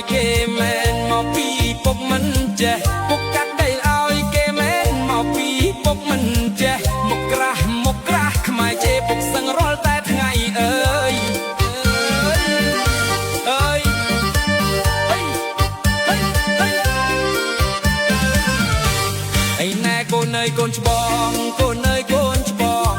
ឲ្យគេមែនមកពីពុកមិនចេះពុកកាត់ដីឲ្យគេមែនមកពីពុកមិនចេះមកក្រាស់ខ្មែរជេពុកសឹងរាល់តែថ្ងៃអើយអើយអីណែកូនអើយកូនច្បងកូនអើយកូនច្បង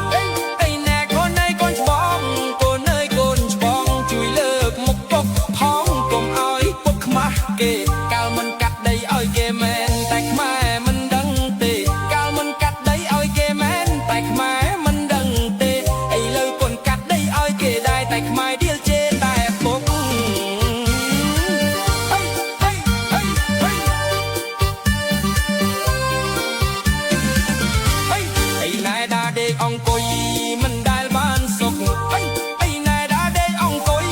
អីណែកូនអើយកូនច្បងកូនអើយកូនច្បងជួយលើកមុខពុកផងកុំឲ្យពុកខ្មាស់គេកាលមិនកាត់ដីឲ្យគេមែនតែខ្មែរមិនដឹងទេកាលមិនកាត់ដីឲ្យគេមែនតែខ្មែរមិនដឹងទេឥឡូវកូនកាត់ដីឲ្យគេដែរតែខ្មែរដៀលជេរតែពុកអង្គុយមិនដែលបានសុខអីណែដើរដេកអង្គុយ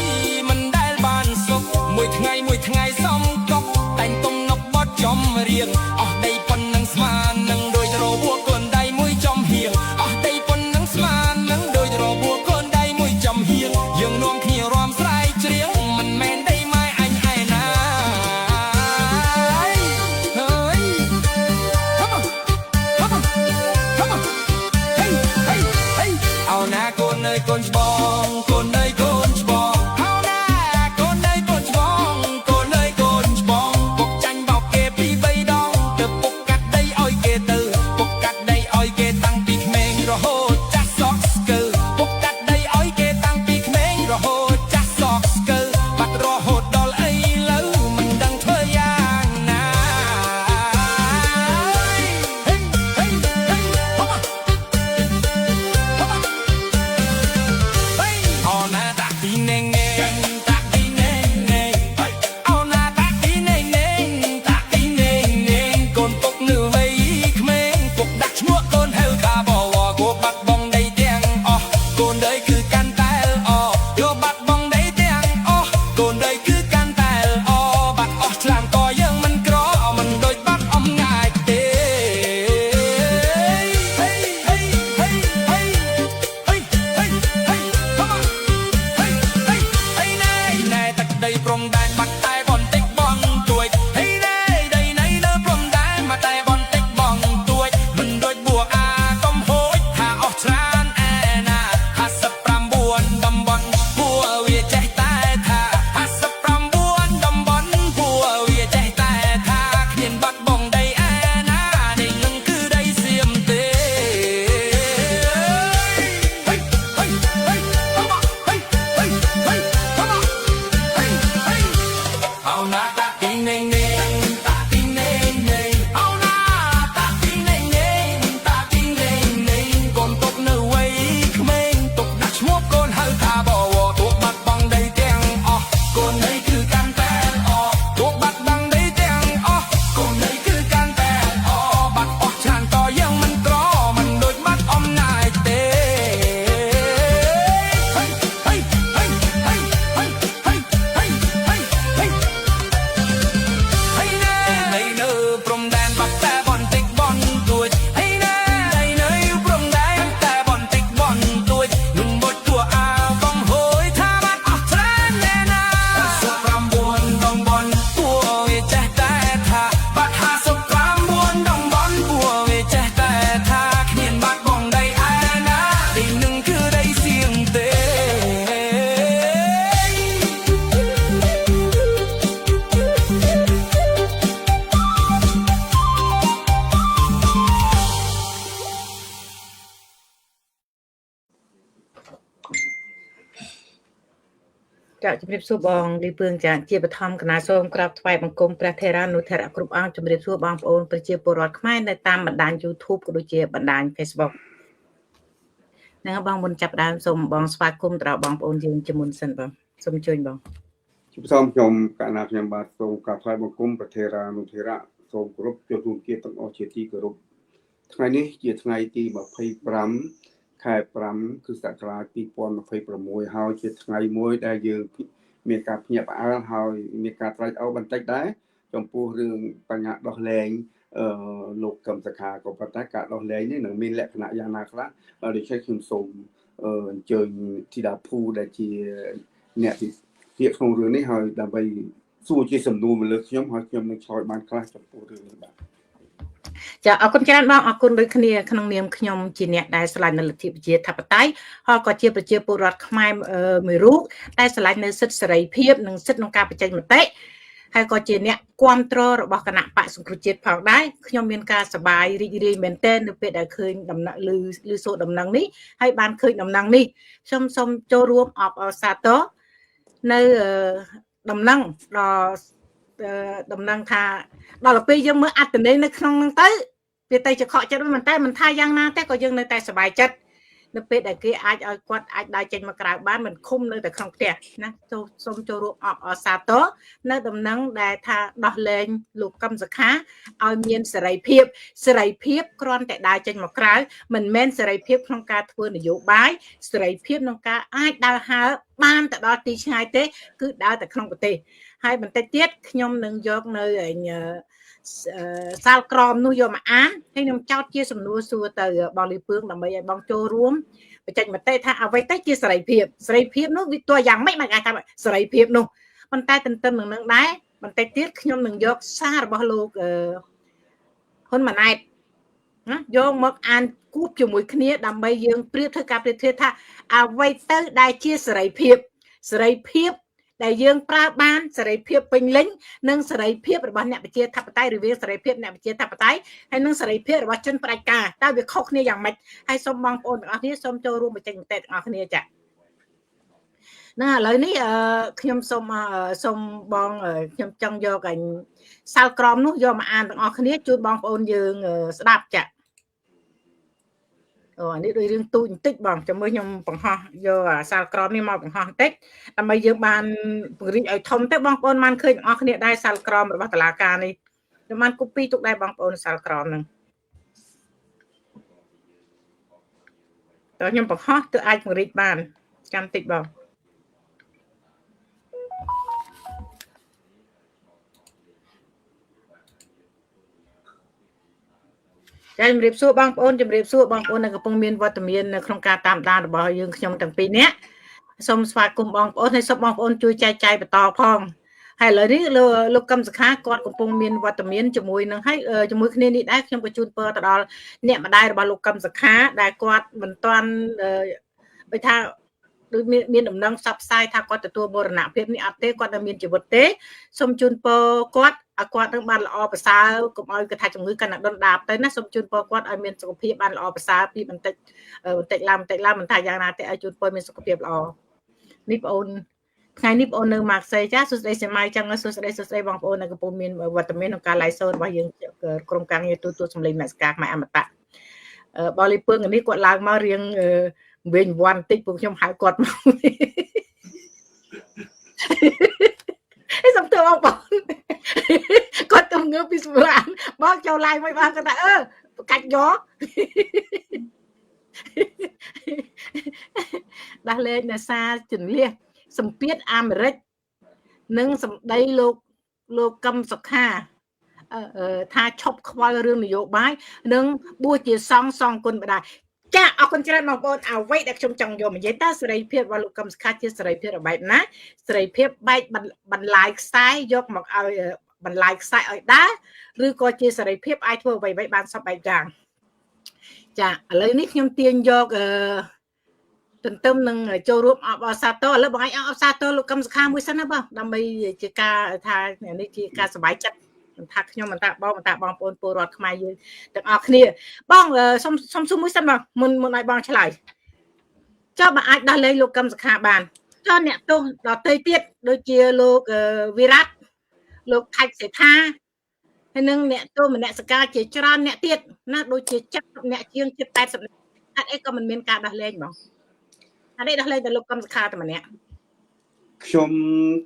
មិនដែលបានសុខមួយថ្ងៃសំកប់តែងទំនប់បត់ចំរៀងអស់ដីប៉ុណ្ណឹងស្មាននឹងដូចរបួសកូនដៃមួយចំហៀងអស់ដីប៉ុណ្ណឹងស្មាននឹងដូចរបួសកូនដៃមួយចំហៀងយើងនាំគ្នារាំស្រែកច្រៀងមិនមែនដីម៉ែអញឯណាកូនអើយកូនច្បងកូនអើយកូនច្បងហៅណាកូនអើយកូនច្បងកូនអើយកូនច្បងពុកចាញ់បោកគេពីរបីដងទៅពុកកាត់ដីឲ្យគេទៅពុកកាត់ដីឲ្យគេតាំងពីក្មេងរហូតចាស់សក់ស្កើពុកកាត់ដីឲ្យគេតាំងពីក្មេងរហូតចាស់សក់ស្កើបាត់រហូតដល់អីលើមិនដឹងធ្វើយ៉ាងណាព្រំដែនបាត់តែបន្តិចបងទួយហេណែដីណៃលើព្រំដែនមកតែបន្តិចបងទួយមិនដូចបួកអាកំហួយថាអស់ច្រើនឯណា59តំបន់ពួកវាចេះតែថា59តំបន់ពួកវាចេះតែថាគ្មានបាត់បងដីឯណានេះនឹងគឺដីសៀមទេเอาหน้าตาติงเน่งเน่งตาติงเน่งเน่งเอาหน้าตาติงเน่งเน่งตาติงเน่งเน่งกូនទុកនៅវ័យក្មេងទុកដាក់ឈ្មោះកូនហៅថាបវរទុកបាត់បង់ដីទាំងអស់កូននេះគឺកាន់តែអស់ទុកបាត់បង់ដីទាំងអស់កូននេះគឺកាន់តែអស់បាត់អស់ច្រើនតយើងមិនក្រមិនដូចបាត់អំណាចទេព្រំដែនបាត់តែបន្តិចបងទួយអីណែដីនៅព្រំដែនតែបន្តិចបងទួយនឹងបុចទួអាកំហួយថាបាត់អស់ច្រើនណែណា59តំបន់ពួកវាចេះតែថាបាត់59តំបន់ពួកវាចេះតែថាគ្មានបាត់បងដីឯណាទីនឹងគឺដីសៀងទេចាជំរាបសួរបងលីពឿងចាជាបឋមគណៈសូមក្រាបថ្វាយបង្គំព្រះថេរានុថេរៈគ្រប់អង្គជំរាបសួរបងប្អូនប្រជាពលរដ្ឋខ្មែរនៅតាមបណ្ដាញ YouTube ក៏ដូចជាបណ្ដាញ Facebook ហ្នឹងបងមុនចាប់ដើមសូមបងស្វាគមន៍ទៅដល់បងប្អូនយើងជាមុនសិនបងសូមអញ្ជើញបងជំរាបខ្ញុំកណ្ណាខ្ញុំបាទសូមក្រាបថ្វាយបង្គំព្រះថេរានុថេរៈសូមគោរពចូលរួមគៀបទាំងអស់ជាទីគោរពថ្ងៃនេះជាថ្ងៃទី25ខែ5គឺសករាជ2026ហើយជាថ្ងៃមួយដែលយើងមានការភ្ញាក់ផ្អើលហើយមានការត្រេកអរបន្តិចដែរចំពោះរឿងបញ្ហាដោះលែងលោកកឹមសុខាក៏ប៉ុន្តែការដោះលែងនេះនឹងមានលក្ខណៈយ៉ាងណាខ្លះដូច្នេះខ្ញុំសូមអញ្ជើញធីតាភូដែលជាអ្នកវិភាគក្នុងរឿងនេះហើយដើម្បី សួរជាសំណួរមកលើខ្ញុំហើយខ្ញុំនឹងឆ្លើយបានខ្លះចំពោះរឿងនេះបាទ ចាអរគុណច្រើនបងអរគុណដូចគ្នាក្នុងនាមខ្ញុំជាអ្នកដែលឆ្លាញ់នៅលទ្ធិប្រជាធិបតេយ្យហើយក៏ជាប្រជាពលរដ្ឋខ្មែរមួយរូបដែលឆ្លាញ់នៅសិទ្ធិសេរីភាពនិងសិទ្ធិក្នុងការបញ្ចេញមតិហើយក៏ជាអ្នកគ្រប់គ្រងរបស់គណៈបកសង្គ្រោះជាតិផងដែរខ្ញុំមានការសប្បាយរីករាយមែនទែននៅពេលដែលឃើញដំណឹងឬសូរដំណឹងនេះហើយបានឃើញដំណឹងនេះខ្ញុំសូមចូលរួមអបអរសាទរនៅដំណឹងដល់ដំណឹងថាដល់ពេលយើងមើលអត្តន័យនៅក្នុងហ្នឹងទៅវាទៅជាខកចិត្តមិនតែមិនថាយ៉ាងណាទេក៏យើងនៅតែសប្បាយចិត្តនៅពេលដែលគេអាចឲ្យគាត់អាចដើរចេញមកក្រៅបានមិនឃុំនៅតែក្នុងផ្ទះណាសូមចូលរួមអបអរសាទរនៅដំណឹងដែលថាដោះលែងលោកកឹមសុខាឲ្យមានសេរីភាពគ្រាន់តែដើរចេញមកក្រៅមិនមែនសេរីភាពក្នុងការធ្វើនយោបាយសេរីភាពក្នុងការអាចដើរហើរបានទៅដល់ទីឆ្ងាយទេគឺដើរតែក្នុងប្រទេសហើយបន្តិចទៀតខ្ញុំនឹងយកនៅសាលក្រមនោះយកមកអានហើយខ្ញុំចោទជាសំណួរសួរទៅបងលីពឿងដើម្បីឲ្យបងចូលរួមបញ្ចេញមតិថាអ្វីទៅជាសេរីភាពនោះវាតួយ៉ាងម៉េចមកគេថាសេរីភាពនោះប៉ុន្តែទន្ទឹមនឹងដែរបន្តិចទៀតខ្ញុំនឹងយកសាររបស់លោកហ៊ុនម៉ាណែតណាយកមកអានគូបជាមួយគ្នាដើម្បីយើងប្រៀបធ្វើការប្រៀបធៀបថាអ្វីទៅដែលជាសេរីភាពដែលយើងប្រើបានសេរីភាពពេញលេញនិងសេរីភាពរបស់អ្នកប្រជាធិបតេយ្យឬវាសេរីភាពអ្នកប្រជាធិបតេយ្យហើយនិងសេរីភាពរបស់ជនផ្ដាច់ការតើវាខុសគ្នាយ៉ាងម៉េចហើយសូមបងប្អូនទាំងអស់គ្នាសូមចូលរួមបញ្ចេញមតិទាំងអស់គ្នាចា៎ណាឥឡូវនេះខ្ញុំសូមបងខ្ញុំចង់យកសាលក្រមនោះយកមកអានទាំងអស់គ្នាជួយបងប្អូនយើងស្ដាប់ចា៎អានេះដូចរឿងទូចបន្តិចបងចាំមើលខ្ញុំបង្ហោះយកសាលក្រមនេះមកបង្ហោះបន្តិចដើម្បីយើងបានពង្រីកឲ្យធំទៅបងប្អូនបានឃើញទាំងអស់គ្នាដែរសាលក្រមរបស់តុលាការនេះខ្ញុំបាន copy ទុកដែរបងប្អូនសាលក្រមហ្នឹងតើខ្ញុំបង្ហោះទើបអាចពង្រីកបានចាំតិចបងជំរាបសួរបងប្អូននៅកំពុងមានវត្តមាននៅក្នុងការតាមដានរបស់យើងខ្ញុំទាំងពីរនាក់សូមស្វាគមន៍បងប្អូនហើយសូមបងប្អូនជួយចែកចាយបន្តផងហើយឥឡូវនេះលោកកឹមសុខាគាត់កំពុងមានវត្តមានជាមួយនឹងហើយជាមួយគ្នានេះដែរខ្ញុំក៏ជូនពរទៅដល់អ្នកម្ដាយរបស់លោកកឹមសុខាដែលគាត់មិនទាន់បើថាដូចមានដំណឹងផ្សព្វផ្សាយថាគាត់ទទួលមរណភាពនេះអត់ទេគាត់នៅមានជីវិតទេសូមជូនពរគាត់ឲ្យគាត់នឹងបានល្អប្រសើរកុំឲ្យគាត់ថាជំងឺកាន់តែដុនដាបទៅណាសូមជូនពរគាត់ឲ្យមានសុខភាពបានល្អប្រសើរពីបន្តិចឡើងមិនថាយ៉ាងណាទេឲ្យជូនពរមានសុខភាពល្អនេះបងអូនថ្ងៃនេះបងអូននៅម៉ាកសេចាសួស្ដីសេម៉ៃចឹងសួស្ដីបងប្អូននៅកំពុងមានវត្តមានក្នុងការ live show របស់យើងក្រុមការងារទូសម្លេងអ្នកស្ការខ្មែរអមតៈបងលីពឿងនេះគាត់ឡើងមករៀងវិញវ័នតិចពួកខ្ញុំហៅគាត់មកសំទោសបងប្អូនគាត់ទៅងើបពីសម្រាប់បងចូល live មួយបងគាត់ថាកាច់យកដាស់លេងអ្នកសារជំនះសម្ពាធអាមេរិកនិងសម្ដីលោកកឹមសុខាថាឈប់ខ្វល់រឿងនយោបាយនិងបួសជាសង្ឃគុណម្ដាយចាអរគុណច្រើនបងប្អូនអ្វីដែលខ្ញុំចង់យកមកនិយាយតើសេរីភាពរបស់លោកកឹមសុខាជាសេរីភាពបែបណាសេរីភាពបែកបន្លាយខ្សែយកមកឲ្យបន្លាយខ្សែឲ្យដើរឬក៏ជាសេរីភាពអាចធ្វើអ្វីៗបានសពបែបយ៉ាងចាឥឡូវនេះខ្ញុំទាញយកទន្ទឹមនឹងចូលរួមអបអរសាទរឥឡូវបងឯងអបអរសាទរលោកកឹមសុខាមួយសិនណាបងដើម្បីជាការថានេះជាការសប្បាយចិត្តមិនថាខ្ញុំមិនថាបងប្អូនពលរដ្ឋខ្មែរយើងទាំងអស់គ្នាបងសុំសួរមួយសិនបងមុនឲ្យបងឆ្លើយចុះបើអាចដោះលែងលោកកឹមសុខាបានចុះអ្នកទោសដទៃទៀតដូចជាលោកវិរៈលោកថៃសេដ្ឋាហើយនឹងអ្នកទោសមនសិការជាច្រើនអ្នកទៀតណាដូចជា70អ្នកជាងជិត80អ្នកអត់អីក៏មិនមានការដោះលែងបងអត់ទេដោះលែងតែលោកកឹមសុខាតែម្នាក់ខ្ញុំ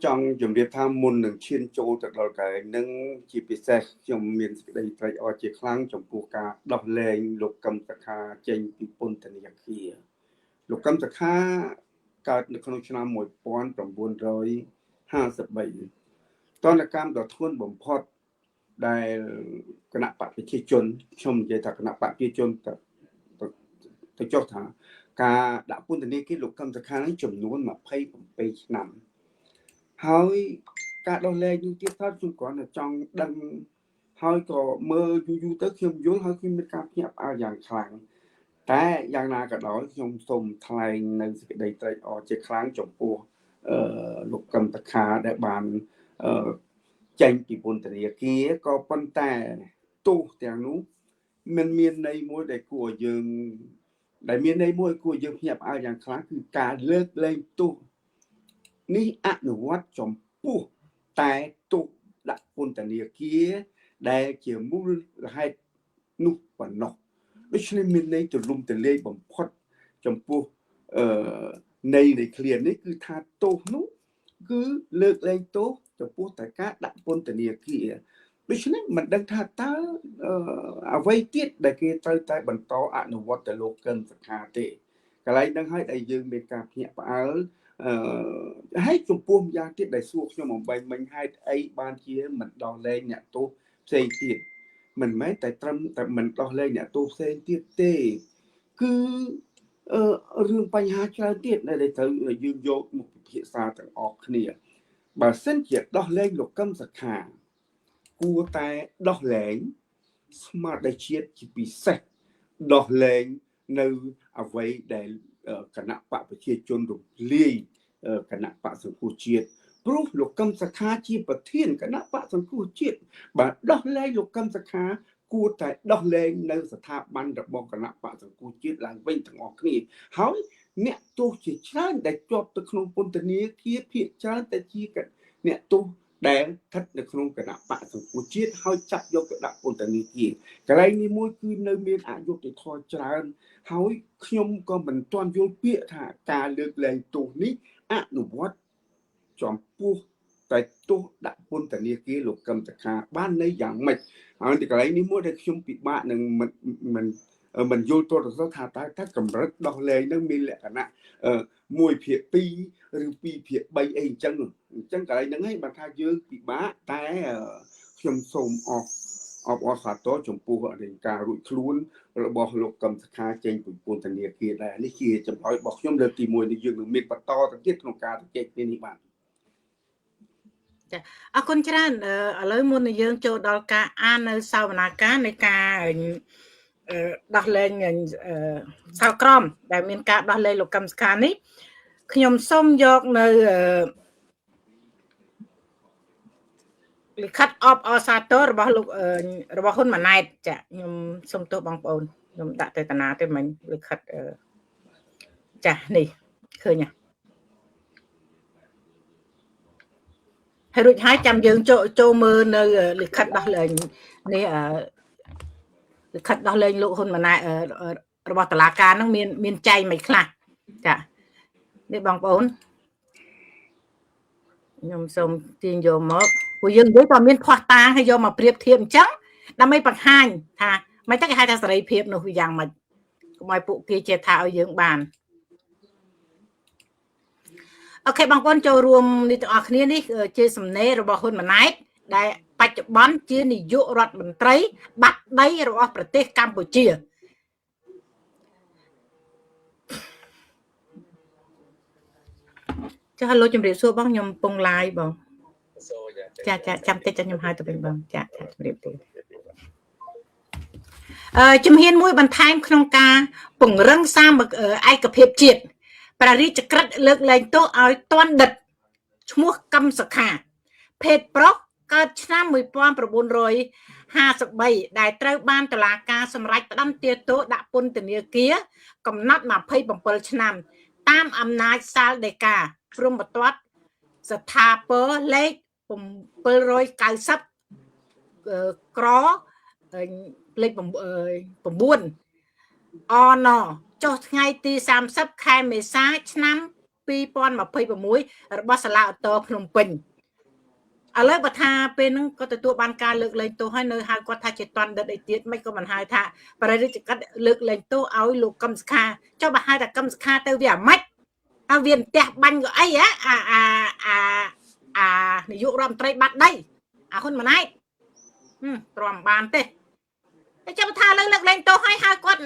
ចង់ជម្រាបថាមុននឹងឈានចូលទៅដល់កែនឹងជាពិសេសខ្ញុំមានសេចក្តីត្រេកអរជាខ្លាំងចំពោះការដោះលែងលោកកឹមសុខាចេញពីពន្ធនាគារលោកកឹមសុខាកើតនៅក្នុងឆ្នាំ1953តនកម្មដ៏ធ្ងន់បំផុតដែលគណៈបកប្រជាជនខ្ញុំនិយាយថាគណៈបកប្រជាជនទៅចុះថាការដាក់ពន្ធនាគារលោកកឹមសុខានេះចំនួន27ឆ្នាំហើយ ការដោះលែងនេះទៀតថាខ្ញុំគ្រាន់តែចង់ដឹងហើយក៏មើលយូរទៅខ្ញុំយល់ហើយខ្ញុំមានការភ្ញាក់ផ្អើលយ៉ាងខ្លាំងតែយ៉ាងណាក៏ដោយខ្ញុំសូមថ្លែងនៅសេចក្តីត្រេកអរជាខ្លាំងចំពោះលោកកឹមតខាដែលបានចេញពីពន្ធនាគារក៏ប៉ុន្តែទោសទាំងនោះมันមានន័យមួយដែលគួរឲ្យយើងដែលមានន័យមួយគួរយើងភ្ញាក់ផ្អើលយ៉ាងខ្លាំងគឺការលើកលែងទោសនេះអនុវត្តចំពោះតែទោសដាក់ពន្ធនាគារដែលជាមូលហេតុនោះប៉ុណ្ណោះដូច្នេះមានន័យទូលំទូលាយបំផុតចំពោះន័យនៃឃ្លានេះគឺថាទោសនោះគឺលើកលែងទោសចំពោះតែការដាក់ពន្ធនាគារដូច្នេះមិនដឹងថាតើអ្វីទៀតដែលគេត្រូវតែបន្តអនុវត្តទៅលោកកឹមសុខាទេកន្លែងហ្នឹងហើយដែលយើងមានការភ្ញាក់ផ្អើលហើយចំពោះយ៉ាងទៀតដែលសួរខ្ញុំអំបែងមិញហេតុអីបានជាមិនដោះលែងអ្នកទោសផ្សេងទៀតមិនមែនតែត្រឹមតែមិនដោះលែងអ្នកទោសផ្សេងទៀតទេគឺរឿងបញ្ហាច្រើនទៀតដែលត្រូវយើងយកមកពិភាក្សាទាំងអស់គ្នាបើសិនជាដោះលែងលោកកឹមសុខាគួរតែដោះលែងស្មារតីជាតិជាពិសេសដោះលែងនៅអ្វីដែលគណៈបកប្រជាជនរំលាយគណៈបកសង្គ្រោះជាតិព្រោះលោកកឹមសុខាជាប្រធានគណៈបកសង្គ្រោះជាតិបើដោះលែងលោកកឹមសុខាគួរតែដោះលែងនៅស្ថាប័នរបស់គណៈបកសង្គ្រោះជាតិឡើងវិញទាំងអស់គ្នាហើយអ្នកទោសជាច្រើនដែលជាប់ទៅក្នុងពន្ធនាគារភាគច្រើនតែជាអ្នកទោសដែលស្ថិតនៅក្នុងគណៈបកសង្គ្រោះជាតិហើយចាប់យកទៅដាក់ពន្ធនាគារកន្លែងនេះមួយគឺនៅមានអយុត្តិធម៌ច្រើនហើយខ្ញុំក៏មិនទាន់យល់ពាក្យថាការលើកលែងទោសនេះអនុវត្តចំពោះតែទោសដាក់ពន្ធនាគារលោកកឹមសុខាបាននៅយ៉ាងម៉េចហើយកន្លែងនេះមួយដែលខ្ញុំពិបាកនឹងមិនយល់ទាល់ទៅថាតើកម្រិតដោះលែងនឹងមានលក្ខណៈ1/2 ឬ2/3អីអញ្ចឹងកន្លែងហ្នឹងឯងបើថាយើងពិបាកតែខ្ញុំសូមអបអរសាទរចំពោះការរួចខ្លួនរបស់លោកកឹមសុខាចេញពីពន្ធនាគារដែរនេះជាចម្លើយរបស់ខ្ញុំលើកទី1នេះយើងនឹងមានបន្តទៅទៀតក្នុងការជជែកគ្នានេះបាទចាអរគុណច្រើនឥឡូវមុននឹងយើងចូលដល់ការអាននៅសវនាការនៃការដោះលែងសាលក្រមដែលមានការដោះលែងលោកកឹមសុខានេះខ្ញុំសូមយកនៅលិខិតអបអរសាទររបស់លោករបស់ហ៊ុនម៉ាណែតចាខ្ញុំសូមទោសបងប្អូនខ្ញុំដាក់ទៅតាណាទៅមិញលិខិតចានេះឃើញហើយរួចហើយចាំយើងចូលមើលនៅលិខិតដោះលែងនេះលិខិតដោះលែងលោកហ៊ុនម៉ាណែតរបស់តុលាការហ្នឹងមានចែងមិនខ្លះចានេះបងប្អូនខ្ញុំសូមទាញយកមកព្រោះយើងនិយាយក៏មានភ័ស្តុតាងឲ្យយកមកប្រៀបធៀបអញ្ចឹងដើម្បីបង្ហាញថាមិនចឹងគេហៅថាសេរីភាពនោះវាយ៉ាងម៉េចកុំឲ្យពួកគេជឿថាឲ្យយើងបានអូខេបងប្អូនចូលរួមនេះទាំងអស់គ្នានេះជាសំណេររបស់ហ៊ុនម៉ាណែតដែលបច្ចុប្បន្នជានាយករដ្ឋមន្ត្រីបាត់ដីរបស់ប្រទេសកម្ពុជាចាលោកជំរាបសួរបងខ្ញុំកំពុង live បងចាចាំតិចខ្ញុំហៅទៅវិញបងចាជំរាបទេជំហានមួយបន្ថែមក្នុងការពង្រឹងសាមគ្គីឯកភាពជាតិព្រះរាជក្រឹត្យលើកលែងទោសឲ្យទាន់ដិតឈ្មោះកឹមសុខាភេទប្រុសកើតឆ្នាំ1953ដែលត្រូវបានតុលាការសម្រេចផ្តន្ទាទោសដាក់ពន្ធនាគារកំណត់27ឆ្នាំតាមអំណាចសាលដីកាព្រំបន្ទាត់ស្ថាពរលេខ790ក្រលេខ9អណចុះថ្ងៃទី30ខែមេសាឆ្នាំ2026របស់សាលាឧទ្ធរភ្នំពេញឥឡូវបើថាពេលហ្នឹងក៏ទទួលបានការលើកលែងទោសហើយនៅហៅគាត់ថាជាតន់ដិតអីទៀតមិនក៏មិនហៅថាព្រះរាជក្រឹត្យលើកលែងទោសឲ្យលោកកឹមសុខាចុះបើហៅថាកឹមសុខាទៅវាអាម៉េចឲ្យវាផ្ទះបាញ់ក៏អីនាយករដ្ឋមន្ត្រីបាត់ដីហ៊ុនម៉ាណែតទ្រាំបានទេតែចាំថាលើកលែងទោសឲ្យហៅគាត់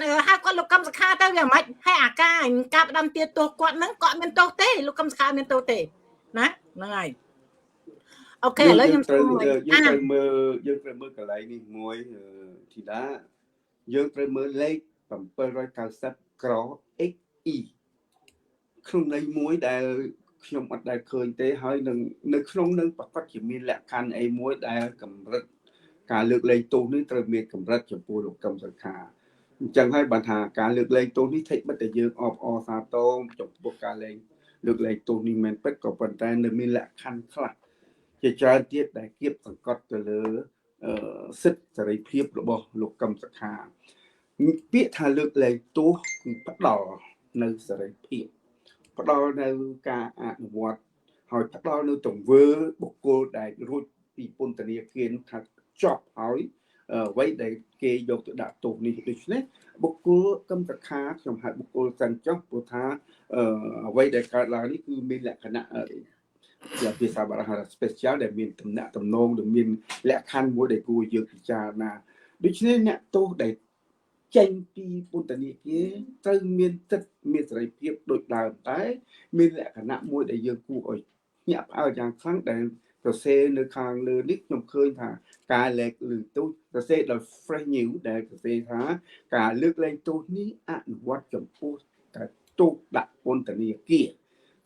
លោកកឹមសុខាទៅវាអាម៉េចហើយការផ្ដំទាទោសគាត់ហ្នឹងគាត់មានទោសទេលោកកឹមសុខាមានទោសទេណាហ្នឹងហើយ អូខេឥឡូវខ្ញុំសួរមួយយើងត្រូវមើលកន្លែងនេះមួយធីតាយើងត្រូវមើលលេខ790ក្រ XE ក្នុងន័យមួយដែលខ្ញុំអត់ដែលឃើញទេហើយនឹងនៅក្នុងនឹងប្រកាសជាមានលក្ខខណ្ឌអីមួយដែលកម្រិតការលើកលែងទោសនេះត្រូវមានកម្រិតចំពោះលោកកឹមសុខាអញ្ចឹងហើយបានថាការលើកលែងទោសនេះថេបិទតែយើងអបអរសាទរចំពោះការលើកលែងទោសនេះមែនពិតក៏ប៉ុន្តែនៅមានលក្ខខណ្ឌខ្លះជាច្រើនទៀតដែលគៀបសង្កត់ទៅលើសិទ្ធិសេរីភាពរបស់លោកកឹមសុខាពាក្យថាលើកលែងទោសគឺផ្ដល់នៅសេរីភាពផ្ដល់នៅការអនុវត្តហើយផ្ដល់នៅទង្វើបុគ្គលដែលរួចពីពន្ធនាគារថាចប់ហើយអ្វីដែលគេយកទៅដាក់ទោសនេះដូច្នេះបុគ្គលកឹមសុខាខ្ញុំហៅបុគ្គលសិនចុះព្រោះថាអ្វីដែលកើតឡើងនេះគឺមានលក្ខណៈជាភាសាបារាំង special ដែលមានតំណាក់តំណងដែលមានលក្ខខណ្ឌមួយដែលគួរយើងពិចារណាដូច្នេះអ្នកទោសដែលចេញពីពន្ធនាគារត្រូវមានសិទ្ធិមានសេរីភាពដូចដើមតែមានលក្ខណៈមួយដែលយើងគួរឲ្យញាក់ផ្អើលយ៉ាងខ្លាំងដែលសរសេរនៅខាងលើនេះខ្ញុំឃើញថាការលើកលែងទោសសរសេរដោយ fresh new ដែលសរសេរថាការលើកលែងទោសនេះអនុវត្តចំពោះតែទោសដាក់ពន្ធនាគារ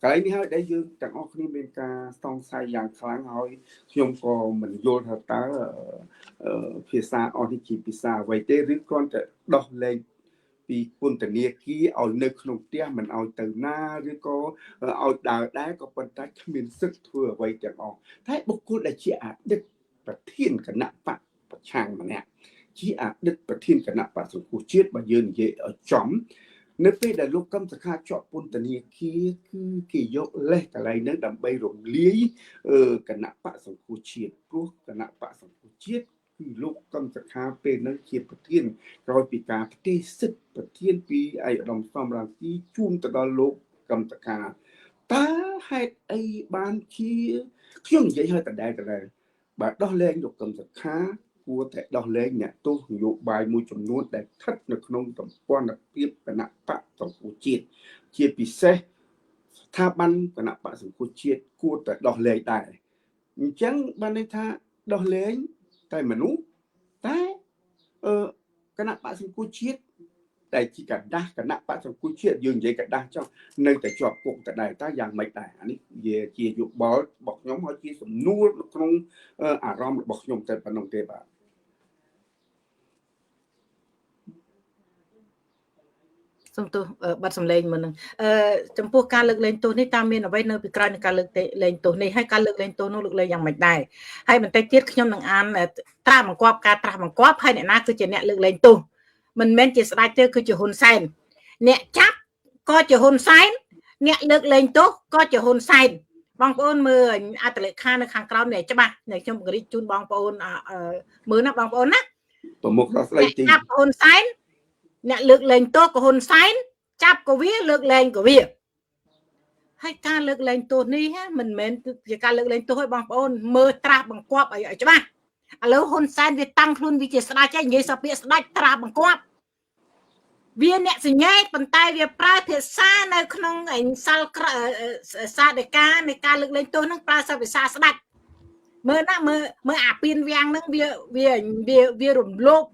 កន្លែងនេះហើយដែលយើងទាំងអស់គ្នាមានការសង្ស័យយ៉ាងខ្លាំងហើយខ្ញុំក៏មិនយល់ថាតើភាសាអស់នេះជាភាសាអ្វីទេឬគ្រាន់តែដោះលែងពីពន្ធនាគារឲ្យនៅក្នុងផ្ទះមិនឲ្យទៅណាឬក៏ឲ្យដើរដែរក៏ប៉ុន្តែគ្មានសិទ្ធិធ្វើអ្វីទាំងអស់តែបុគ្គលដែលជាអតីតប្រធានគណៈបកប្រឆាំងម្នាក់ជាអតីតប្រធានគណៈបកសង្គ្រោះជាតិបើយើងនិយាយឲ្យចំនៅពេលដែលលោកកឹមសុខាជាប់ពន្ធនាគារគឺគេយកលេសកន្លែងហ្នឹងដើម្បីរំលាយគណៈបកសង្គ្រោះជាតិព្រោះគណៈបកសង្គ្រោះជាតិគឺលោកកឹមសុខាពេលហ្នឹងជាប្រធានក្រោយពីការផ្ទេរសិទ្ធិប្រធានពីឯកឧត្តមសំរងស៊ីជូនទៅដល់លោកកឹមសុខាតើហេតុអីបានជាខ្ញុំនិយាយឲ្យដដែលបើដោះលែងលោកកឹមសុខាគួរតែដោះលែងអ្នកទោសនយោបាយមួយចំនួនដែលស្ថិតនៅក្នុងសម្ព័ន្ធភាពគណៈបកសង្គ្រោះជាតិជាពិសេសស្ថាប័នគណៈបកសង្គ្រោះជាតិគួរតែដោះលែងដែរអញ្ចឹងបានន័យថាដោះលែងតែមនុស្សតែគណៈបកសង្គ្រោះជាតិតែជាកដាស់គណៈបកសង្គ្រោះជាតិយើងនិយាយកដាស់ចុះនៅតែជាប់គុកតែដែរតើយ៉ាងម៉េចដែរអានេះវាជាយោបល់របស់ខ្ញុំហើយជាសំណួរនៅក្នុងអារម្មណ៍របស់ខ្ញុំតែប៉ុណ្្នឹងទេបាទសូមទោសបាត់សម្លេងមុននឹងចំពោះការលើកលែងទោសនេះតាមមានអ្វីនៅពីក្រោយនៃការលើកលែងទោសនេះហើយការលើកលែងទោសនោះលើកលែងយ៉ាងម៉េចដែរហើយបន្តិចទៀតខ្ញុំនឹងអានត្រាស់បង្គាប់ការត្រាស់បង្គាប់ហើយអ្នកណាគឺជាអ្នកលើកលែងទោសមិនមែនជាស្ដេចទេគឺជាហ៊ុនសែនអ្នកចាប់ក៏ជាហ៊ុនសែនអ្នកលើកលែងទោសក៏ជាហ៊ុនសែនបងប្អូនមើលអត្តលេខានៅខាងក្រោមនេះច្បាស់នេះខ្ញុំបង្រៀនជូនបងប្អូនមើលណាបងប្អូនណាប្រមុខដល់ស្ដីទីចាប់ហ៊ុនសែនអ្នកលើកលែងទោសក៏ហ៊ុនសែនចាប់ក៏វាលើកលែងក៏វាហើយការលើកលែងទោសនេះមិនមែនជាការលើកលែងទោសឲ្យបងប្អូនមើលត្រាស់បង្គាប់ឲ្យច្បាស់ឥឡូវហ៊ុនសែនវាតាំងខ្លួនវាជាស្ដេចហើយនិយាយសពាក្យស្ដេចត្រាស់បង្គាប់វាអ្នកសញ្ញេប៉ុន្តែវាប្រើភាសានៅក្នុងសាលសាដីកានៃការលើកលែងទោសនឹងប្រើភាសាស្ដេចមើលណាមើលអាពៀនវាំងនឹងវារំលោភ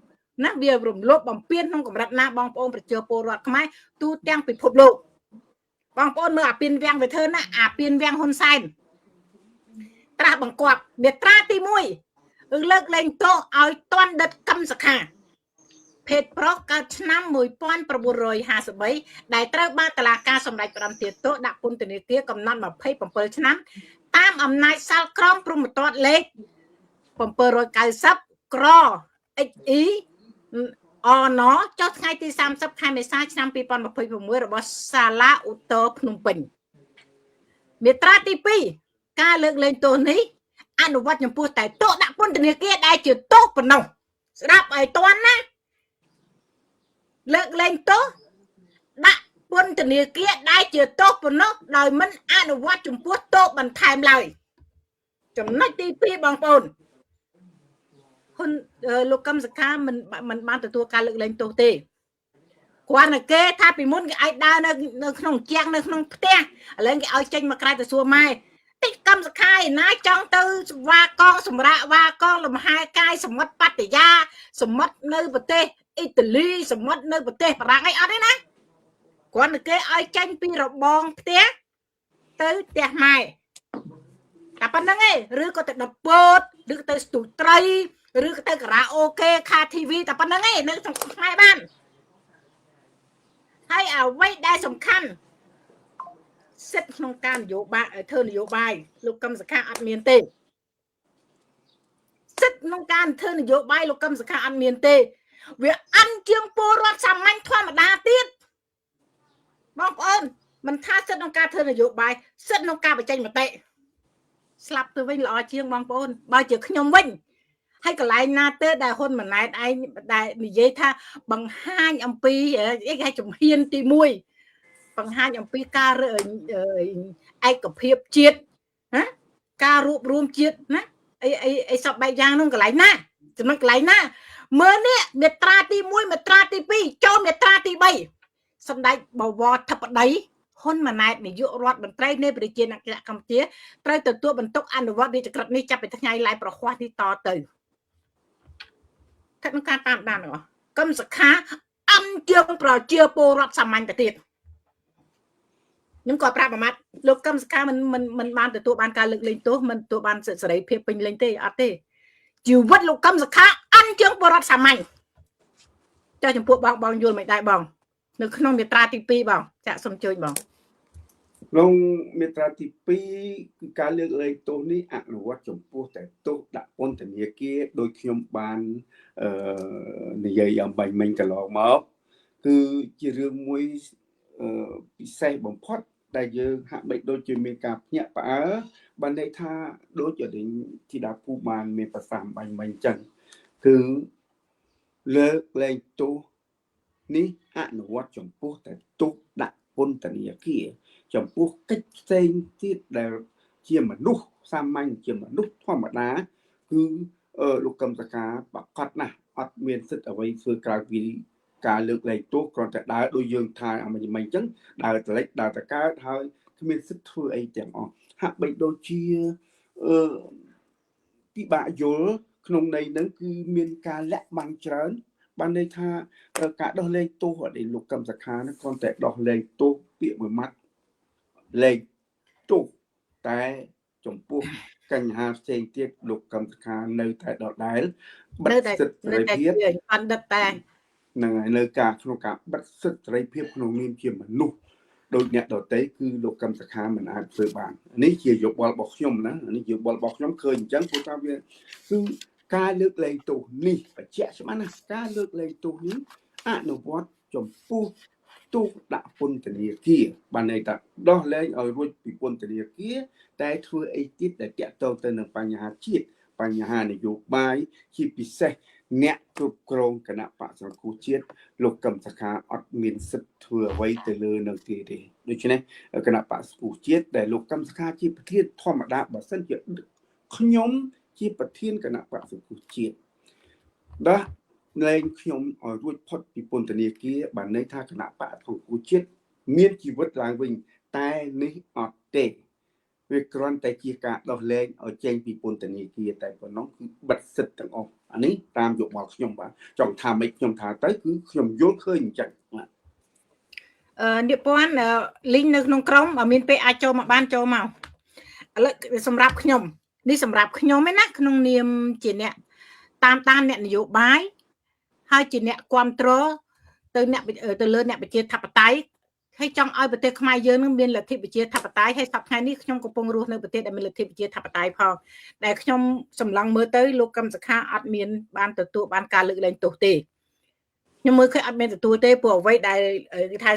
ណាវារំលោភបំពានក្នុងកម្រិតណាបងប្អូនប្រជាពលរដ្ឋខ្មែរទូទាំងពិភពលោកបងប្អូនមើលអាពៀនវាំងវាធ្វើណាអាពៀនវាំងហ៊ុនសែនត្រាស់បង្គាប់មាត្រាទី1លើកលែងទោសឲ្យតន់ដិតកឹមសុខាភេទប្រុសកើតឆ្នាំ1953ដែលត្រូវបានតុលាការសម្រេចផ្តន្ទាទោសដាក់ពន្ធនាគារកំណត់27ឆ្នាំតាមអំណាចសាលក្រមព្រហ្មទណ្ឌលេខ790ក្រ XE អណចុះថ្ងៃទី30ខែមេសាឆ្នាំ2026របស់សាលាឧត្តរភ្នំពេញមាត្រាទី2ការលើកលែងទោសនេះអនុវត្តចំពោះតែទោសដាក់ពន្ធនាគារដែលជាទោសប៉ុណ្ណោះស្ដាប់ឲ្យតន់ណាលើកលែងទោសដាក់ពន្ធនាគារដែលជាទោសប៉ុណ្ណោះដោយមិនអនុវត្តចំពោះទោសបន្ថែមឡើយចំណុចទី2បងប្អូនហ៊ុនលោកកឹមសុខាមិនបានទទួលការលើកលែងទោសទេគ្រាន់តែគេថាពីមុនគេឲ្យដើរនៅក្នុងជាងនៅក្នុងផ្ទះឥឡូវគេឲ្យចេញមកក្រៅទៅសួរម៉ែ តិកម្មសខាយណាចង់ទៅវ៉ាកងសម្រាប់វ៉ាកងលំហែកាយសមុទ្របត្យាសមុទ្រនៅប្រទេសអ៊ីតាលីសមុទ្រនៅប្រទេសបារាំងអីអត់ទេណាគ្រាន់តែគេឲ្យចាញ់ពីរបងផ្ទះទៅផ្ទះម៉ែតែប៉ុណ្្នឹងឯងឬក៏ទៅដពតឬក៏ទៅស្ទូចត្រីឬក៏ទៅការ៉ាអូខេខាធីវីតែប៉ុណ្្នឹងឯងនៅក្នុងខ្មែរបានហើយអ្វីដែលសំខាន់សិទ្ធិក្នុងការនយោបាយធ្វើនយោបាយលោកកឹមសុខាអត់មានទេសិទ្ធិក្នុងការធ្វើនយោបាយលោកកឹមសុខាអត់មានទេវាអន់ជាងពលរដ្ឋសាមញ្ញធម្មតាទៀតបងប្អូនមិនថាសិទ្ធិក្នុងការធ្វើនយោបាយសិទ្ធិក្នុងការបញ្ចេញមតិស្លាប់ទៅវិញល្អជាងបងប្អូនបើជាខ្ញុំវិញហើយកន្លែងណាទៅដែលហ៊ុនម៉ាណែតឯងដែលនិយាយថាបង្ហាញអំពីអីគេជំហានទី1បង្ហាញអំពីការឯកភាពជាតិណាការរួបរวมជាតិណាអីសពបែបយ៉ាងនោះកន្លែងណាចំណុចកន្លែងណាមើលនេះមាត្រាទី1មាត្រាទី2ចូលមាត្រាទី3សម្ដេចបវរធិបតីហ៊ុនម៉ាណែតនាយករដ្ឋមន្ត្រីនៃប្រជាណាចក្រកម្ពុជាត្រូវទទួលបន្ទុកអនុវត្តរាជក្រឹត្យនេះចាប់ពីថ្ងៃឡាយប្រហ័សនេះតទៅថានឹងការតាមដានរបស់កឹមសុខាអំជាងប្រជាពលរដ្ឋសាមញ្ញទៅទៀតខ្ញុំក៏ប្រាប់អាម៉ាត់លោកកឹមសុខាមិនបានទទួលបានការលើកលែងទោសមិនទទួលបានសិទ្ធិសេរីភាពពេញលេញទេអត់ទេជីវិតលោកកឹមសុខាអំជាងពលរដ្ឋសាមញ្ញចុះចំពោះបងយល់មិនដែរបងនៅក្នុងមាត្រាទី2បងចាក់សូមជួយបងក្នុងមាត្រាទី2គឺការលើកលែងទោសនេះអនុវត្តចំពោះតែទោសដាក់ពន្ធនាគារដោយខ្ញុំបាននិយាយអំបញ្ញមិញកន្លងមកគឺជារឿងមួយពិសេសបំផុតដែលយើងហាក់បីដូចជាមានការភ្ញាក់ផ្អើលបានន័យថាដូចជាធីតាពូបានមានប្រសាសន៍អំបញ្ញមិញអញ្ចឹងគឺលើកលែងទោសនេះអនុវត្តចំពោះតែទោសដាក់ពន្ធនាគារចំពោះកិច្ចផ្សេងទៀតដែលជាមនុស្សសាមញ្ញជាមនុស្សធម្មតាគឺលោកកឹមសុខាប្រកាសណាស់អត់មានសិទ្ធិអ្វីធ្វើក្រៅពីការលើកលែងទោសគ្រាន់តែដើរដូចយើងថាអញ្ចឹងដើរទៅលិចដើរទៅកើតហើយគ្មានសិទ្ធិធ្វើអីទាំងអស់ហាក់បីដូចជាពិបាកយល់ក្នុងន័យហ្នឹងគឺមានការលាក់បាំងច្រើនបានន័យថាការដោះលែងទោសឲ្យលោកកឹមសុខាហ្នឹងគ្រាន់តែដោះលែងទោសពាក្យមួយម៉ាត់លែងទោសតែចំពោះបញ្ហាផ្សេងទៀតលោកកឹមសុខានៅតែដដែលបិទសិទ្ធិសេរីភាពអត់ដិតតែហ្នឹងហើយនៅការក្នុងការបិទសិទ្ធិសេរីភាពក្នុងនាមជាមនុស្សដោយអ្នកដទៃគឺលោកកឹមសុខាមិនអាចធ្វើបាននេះជាយោបល់របស់ខ្ញុំណានេះយោបល់របស់ខ្ញុំឃើញអញ្ចឹងព្រោះថាវាគឺការលើកលែងទោសនេះបញ្ជាក់ច្បាស់ណាស់ការលើកលែងទោសនេះអនុវត្តចំពោះទោសដាក់ពន្ធនាគារបានន័យថាដោះលែងឲ្យរួចពីពន្ធនាគារតែធ្វើអីទៀតដែលតាក់ទងទៅនឹងបញ្ហាជាតិបញ្ហានយោបាយជាពិសេសអ្នកគ្រប់គ្រងគណៈបក្សសង្គ្រោះជាតិលោកកឹមសុខាអត់មានសិទ្ធិធ្វើអ្វីទៅលើនឹងទេដូច្នេះគណៈបក្សសង្គ្រោះជាតិដែលលោកកឹមសុខាជាប្រធានធម្មតាបើសិនជាខ្ញុំជាប្រធានគណៈបក្សសង្គ្រោះជាតិដោះលែងខ្ញុំឲ្យរួចផុតពីពន្ធនាគារបានន័យថាគណៈបក្សសង្គ្រោះជាតិមានជីវិតឡើងវិញតែនេះអត់ទេវាគ្រាន់តែជាការដោះលែងឲ្យចេញពីពន្ធនាគារតែប៉ុណ្ណោះគឺបិទសិទ្ធិទាំងអស់អានេះតាមយោបល់ខ្ញុំបាទចង់ថាម៉េចខ្ញុំថាទៅគឺខ្ញុំយល់ឃើញអញ្ចឹងបាទនិពន្ធលីងនៅក្នុងក្រុមបើមានពេលអាចចូលមកបានចូលមកឥឡូវសម្រាប់ខ្ញុំនេះសម្រាប់ខ្ញុំឯណាក្នុងនាមជាអ្នកតាមអ្នកនយោបាយហើយជាអ្នកគ្រប់គ្រងទៅលើអ្នកប្រជាធិបតេយ្យហើយចង់ឲ្យប្រទេសខ្មែរយើងនឹងមានលទ្ធិប្រជាធិបតេយ្យហើយសប្តាហ៍នេះខ្ញុំកំពុងរស់នៅប្រទេសដែលមានលទ្ធិប្រជាធិបតេយ្យផងដែលខ្ញុំសម្លឹងមើលទៅលោកកឹមសុខាអត់មានបានទទួលបានការលើកលែងទោសទេខ្ញុំមើលឃើញអត់មានទទួលទេព្រោះអ្វីដែលគេថា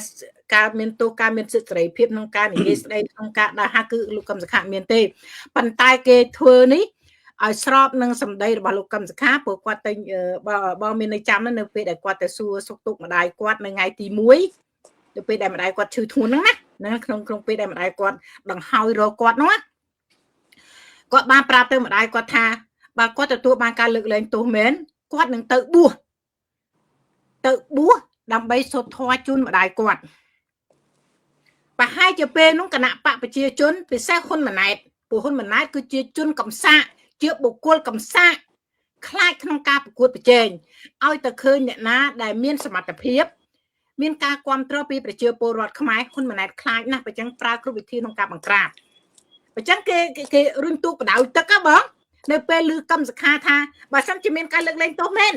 ការមានទោសការមានសិទ្ធិសេរីភាពក្នុងការនិយាយស្ដីក្នុងការដើរហាគឺលោកកឹមសុខាមានទេប៉ុន្តែគេធ្វើនេះឲ្យស្របនឹងសម្ដីរបស់លោកកឹមសុខាព្រោះគាត់ទៅបើមាននៅចាំនៅពេលដែលគាត់ទៅសួរសុខទុក្ខម្ដាយគាត់នៅថ្ងៃទី1ទៅពេលដែលម្ដាយគាត់ឈឺធ្ងន់ហ្នឹងណាក្នុងពេលដែលម្ដាយគាត់ដង្ហើយរកគាត់ហ្នឹងគាត់បានប្រាប់ទៅម្ដាយគាត់ថាបើគាត់ទទួលបានការលើកលែងទោសមែនគាត់នឹងទៅបួសដើម្បីសូត្រធម៌ជូនម្ដាយគាត់ប្រហែលជាពេលនោះគណៈបកប្រជាជនពិសេសហ៊ុនម៉ាណែតព ព្រោះហ៊ុនម៉ាណែតគឺជាជនកំសាកជាបុគ្គលកំសាកខ្លាចក្នុងការប្រកួតប្រជែងឲ្យតែឃើញអ្នកណាដែលមានសមត្ថភាពមានការគ្រប់គ្រងពីប្រជាពលរដ្ឋខ្មែរហ៊ុនម៉ាណែតខ្លាចណាស់បើចឹងប្រើគ្រប់វិធីក្នុងការបង្ក្រាបបើចឹងគេរុញទូកបដៅទឹកហ៎បងនៅពេលឮកម្មសខាថាបើសិនជាមានការលើកលែងទោសមែន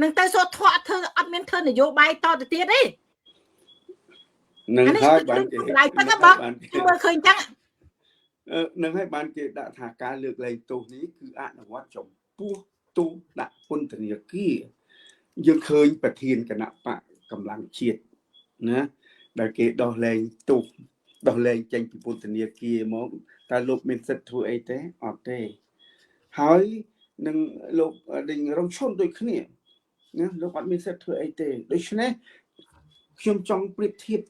នឹងទៅសួរធေါ်ធ្វើអត់មានធ្វើនយោបាយតទៅទៀតទេនឹងហើយបានគេមើលឃើញចឹងនឹងហើយបានគេដាក់ថាការលើកលែងទោសនេះគឺអនុវត្តចំពោះទូដាក់ពន្ធនាគារយើងឃើញប្រធានគណៈបកកម្លាំងជាតិណាដែលគេដោះលែងទោសដោះលែងចេញពីពន្ធនាគារមកតើលោកមានសិទ្ធិធ្វើអីទេអត់ទេហើយនឹងលោកដេញរងឈុនដូចគ្នាណាលោកអត់មានសិទ្ធិធ្វើអីទេដូច្នេះខ្ញុំចង់ប្រៀបធៀប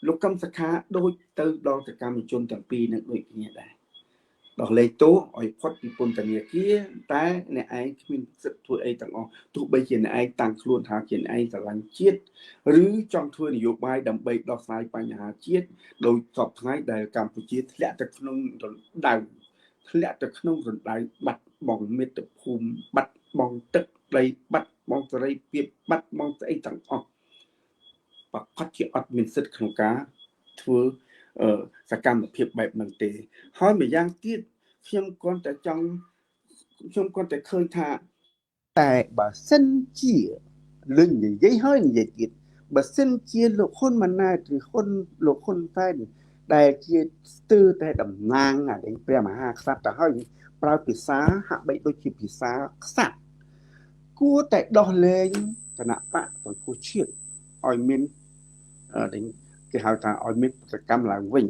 លោកកឹមសុខាដូចទៅដល់សកម្មជនទាំងពីរនឹងដូចគ្នាដែរដោះលែងទោសឲ្យផុតពីពន្ធនាគារតែអ្នកឯងគ្មានសិទ្ធិធ្វើអីទាំងអស់ទោះបីជាអ្នកឯងតាំងខ្លួនថាជាអ្នកឯងស្រឡាញ់ជាតិឬចង់ធ្វើនយោបាយដើម្បីដោះស្រាយបញ្ហាជាតិដោយសពថ្ងៃដែលកម្ពុជាធ្លាក់ទៅក្នុងរណ្ដៅធ្លាក់ទៅក្នុងរណ្ដៅបាត់បង់មាតុភូមិបាត់បង់ទឹកដីបាត់បង់សេរីភាពបាត់បង់ស្អីទាំងអស់ប្រកាសជាអត់មានសិទ្ធិក្នុងការធ្វើសកម្មភាពបែបហ្នឹងទេហើយម្យ៉ាងទៀតខ្ញុំគ្រាន់តែឃើញថាតែបើសិនជាលឹងនិយាយហើយនិយាយទៀតបើសិនជាលោកហ៊ុនម៉ាណែតឬលោកហ៊ុនសែនដែលជាស្ទើរតែតំណាងអានេះព្រះមហាក្សត្រទៅហើយប្រើភាសាហាក់បីដូចជាភាសាក្សត្រគួរតែដោះលែងគណៈបកសង្គ្រោះជាតិឲ្យមានគេហៅថាឲ្យមានប្រតិកម្មឡើងវិញ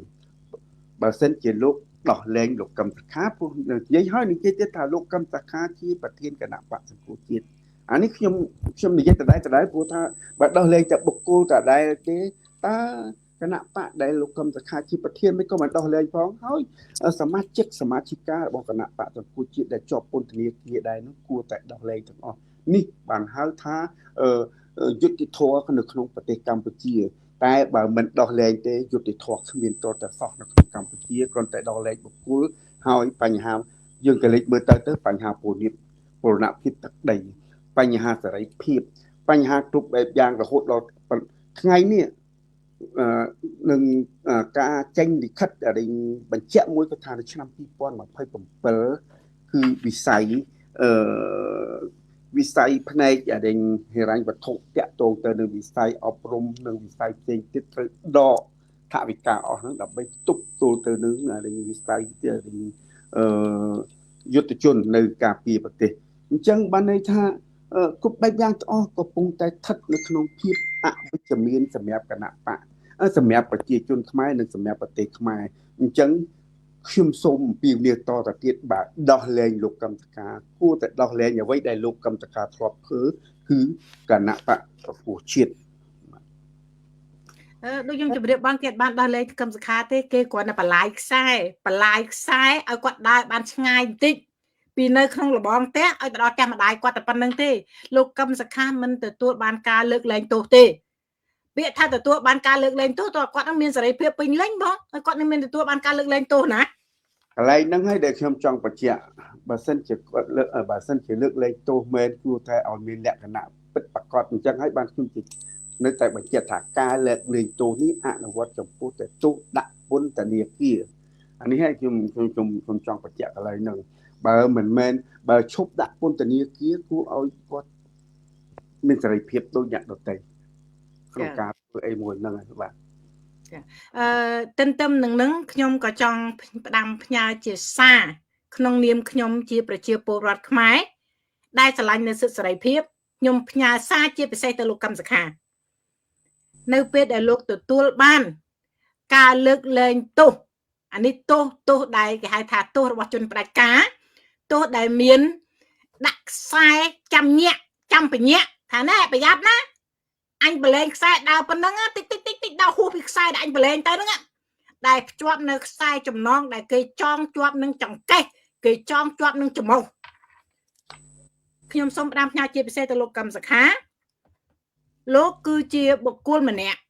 បើសិនជាលោកដោះលែងលោកកឹមសុខាព្រោះនិយាយហើយនិយាយទៀតថាលោកកឹមសុខាជាប្រធានគណៈបកសង្គ្រោះជាតិអានេះខ្ញុំនិយាយដដែលព្រោះថាបើដោះលែងតែបុគ្គលដដែលទេតើគណៈបកដែលលោកកឹមសុខាជាប្រធានមិនក៏មិនដោះលែងផងហើយសមាជិករបស់គណៈបកសង្គ្រោះជាតិដែលជាប់ពន្ធនាគារដែរនោះគួរតែដោះលែងទាំងអស់នេះបានហៅថាយុត្តិធម៌នៅក្នុងប្រទេសកម្ពុជាតែបើមិនដោះលែងទេយុត្តិធម៌គ្មានតតែសោះនៅក្នុងកម្ពុជាគ្រាន់តែដោះលែងបុគ្គលហើយបញ្ហាយើងក៏លេចមើលទៅបញ្ហាពលរណភាពទឹកដីបញ្ហាសេរីភាពបញ្ហាគ្រប់បែបយ៉ាងរហូតដល់ថ្ងៃនេះនឹងការចេញលិខិតបញ្ជាក់មួយក៏ថានៅឆ្នាំ2027គឺវិស័យផ្នែកហិរញ្ញវត្ថុតាក់ទងទៅនឹងវិស័យអប់រំនិងវិស័យផ្សេងទៀតត្រូវដកថវិកាអស់ហ្នឹងដើម្បីទប់ទល់ទៅនឹងវិស័យយុទ្ធជននៅការពារប្រទេសអញ្ចឹងបានន័យថាគ្រប់បែបយ៉ាងទាំងអស់កំពុងតែស្ថិតនៅក្នុងភាពអវិជ្ជមានសម្រាប់គណៈបកសម្រាប់ប្រជាជនខ្មែរនិងសម្រាប់ប្រទេសខ្មែរអញ្ចឹងខ្ញុំសូមអំពាវនាវតទៅទៀតបាទដោះលែងលោកកឹមសុខាគួរតែដោះលែងអ្វីដែលលោកកឹមសុខាធ្លាប់ធ្វើគឺគណៈបកសង្គ្រោះជាតិដូចខ្ញុំជម្រាបបានគេបានដោះលែងកឹមសុខាទេគេគ្រាន់តែបន្លាយខ្សែឲ្យគាត់ដើរបានឆ្ងាយបន្តិចពីនៅក្នុងលបងផ្ទះឲ្យទៅដល់ផ្ទះម្ដាយគាត់តែប៉ុណ្្នឹងទេលោកកឹមសុខាមិនទទួលបានការលើកលែងទោសទេពាក្យថាទទួលបានការលើកលែងទោសតើគាត់នឹងមានសេរីភាពពេញលេញបងហើយគាត់នឹងមានទទួលបានការលើកលែងទោសណាកន្លែងហ្នឹងហើយដែលខ្ញុំចង់បញ្ជាក់បើសិនជាគាត់លើកលែងទោសមែនគួរតែឲ្យមានលក្ខណៈពិតប្រាកដអញ្ចឹងហើយបានខ្ញុំនៅតែបញ្ជាក់ថាការលើកលែងទោសនេះអនុវត្តចំពោះតែទោសដាក់ពន្ធនាគារអានេះហើយខ្ញុំចង់បញ្ជាក់កន្លែងហ្នឹងបើមិនមែនបើឈប់ដាក់ពន្ធនាគារគួរឲ្យគាត់មានសេរីភាពដូចអ្នកដទៃក្នុងការធ្វើអីមួយហ្នឹងហើយបាទទន្ទឹមនឹងខ្ញុំក៏ចង់ផ្ដាំផ្ញើជាសារក្នុងនាមខ្ញុំជាប្រជាពលរដ្ឋខ្មែរដែលស្រឡាញ់នៅសិទ្ធិសេរីភាពខ្ញុំផ្ញើសារជាពិសេសទៅលោកកឹមសុខានៅពេលដែលលោកទទួលបានការលើកលែងទោសអានេះទោសដែលគេហៅថាទោសរបស់ជនផ្ដាច់ការទោសដែលមានដាក់ខ្សែចាំញាក់ចាំបញ្ញាក់ថាណែប្រយ័ត្នណាអញបលែងខ្សែដើរប៉ុណ្ណឹងតិចដើរហួសពីខ្សែដែលអញបលែងទៅហ្នឹងដែលភ្ជាប់នៅខ្សែចំណងដែលគេចងជាប់នឹងចង្កេះគេចងជាប់នឹងច្រមុះខ្ញុំសូមផ្ដាំផ្ញើជាពិសេសទៅលោកកឹមសុខាលោកគឺជាបុគ្គលម្នាក់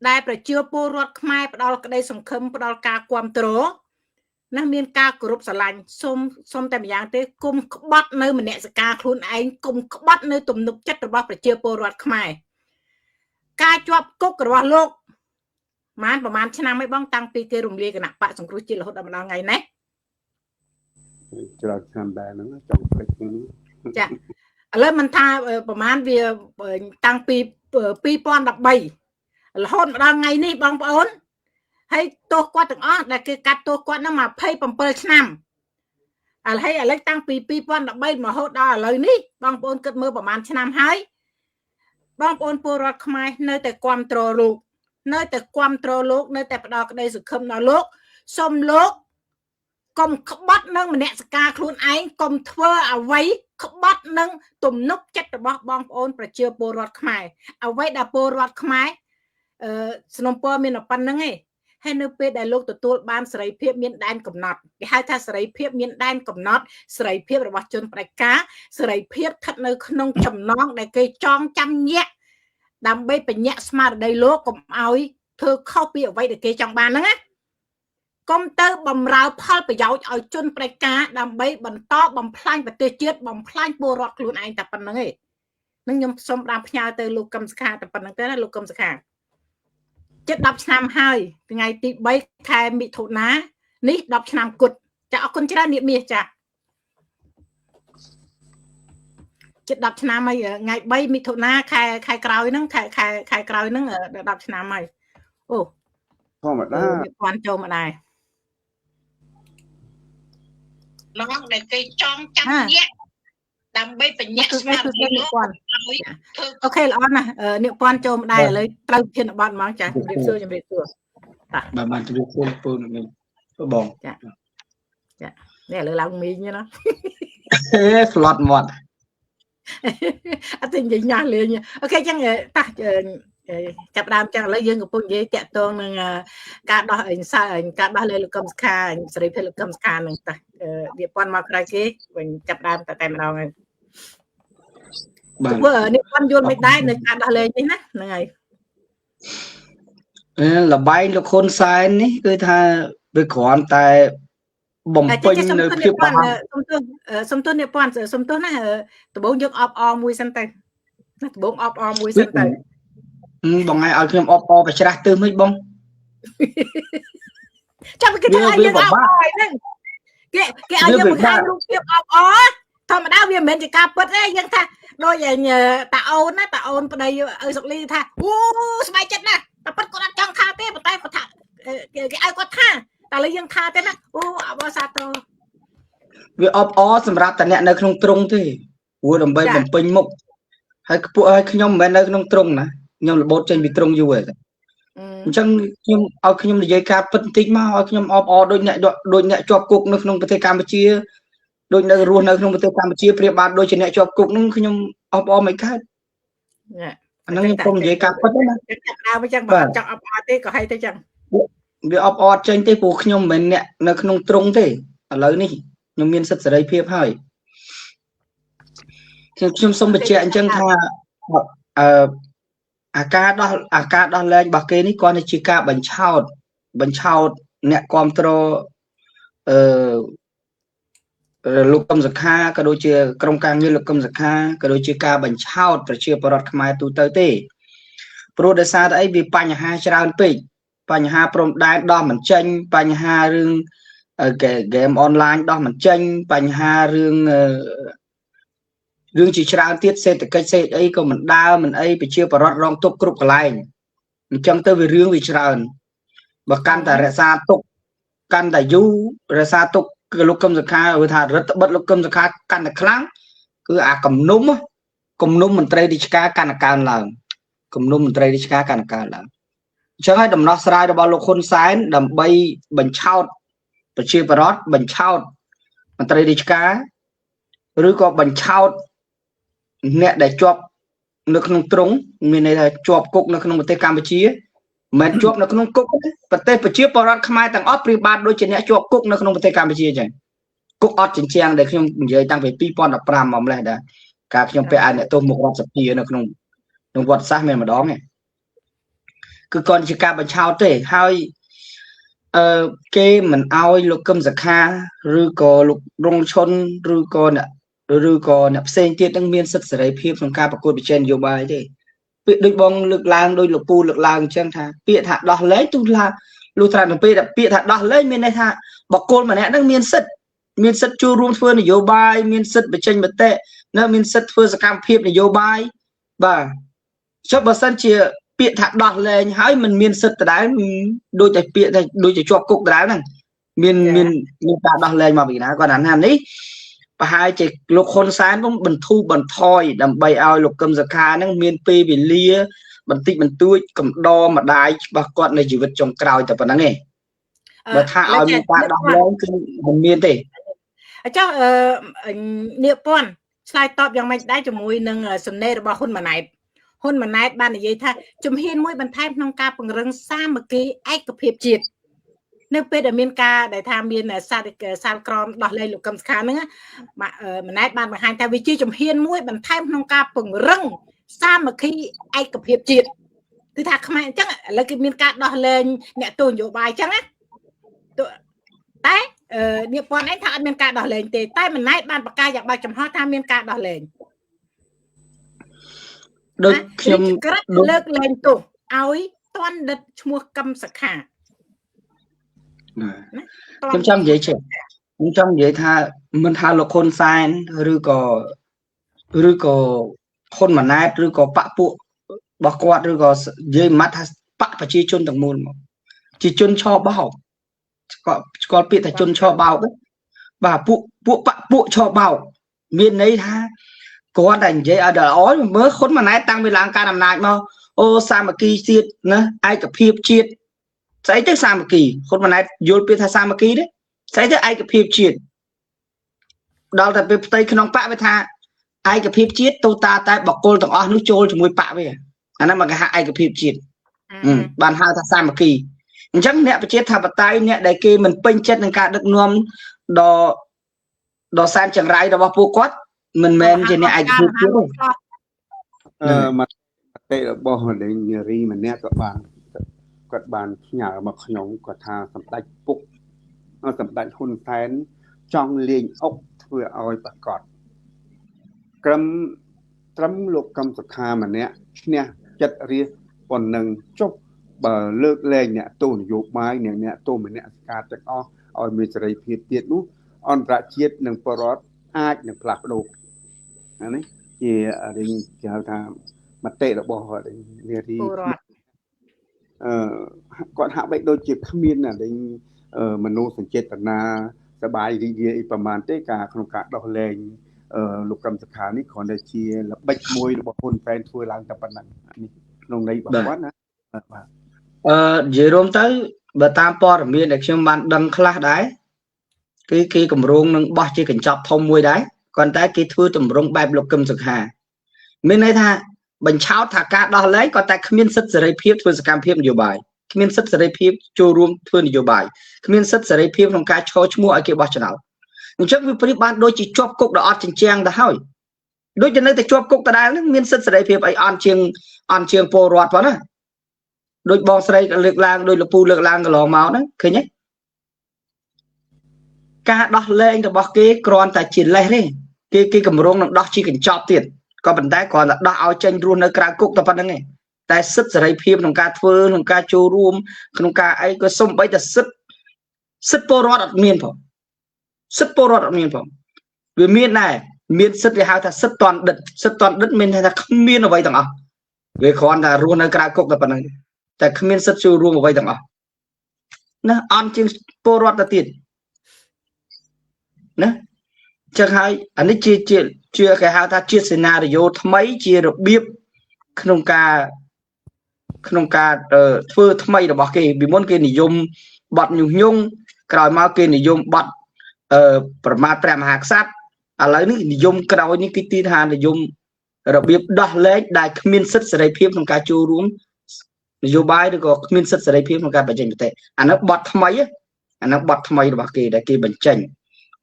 ដែលប្រជាពលរដ្ឋខ្មែរផ្ដល់ក្តីសង្ឃឹមផ្ដល់ការគាំទ្រ ណាមានការគោរពស្រឡាញ់សុំតែម្យ៉ាងទេគុំក្បត់នៅមនសិការខ្លួនឯងគុំក្បត់នៅទំនុកចិត្តរបស់ប្រជាពលរដ្ឋខ្មែរការជាប់គុករបស់លោកប្រហែលឆ្នាំហើយបងតាំងពីគេរំលាយគណៈបកសង្គ្រោះជាតិរហូតដល់ម្ដងថ្ងៃនេះច្រើនឆ្នាំដែរហ្នឹងចង់ភ្លេចហ្នឹងចាឥឡូវមិនថាប្រហែលវាតាំងពី2013រហូតម្ដងថ្ងៃនេះបងប្អូនហើយទោសគាត់ទាំងអស់ដែលគេកាត់ទោសគាត់ហ្នឹង27ឆ្នាំឥឡូវតាំងពី2013រហូតដល់ឥឡូវនេះបងប្អូនគិតមើលប្រហែលឆ្នាំហើយបងប្អូនពលរដ្ឋខ្មែរនៅតែគ្រប់គ្រងលោកនៅតែគ្រប់គ្រងលោកនៅតែផ្ដល់ក្តីសង្ឃឹមដល់លោកសូមលោកកុំក្បត់នឹងមនសិការខ្លួនឯងកុំធ្វើអ្វីក្បត់នឹងទំនុកចិត្តរបស់បងប្អូនប្រជាពលរដ្ឋខ្មែរអ្វីដែលពលរដ្ឋខ្មែរสนมពរមានប៉ុណ្្នឹងឯងហើយនៅពេលដែលលោកទទួលបានសេរីភាពមានដែនកំណត់គេហៅថាសេរីភាពមានដែនកំណត់សេរីភាពរបស់ជនបដិការសេរីភាពស្ថិតនៅក្នុងចំណងដែលគេចងចាំញាក់ដើម្បីបញ្ញត្តិស្មារតីលោកកុំឲ្យធ្វើខុសពីអ្វីដែលគេចង់បានហ្នឹងណាកុំទៅបំរើផលប្រយោជន៍ឲ្យជនបដិការដើម្បីបន្តបំផ្លាញប្រទេសជាតិបំផ្លាញពលរដ្ឋខ្លួនឯងតែប៉ុណ្្នឹងឯងនឹងខ្ញុំសូមផ្ញើទៅលោកកឹមសុខាតែប៉ុណ្្នឹងទេណាលោកកឹមសុខាជិត10ឆ្នាំហើយថ្ងៃទី3ខែមិថុនានេះ10ឆ្នាំគត់ចាអរគុណច្រើននាងមាសចាជិត10ឆ្នាំហើយថ្ងៃ3មិថុនាខែក្រោយហ្នឹងខែក្រោយហ្នឹង10ឆ្នាំហើយអូធម្មតាពាន់ចូលមកដែរឡងដែលគេចងចាំញាក់ដើម្បីបញ្ញត្តិស្មារតីលោកអូខេល្អណាស់នាងពាន់ចូលមកដែរឥឡូវត្រូវធានបត់ហ្មងចាជំរាបសួរបាទបានជំរាបសួរពូនឹងបងចានេះឥឡូវឡើងមីងណាស្លុតមាត់អត់ទេនិយាយញ៉ាំលេងអូខេចឹងតោះចាប់ដើមចឹងឥឡូវយើងកំពុងនិយាយតាក់ទងនឹងការដោះការដោះលែងលោកកឹមសុខាសេរីភាពលោកកឹមសុខានឹងតោះវាពាន់មកក្រោយគេវិញចាប់ដើមតែម្ដងហើយបាទនេះពាន់យល់មិនដែរនៅការដោះលែងនេះណាហ្នឹងហើយលបែងលោកហ៊ុនសែននេះគឺថាវាគ្រាន់តែបំពេញនៅភាពបាក់សុំទោសនេះពាន់សុំទោសណាដំបូងយកអបអមួយសិនទៅណាដំបូងអបអមួយសិនទៅបងឲ្យខ្ញុំអបអបច្រាស់ទើសមិនបងចាំគេធ្វើឲ្យយើងអបអហ្នឹងគេឲ្យយើងបង្ហាញរូបភាពអបអធម្មតាវាមិនមែនជាការពិតទេយើងថាដូចតាអូនណាតាអូនប្តីឪសុកលីថាអូស្បែកចិត្តណាតែពិតគាត់អត់ចង់ថាទេប៉ុន្តែគាត់ថាគេឲ្យគាត់ថាតែឥឡូវយើងថាទេណាអូអបអសាទរវាអបអសម្រាប់តែអ្នកនៅក្នុងទ្រុងទេព្រោះដើម្បីបំពេញមុខហើយពួកឲ្យខ្ញុំមិនមែននៅក្នុងទ្រុងណាខ្ញុំរបូតចេញពីទ្រុងយូរហើយអញ្ចឹងខ្ញុំឲ្យខ្ញុំនិយាយការពិតបន្តិចមកឲ្យខ្ញុំអបអដូចអ្នកជាប់គុកនៅក្នុងប្រទេសកម្ពុជាដូចនៅរស់នៅក្នុងប្រទេសកម្ពុជាព្រាបបាទដូចជាអ្នកជាប់គុកហ្នឹងខ្ញុំអបអមិនកើតអាហ្នឹងខ្ញុំនិយាយការពិតណាចាប់ដើមអញ្ចឹងបើចង់អបអទេក៏ឲ្យទៅចឹងវាអបអត់ចេញទេព្រោះខ្ញុំមិនមែនអ្នកនៅក្នុងទ្រុងទេឥឡូវនេះខ្ញុំមានសិទ្ធិសេរីភាពហើយខ្ញុំសូមបញ្ជាក់អញ្ចឹងថាអាការដោះលែងរបស់គេនេះគាត់ជាការបញ្ឆោតអ្នកគ្រប់គ្រងលោកកឹមសុខាក៏ដូចជាក្រុមការងារលោកកឹមសុខាក៏ដូចជាការបញ្ឆោតប្រជាពលរដ្ឋខ្មែរទូទៅទេព្រោះដោយសារតែអីវាបញ្ហាច្រើនពេកបញ្ហាព្រំដែនដោះមិនចេញបញ្ហារឿងហ្គេមអនឡាញដោះមិនចេញបញ្ហារឿងជាច្រើនទៀតសេដ្ឋកិច្ចសេដ្ឋអីក៏មិនដើរមិនអីប្រជាពលរដ្ឋរងទុក្ខគ្រប់កន្លែងអញ្ចឹងទៅវារឿងវាច្រើនបើកាន់តែរក្សាទុក្ខកាន់តែយូររក្សាទុក្ខគឺលោកកឹមសុខាហៅថារដ្ឋបិទលោកកឹមសុខាកាន់តែខ្លាំងគឺអាគំនុំមន្ត្រីរាជការកាន់តែកើនឡើងគំនុំមន្ត្រីរាជការកាន់តែកើនឡើងអញ្ចឹងហើយដំណោះស្រាយរបស់លោកហ៊ុនសែនដើម្បីបញ្ឆោតប្រជាពលរដ្ឋបញ្ឆោតមន្ត្រីរាជការឬក៏បញ្ឆោតអ្នកដែលជាប់នៅក្នុងទ្រុងមានន័យថាជាប់គុកនៅក្នុងប្រទេសកម្ពុជាមិនមែនជាប់នៅក្នុងគុកប្រទេសប្រជាពលរដ្ឋខ្មែរទាំងអស់ព្រាបបាទដូចជាអ្នកជាប់គុកនៅក្នុងប្រទេសកម្ពុជាអញ្ចឹងគុកអត់ចិញ្ចាំងដែលខ្ញុំនិយាយតាំងពី2015មកម្លេះដែរការខ្ញុំពាក់អាវអ្នកទោសមុខរដ្ឋសភានៅក្នុងវត្តសាសមានម្ដងគឺគាត់ជាការបញ្ឆោតទេហើយ គេមិនអោយលោកកឹមសុខាឬក៏លោករងឈុនឬក៏អ្នកផ្សេងទៀតនឹងមានសិទ្ធិសេរីភាពក្នុងការប្រកួតប្រជែងនយោបាយទេពាក្យដូចបងលើកឡើងដោយលោកពូលើកឡើងអញ្ចឹងថាពាក្យថាដោះលែងទូឡាលុះត្រាទៅពេលពាក្យថាដោះលែងមានន័យថាបកគលម្នាក់នឹងមានសិទ្ធិចូលរួមធ្វើនយោបាយមានសិទ្ធិបញ្ចេញមតិនៅមានសិទ្ធិធ្វើសកម្មភាពនយោបាយបាទចុះបើសិនជាពាក្យថាដោះលែងហើយมันមានសិទ្ធិដដែលដូចតែពាក្យថាដូចជាជាប់គុកដដែលហ្នឹងមានការដោះលែងមកពីណាគាត់ថានេះប្រហែលជាលោកហ៊ុនសែនcũngបន្ធូរបន្ថយដើម្បីឲ្យលោកកឹមសុខាហ្នឹងមានពេលវេលាបន្តិចបន្តួចកំដរម្ដាយរបស់គាត់នៅជីវិតចុងក្រោយតែប៉ុណ្្នឹងឯងបើថាឲ្យមានការដោះលែងគឺមិនមានទេអញ្ចឹងនាគពាន់ឆ្លើយតបយ៉ាងម៉េចដែរជាមួយនឹងសំណេររបស់ហ៊ុនម៉ាណែតបាននិយាយថាជំហានមួយបន្ថែមក្នុងការពង្រឹងសាមគ្គីឯកភាពជាតិនៅពេលដែលមានការដែលថាមានសាលក្រមដោះលែងលោកកឹមសុខាហ្នឹងម៉ាណែតបានបង្ហាញថាវាជាជំហានមួយបន្ថែមក្នុងការពង្រឹងសាមគ្គីឯកភាពជាតិគឺថាខ្មែរអញ្ចឹងឥឡូវគេមានការដោះលែងអ្នកទស្សនយោបាយអញ្ចឹងណាតែនាគពាន់ឯងថាអត់មានការដោះលែងទេតែម៉ាណែតបានប្រកាសយ៉ាងបើកចំហថាមានការដោះលែងដូចខ្ញុំលើកលែងទោសឲ្យតន់ដិតឈ្មោះកឹមសុខាខ្ញុំចង់និយាយថាមិនថាលោកហ៊ុនសែនឬក៏ហ៊ុនម៉ាណែតឬក៏បកពួករបស់គាត់ឬក៏និយាយម៉ាត់ថាបកប្រជាជនទាំងមូលមកជាជនឆបោកស្គាល់ពាក្យថាជនឆបោកបាទពួកបកពួកឆបោកមានន័យថាគាត់តែនិយាយឲ្យដល់ល្អមើលហ៊ុនម៉ាណែតតាំងពីឡើងការអំណាចមកអូសាមគ្គីជាតិណាឯកភាពជាតិស្អីទៅសាមគ្គីហ៊ុនម៉ាណែតយល់ពាក្យថាសាមគ្គីទេស្អីទៅឯកភាពជាតិដល់តែពេលផ្ទៃក្នុងបកវាថាឯកភាពជាតិទៅតែបកគលទាំងអស់នោះចូលជាមួយបកវាអាហ្នឹងមកគេហៅឯកភាពជាតិបានហៅថាសាមគ្គីអញ្ចឹងអ្នកប្រជាធិបតេយ្យអ្នកដែលគេមិនពេញចិត្តនឹងការដឹកនាំដ៏សែនចង្រៃរបស់ពួកគាត់មិនមែនជាអ្នកឯកភាពជាតិទេមតិរបស់លេងនារីម្នាក់ក៏គាត់បានផ្ញើមកខ្ញុំគាត់ថាសម្ដេចពុកសម្ដេចហ៊ុនសែនចង់លេងអុកធ្វើឲ្យប្រកបត្រឹមលោកកឹមសុខាម្នាក់ឈ្នះចិត្តរាជប៉ុណ្ណឹងចុះបើលើកលែងអ្នកទោសនយោបាយអ្នកទោសម្នាក់ការទាំងអស់ឲ្យមានសេរីភាពទៀតនោះអន្តរជាតិនិងបរដ្ឋអាចនឹងផ្លាស់ប្ដូរអានេះជារឿងគេហៅថាមតិរបស់នារីគាត់ហាក់បីដូចជាគ្មានមនោសញ្ចេតនាសបាយរីករាយប្រមាណទេការក្នុងការដោះលែងលោកកឹមសុខានេះគ្រាន់តែជាល្បិចមួយរបស់ហ៊ុនសែនធ្វើឡើងតែប៉ុណ្ណឹងនេះក្នុងន័យរបស់គាត់ណាបាទនិយាយរួមទៅបើតាមព័ត៌មានដែលខ្ញុំបានដឹងខ្លះដែរគឺគេកម្រងនឹងបោះជាកញ្ចប់ធំមួយដែរគ្រាន់តែគេធ្វើតម្រង់បែបលោកកឹមសុខាមានន័យថាបញ្ឆោតថាការដោះលែងក៏តែគ្មានសិទ្ធិសេរីភាពធ្វើសកម្មភាពនយោបាយគ្មានសិទ្ធិសេរីភាពចូលរួមធ្វើនយោបាយគ្មានសិទ្ធិសេរីភាពក្នុងការឈរឈ្មោះឲ្យគេបោះឆ្នោតអញ្ចឹងវាប្រៀបបានដូចជាជាប់គុកដល់អត់ចិញ្ចាំងទៅហើយដូចជានៅតែជាប់គុកដដែលហ្នឹងមានសិទ្ធិសេរីភាពអីអន់ជាងពលរដ្ឋប៉ុណ្ណាដូចបងស្រីលើកឡើងដូចលោកពូលើកឡើងកន្លងមកហ្នឹងឃើញទេការដោះលែងរបស់គេគ្រាន់តែជាលេសទេគេកម្រងនឹងដោះជាកញ្ចប់ទៀតក៏ប៉ុន្តែគ្រាន់តែដោះឲ្យចេញរស់នៅក្រៅគុកតែប៉ុណ្្នឹងឯងតែសិទ្ធិសេរីភាពក្នុងការធ្វើក្នុងការចូលរួមក្នុងការអីក៏សំបីតែសិទ្ធិពលរដ្ឋអត់មានផងសិទ្ធិពលរដ្ឋអត់មានផងវាមានដែរមានសិទ្ធិគេហៅថាសិទ្ធិតន់ដិតមានថាគ្មានអ្វីទាំងអស់វាគ្រាន់តែរស់នៅក្រៅគុកតែប៉ុណ្្នឹងតែគ្មានសិទ្ធិចូលរួមអ្វីទាំងអស់ណាអន់ជាងពលរដ្ឋទៅទៀតណាចឹងហើយអានេះជាគេហៅថាជាសេណារីយ៉ូថ្មីជារបៀបក្នុងការធ្វើថ្មីរបស់គេពីមុនគេនិយមបទញុះញង់ក្រោយមកគេនិយមបទប្រមាថព្រះមហាក្សត្រឥឡូវនេះនិយមក្រោយនេះគេទីថានិយមរបៀបដោះលែងដែលគ្មានសិទ្ធិសេរីភាពក្នុងការចូលរួមនយោបាយឬក៏គ្មានសិទ្ធិសេរីភាពក្នុងការបញ្ចេញមតិអានោះបទថ្មីរបស់គេដែលគេបញ្ចេញ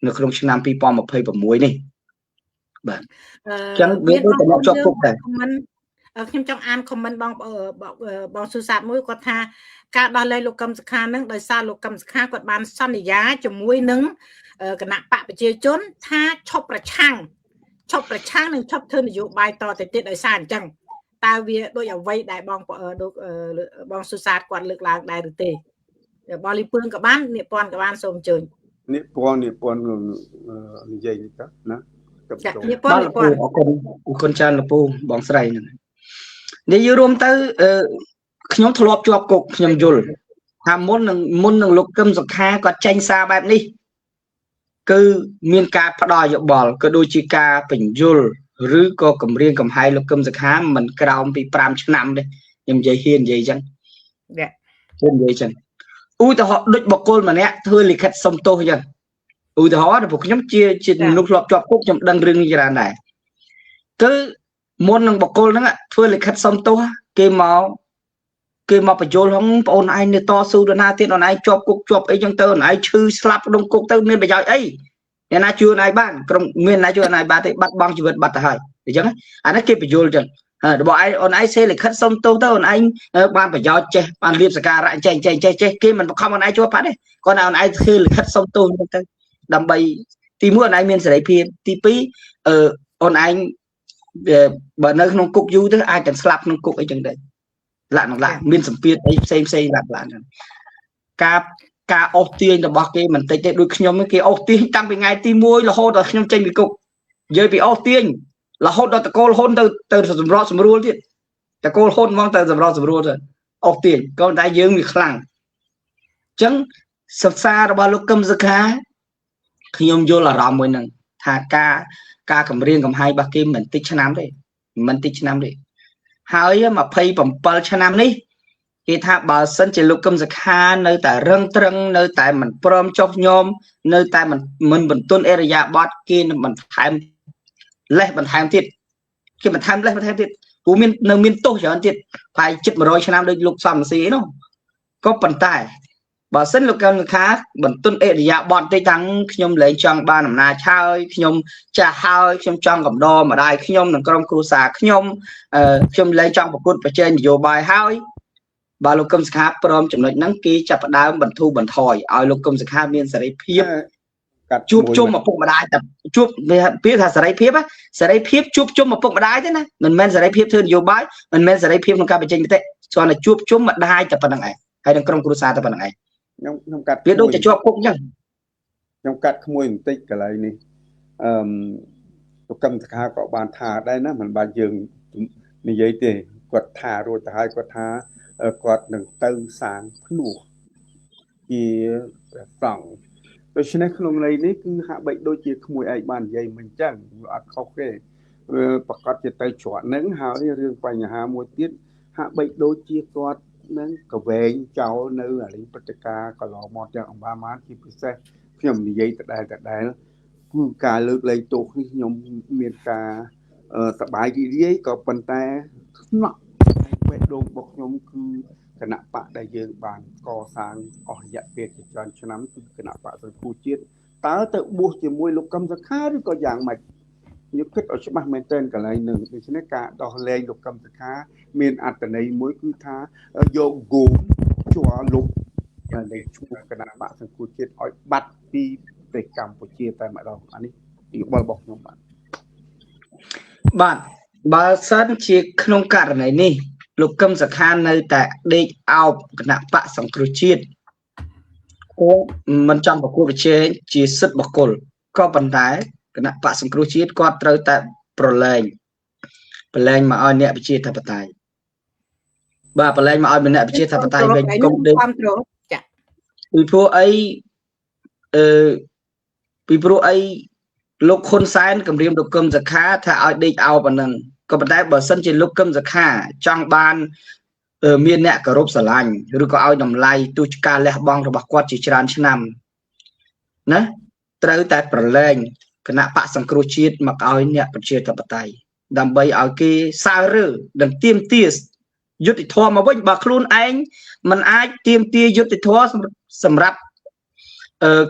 នៅក្នុងឆ្នាំ2026នេះបាទអញ្ចឹងវាទៅជាប់គុកដែរ ខ្ញុំចង់អាន comment បងសុសាតមួយគាត់ថាការដោះលែងលោកកឹមសុខានឹងដោយសារលោកកឹមសុខាគាត់បានសន្យាជាមួយនឹងគណៈបកប្រជាជនថាឈប់ប្រឆាំងនិងឈប់ធ្វើនយោបាយតទៅទៀតដោយសារអញ្ចឹងតើវាដូចអ្វីដែលបងសុសាតគាត់លើកឡើងដែរឬទេបងលីពឿនក៏បាននិពន្ធក៏បានសូមអញ្ជើញនិពន្ធនិយាយទៅណានិពន្ធអរគុណច្រើនលពូបងស្រីហ្នឹងនិយាយរួមទៅខ្ញុំធ្លាប់ជាប់គុកខ្ញុំយល់ថាមុននឹងលោកកឹមសុខាគាត់ចេញសារបែបនេះគឺមានការផ្ដោតយោបល់ក៏ដូចជាការបញ្យលឬក៏គម្រាមកំហែងលោកកឹមសុខាមិនក្រោមពី5ឆ្នាំទេខ្ញុំនិយាយហ៊ាននិយាយអញ្ចឹងខ្ញុំនិយាយអញ្ចឹងឧទាហរណ៍ដូចបុគ្គលម្នាក់ធ្វើលិខិតសុំទោសអញ្ចឹងឧទាហរណ៍ពួកខ្ញុំជាមនុស្សធ្លាប់ជាប់គុកខ្ញុំដឹងរឿងនេះច្រើនដែរគឺមុននឹងបុគ្គលហ្នឹងធ្វើលិខិតសុំទោសគេមកបញ្យល់ហ្នឹងបងអូនឯងនៅតស៊ូដល់ណាទៀតអូនឯងជាប់គុកជាប់អីចឹងទៅអូនឯងឈឺស្លាប់ក្នុងគុកទៅមានប្រយោជន៍អីអ្នកណាជួយអូនឯងបានក្រុមមានណាជួយអូនឯងបានទេបាត់បង់ជីវិតបាត់ទៅហើយអញ្ចឹងអានេះគេបញ្យល់ចឹងរបស់ឯងអូនឯងសេលិខិតសុំទោសទៅអូនឯងបានប្រយោជន៍ចេះបានលៀបសការៈចេះគេមិនបង្ខំអូនឯងជាប់បាត់ទេគាត់អូនឯងធ្វើលិខិតសុំទោសទៅដើម្បីទី1អូនឯងមានសេរីភាពទី2អូនឯងបើនៅក្នុងគុកយូរទៅអាចទាំងស្លាប់ក្នុងគុកអីចឹងដែរឡាក់មានសម្ពាធអីផ្សេងឡាក់ហ្នឹងការអស់ទាញរបស់គេមិនតិចទេដូចខ្ញុំគេអស់ទាញតាំងពីថ្ងៃទី1រហូតដល់ខ្ញុំចេញពីគុកនិយាយពីអស់ទាញរហូតដល់តកូលហ៊ុនទៅសម្រត់សម្រួលទៀតតកូលហ៊ុនហ្មងទៅសម្រត់សម្រួលទៅអស់ទាញក៏តែយើងវាខ្លាំងអញ្ចឹងសិក្សារបស់លោកកឹមសុខាខ្ញុំយល់អារម្មណ៍មួយហ្នឹងថាការគម្រាមកំហែងរបស់គេមិនតិចឆ្នាំទេហើយ27ឆ្នាំនេះគេថាបើសិនជាលោកកឹមសុខានៅតែរឹងត្រឹងនៅតែមិនព្រមចុះញោមនៅតែមិនបន្ទន់អេរយាប័តគេនឹងបន្ថែមលេសបន្ថែមទៀតគេបន្ថែមលេសបន្ថែមទៀតព្រោះមានទោសច្រើនទៀតប្រហែលជិត100ឆ្នាំដូចលោកសំស៊ីនោះក៏ប៉ុន្តែបើសិនលោកកឹមសុខាបន្ទន់អេរយាប័តតិចតាំងខ្ញុំលែងចង់បានអំណាចហើយខ្ញុំចាស់ហើយខ្ញុំចង់កំដរម្ដាយខ្ញុំនិងក្រុមគ្រួសារខ្ញុំលែងចង់ប្រកួតប្រជែងនយោបាយហើយបើលោកកឹមសុខាព្រមចំណុចហ្នឹងគេចាប់ផ្ដើមបន្ធូរបន្ថយឲ្យលោកកឹមសុខាមានសេរីភាពជួបជុំឪពុកម្ដាយតែជួបពាក្យថាសេរីភាពជួបជុំឪពុកម្ដាយទេណាមិនមែនសេរីភាពធ្វើនយោបាយមិនមែនសេរីភាពក្នុងការបញ្ចេញមតិគ្រាន់តែជួបជុំម្ដាយតែប៉ុណ្្នឹងឯងហើយនឹងក្រុមគ្រួសារតែប៉ុណ្្នឹងឯងខ្ញុំកាត់វាដូចជាជាប់គុកអញ្ចឹងខ្ញុំកាត់ក្មួយបន្តិចកន្លែងនេះលោកកឹមសុខាក៏បានថាដែរណាមិនបានយើងនិយាយទេគាត់ថារួចទៅហើយគាត់ថាគាត់នឹងទៅសាងភ្នោះជាព្រះសង្ឃដូច្នេះក្នុងន័យនេះគឺហាក់បីដូចជាក្មួយឯងបាននិយាយមិនអញ្ចឹងអត់ខុសទេប្រកាសជាទៅច្រត់នឹងហើយរឿងបញ្ហាមួយទៀតហាក់បីដូចជាគាត់នឹងកវែងចោលនៅអាលីព្រឹត្តិការណ៍កន្លងមកទាំងអំបានជាពិសេសខ្ញុំនិយាយដដែលគឺការលើកលែងទោសនេះខ្ញុំមានការសប្បាយរីករាយក៏ប៉ុន្តែស្នក់បេះដូងរបស់ខ្ញុំគឺគណៈបកដែលយើងបានកសាងអស់រយៈពេលជាច្រើនឆ្នាំគឺគណៈបកសង្គ្រោះជាតិតើទៅបួសជាមួយលោកកឹមសុខាឬក៏យ៉ាងម៉េចខ្ញុំគិតឲ្យច្បាស់មែនទែនកន្លែងនឹងដូច្នេះការដោះលែងលោកកឹមសុខាមានអត្ថន័យមួយគឺថាយកគោមជួលុបនៃឈ្មោះគណៈបកសង្គ្រោះជាតិឲ្យបាត់ពីប្រទេសកម្ពុជាតែម្ដងអានេះទីបលរបស់ខ្ញុំបាទបើសិនជាក្នុងករណីនេះលោកកឹមសុខានៅតែដេកអោបគណៈបកសង្គ្រោះជាតិគាត់មិនចង់ប្រកួតប្រជែងជាសិទ្ធិបុគ្គលក៏ប៉ុន្តែគណៈបកសង្គ្រោះជាតិគាត់ត្រូវតែប្រឡែងមកឲ្យអ្នកប្រជាធិបតេយ្យបាទប្រឡែងមកឲ្យអ្នកប្រជាធិបតេយ្យវិញគុំដេកចាពីព្រោះអីលោកហ៊ុនសែនគម្រាមលោកកឹមសុខាថាឲ្យដេកអោបអានឹងក៏ប៉ុន្តែបើសិនជាលោកកឹមសុខាចង់បានមានអ្នកគោរពស្រឡាញ់ឬក៏ឲ្យតម្លៃទោះការលះបង់របស់គាត់ជាច្រើនឆ្នាំណាត្រូវតែប្រឡែងគណៈបកសង្គ្រោះជាតិមកឲ្យអ្នកប្រជាធិបតេយ្យដើម្បីឲ្យគេសើរើនិងទាមទារយុត្តិធម៌មកវិញបើខ្លួនឯងមិនអាចទាមទារយុត្តិធម៌សម្រាប់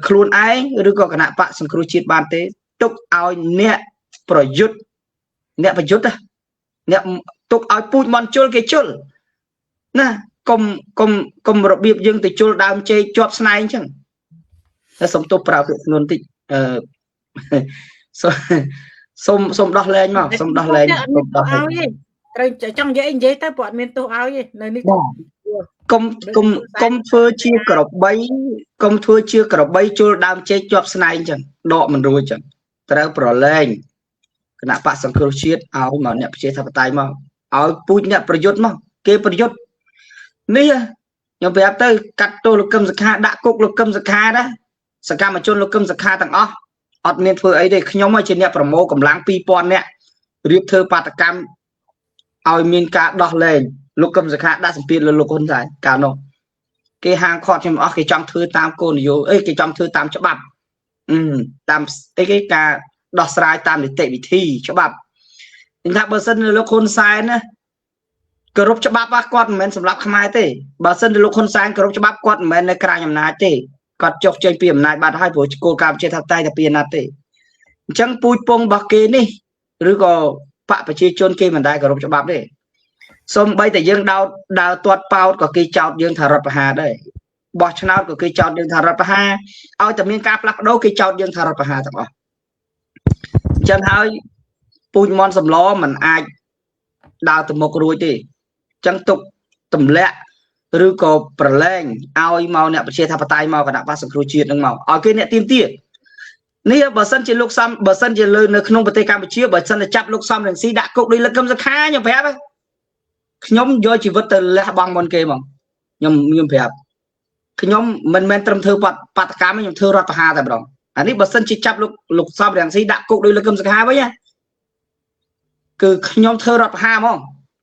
ខ្លួនឯងឬក៏គណៈបកសង្គ្រោះជាតិបានទេទុកឲ្យអ្នកប្រយុទ្ធអ្នក ទុកឲ្យពូជមន់ជុលគេជុលណាកុំរបៀបយើងទៅជុលដើមចេកជាប់ស្នែងអញ្ចឹងតែសុំទោសប្រើពាក្យធ្ងន់តិចសុំដោះលែងមកសុំដោះលែងត្រូវចង់និយាយទៅព្រោះអត់មានទោសឲ្យទេនៅនេះកុំធ្វើជាក្របីកុំធ្វើជាក្របីជុលដើមចេកជាប់ស្នែងអញ្ចឹងដកមិនរួចអញ្ចឹងត្រូវប្រឡែងគណៈបកសង្គ្រោះជាតិឲ្យមកអ្នកប្រជាធិបតេយ្យមកឲ្យពូជអ្នកប្រយុទ្ធមកគេប្រយុទ្ធនេះខ្ញុំប្រាប់ទៅកាត់ទោសលោកកឹមសុខាដាក់គុកលោកកឹមសុខាដែរសកម្មជនលោកកឹមសុខាទាំងអស់អត់មានធ្វើអីទេខ្ញុំជាអ្នកប្រមូលកម្លាំង 2000 នាក់រៀបធ្វើបាតកម្មឲ្យមានការដោះលែងលោកកឹមសុខាដាក់សម្ពាធលើលោកហ៊ុនសែនកាលនោះគេហាងខត់ខ្ញុំអស់គេចង់ធ្វើតាមគោលនយោបាយគេចង់ធ្វើតាមច្បាប់តាមអីគេការដោះស្រាយតាមនីតិវិធីច្បាប់និយាយថាបើសិនលោកហ៊ុនសែនណាគោរពច្បាប់គាត់មិនមែនសម្រាប់ខ្មែរទេបើសិនលោកហ៊ុនសែនគោរពច្បាប់គាត់មិនមែននៅក្រៅអំណាចទេគាត់ចុះចេញពីអំណាចបាត់ហើយព្រោះគោលការណ៍ប្រជាធិបតេយ្យតែពីអាណត្តិទេអញ្ចឹងពូជពងរបស់គេនេះឬក៏បកប្រជាជនគេមិនដែលគោរពច្បាប់ទេសូម្បីតែយើងដើរទាត់ប៉ោតក៏គេចោទយើងថារដ្ឋប្រហារដែរបោះឆ្នោតក៏គេចោទយើងថារដ្ឋប្រហារឲ្យតែមានការផ្លាស់ប្ដូរគេចោទយើងថារដ្ឋប្រហារទាំងអស់អញ្ចឹងហើយពូជមន់សំឡមិនអាចដើរទៅមុខរួចទេអញ្ចឹងទុកទម្លាក់ឬក៏ប្រឡែងឲ្យមកអ្នកប្រជាធិបតេយ្យមកគណៈបក្សសង្គ្រោះជាតិនឹងមកឲ្យគេអ្នកទៀមទានេះបើសិនជាលោកសំបើសិនជាលើនៅក្នុងប្រទេសកម្ពុជាបើសិនតែចាប់លោកសំរងស៊ីដាក់គុកដោយលឹកកឹមសុខាខ្ញុំប្រាប់ខ្ញុំយកជីវិតទៅលះបង់មុនគេហ្មងខ្ញុំប្រាប់ខ្ញុំមិនមែនត្រឹមធ្វើបាតកម្មខ្ញុំធ្វើរដ្ឋប្រហារតែម្ដងអានេះបើសិនជាចាប់លោកសំរងស៊ីដាក់គុកដោយលឹកកឹមសុខាវិញគឺខ្ញុំធ្វើរដ្ឋប្រហារហ្មង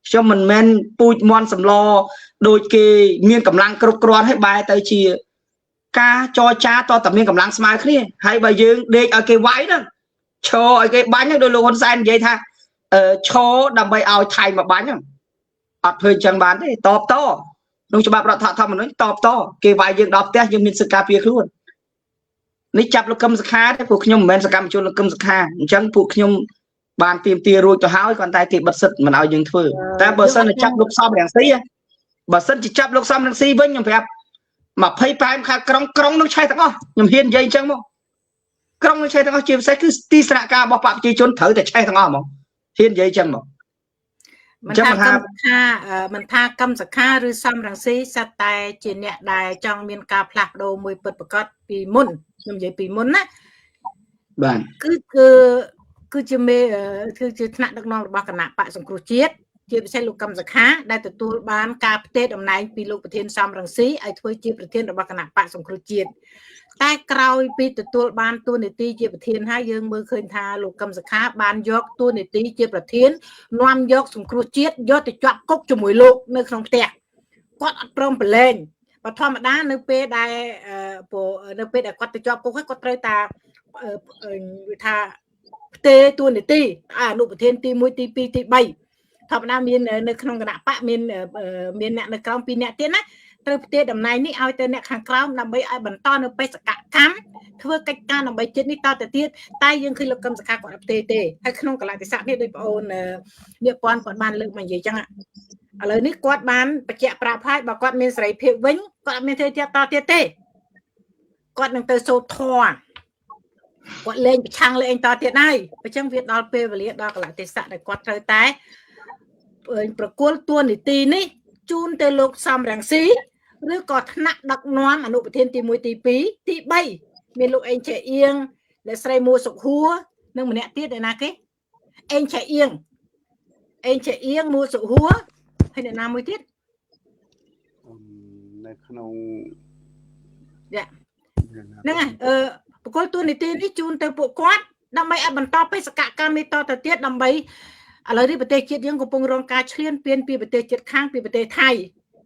ខ្ញុំមិនមែនពូជមន់សម្លដូចគេមានកម្លាំងគ្រប់គ្រាន់ឲ្យបែរទៅជាការចរចាតតែមានកម្លាំងស្មើគ្នាហើយបើយើងដេកឲ្យគេវាយហ្នឹងឈរឲ្យគេបាញ់ហ្នឹងដោយលោកហ៊ុនសែននិយាយថាឈរដើម្បីឲ្យថៃមកបាញ់ហ្នឹងអត់ធ្វើអញ្ចឹងបានទេតបតក្នុងច្បាប់រដ្ឋធម្មនុញ្ញតបតគេវាយយើងដល់ផ្ទះយើងមានសិទ្ធិការពារខ្លួននេះចាប់លោកកឹមសុខាទេពួកខ្ញុំមិនមែនសកម្មជនលោកកឹមសុខាអញ្ចឹងពួកខ្ញុំបានទៀមទារួចទៅហើយគាត់តែគេបិទសិទ្ធមិនឲ្យយើងធ្វើតែបើសិនតែចាប់លោកសំរងស៊ីបើសិនជាចាប់លោកសំរងស៊ីវិញខ្ញុំប្រាប់28ខែក្រុងនឹងឆេះទាំងអស់ខ្ញុំហ៊ាននិយាយអញ្ចឹងមកក្រុងនឹងឆេះទាំងអស់ជាពិសេសគឺទីស្នាក់ការរបស់បកប្រជាជនត្រូវតែឆេះទាំងអស់ហ្មងហ៊ាននិយាយអញ្ចឹងមកមិនថាកឹមសុខាឬសំរងស៊ីសិតតែជាអ្នកដែលចង់មានការផ្លាស់ប្ដូរមួយពិតប្រាកដពីមុនខ្ញុំនិយាយពីមុនណាបាទគឺជាថ្នាក់ដឹកនាំរបស់គណៈបកសង្គ្រោះជាតិជាពិសេសលោកកឹមសុខាដែលទទួលបានការផ្ទេរតំណែងពីលោកប្រធានសំរងស៊ីឲ្យធ្វើជាប្រធានរបស់គណៈបកសង្គ្រោះជាតិតែក្រោយពីទទួលបានតួនាទីជាប្រធានហើយយើងមើលឃើញថាលោកកឹមសុខាបានយកតួនាទីជាប្រធាននាំយកសង្គ្រោះជាតិយកទៅជាប់គុកជាមួយលោកនៅក្នុងផ្ទះគាត់អត់ព្រមប្រឡែងបើធម្មតានៅពេលដែលគាត់ទៅជាប់គុកហើយគាត់ត្រូវតាថាផ្ទេរតួនាទីអនុប្រធានទី1ទី2ទី3ធម្មតាមាននៅក្នុងគណៈបកមានអ្នកនៅក្រោម2អ្នកទៀតណាត្រូវផ្ទេរតំណែងនេះឲ្យទៅអ្នកខាងក្រោមដើម្បីឲ្យបន្តនៅបេសកកម្មធ្វើកិច្ចការដើម្បីជាតិនេះតទៅទៀតតែយើងឃើញលោកកឹមសុខាគាត់អត់ផ្ទេរទេហើយក្នុងកលៈទេសៈនេះដោយបងអូននាងពាន់គាត់បានលើកមកនិយាយចឹងឥឡូវនេះគាត់បានបញ្ជាក់ប្រាប់ហើយបើគាត់មានសេរីភាពវិញគាត់អត់មានធ្វើទៀតតទៀតទេគាត់នឹងទៅសូត្រធម៌គាត់លេងប្រឆាំងលេងតទៀតហើយអញ្ចឹងវាដល់ពេលវេលាដល់កលៈទេសៈដែលគាត់ត្រូវតែប្រគល់តួនាទីនេះជូនទៅលោកសំរងស៊ីឬក៏ថ្នាក់ដឹកនាំអនុប្រធានទី1ទី2ទី3មានលោកអេងឆៃអៀងអ្នកស្រីមួសុខហួរនិងម្នាក់ទៀតឯណាគេអេងឆៃអៀងមួសុខហួរហើយអ្នកណាមួយទៀតនៅក្នុងហ្នឹងហើយប្រគល់តួនាទីនេះជូនទៅពួកគាត់ដើម្បីឲ្យបន្តបេសកកម្មនេះតទៅទៀតដើម្បីឥឡូវនេះប្រទេសជាតិយើងកំពុងរងការឈ្លានពានពីប្រទេសជិតខាងពីប្រទេសថៃ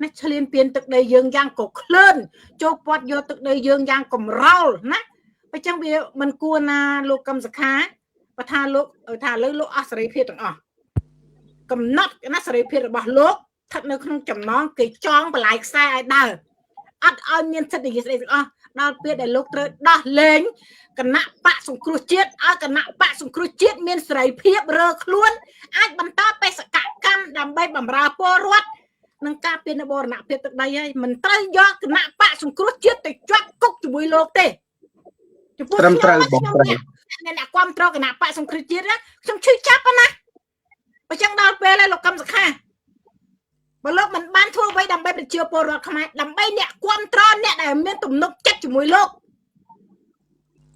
ណាឈ្លានពានទឹកដីយើងយ៉ាងកក្លឿនចូលពាត់យកទឹកដីយើងយ៉ាងកំរោលណាអញ្ចឹងវាមិនគួរណាលោកកឹមសុខាបើថាលោកថាឥឡូវលោកអស់សេរីភាពទាំងអស់កំណត់ណាសេរីភាពរបស់លោកស្ថិតនៅក្នុងចំណងគេចងបន្លាយខ្សែឲ្យដើរអត់ឲ្យមានសិទ្ធិនិយាយស្ដីទាំងអស់ដល់ពេលដែលលោកត្រូវដោះលែងគណៈបកសង្គ្រោះជាតិឲ្យគណៈបកសង្គ្រោះជាតិមានសេរីភាពរើខ្លួនអាចបន្តបេសកកម្ម ចាំដើម្បីបំរើពលរដ្ឋនឹងការពារបរណភាពទឹកដីហើយមិនត្រូវយកគណៈបកសង្គ្រោះជាតិទៅជាប់គុកជាមួយលោកទេចំពោះខ្ញុំអ្នកគ្រប់គ្រងគណៈបកសង្គ្រោះជាតិខ្ញុំឈឺចាប់ណាបើចឹងដល់ពេលហើយលោកកឹមសុខាបើលោកមិនបានធ្វើអ្វីដើម្បីប្រជាពលរដ្ឋខ្មែរដើម្បីអ្នកគ្រប់គ្រងអ្នកដែលមានទំនុកចិត្តជាមួយលោក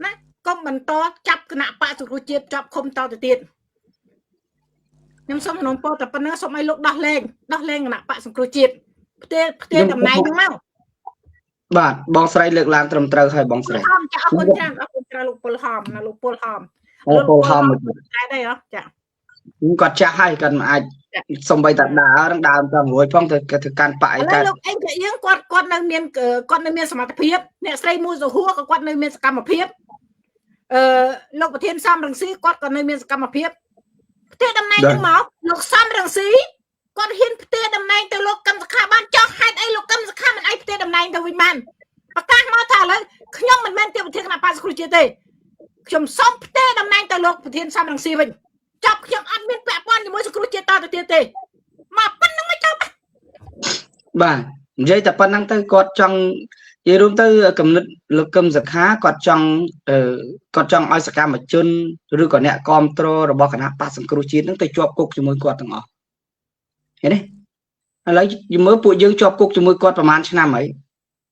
ណាកុំបន្តចាប់គណៈបកសង្គ្រោះជាតិជាប់ឃុំតទៅទៀតខ្ញុំសូមក្នុងពោតែប៉ុណ្ណឹងសូមឲ្យលោកដោះលែងគណៈបកសង្គ្រោះជាតិផ្ទេតំណែងហ្នឹងមកបាទបងស្រីលើកឡើងត្រឹមត្រូវហើយបងស្រីចាអរគុណច្រើនលោកពលហមណាលោកពលហមតែដែរចាគាត់ចាស់ហើយគាត់មិនអាចសំបីតាដើរទៅរួយផងទៅកាន់បកអីកើតលោកអីយើងគាត់នៅមានសមត្ថភាពអ្នកស្រីមូសហួរក៏គាត់នៅមានសកម្មភាពលោកប្រធានសំរងស៊ីគាត់ក៏នៅមានសកម្មភាពផ្ទេរតំណែងទៅមកលោកសំរងស៊ីគាត់ហ៊ានផ្ទេរតំណែងទៅលោកកឹមសុខាបានចោះហេតុអីលោកកឹមសុខាមិនអីផ្ទេរតំណែងទៅវិញបានប្រកាសមកថាឥឡូវខ្ញុំមិនមែនជាប្រធានគណៈបក្សសង្គ្រោះជាតិទេខ្ញុំសូមផ្ទេរតំណែងទៅលោកប្រធានសំរងស៊ីវិញចាប់ខ្ញុំអត់មានពាក់ព័ន្ធជាមួយសង្គ្រោះជាតិតទៅទៀតទេមកប៉ុណ្្នឹងមកចាប់បាទនិយាយតែប៉ុណ្្នឹងទៅគាត់ចង់និយាយរួមទៅគំនិតលោកកឹមសុខាគាត់ចង់ឲ្យសកម្មជនឬក៏អ្នកគ្រប់គ្រងរបស់គណៈបក្សសង្គ្រោះជាតិនឹងទៅជាប់គុកជាមួយគាត់ទាំងអស់ឃើញទេឥឡូវយមើលពួកយើងជាប់គុកជាមួយគាត់ប្រហែលឆ្នាំហើយ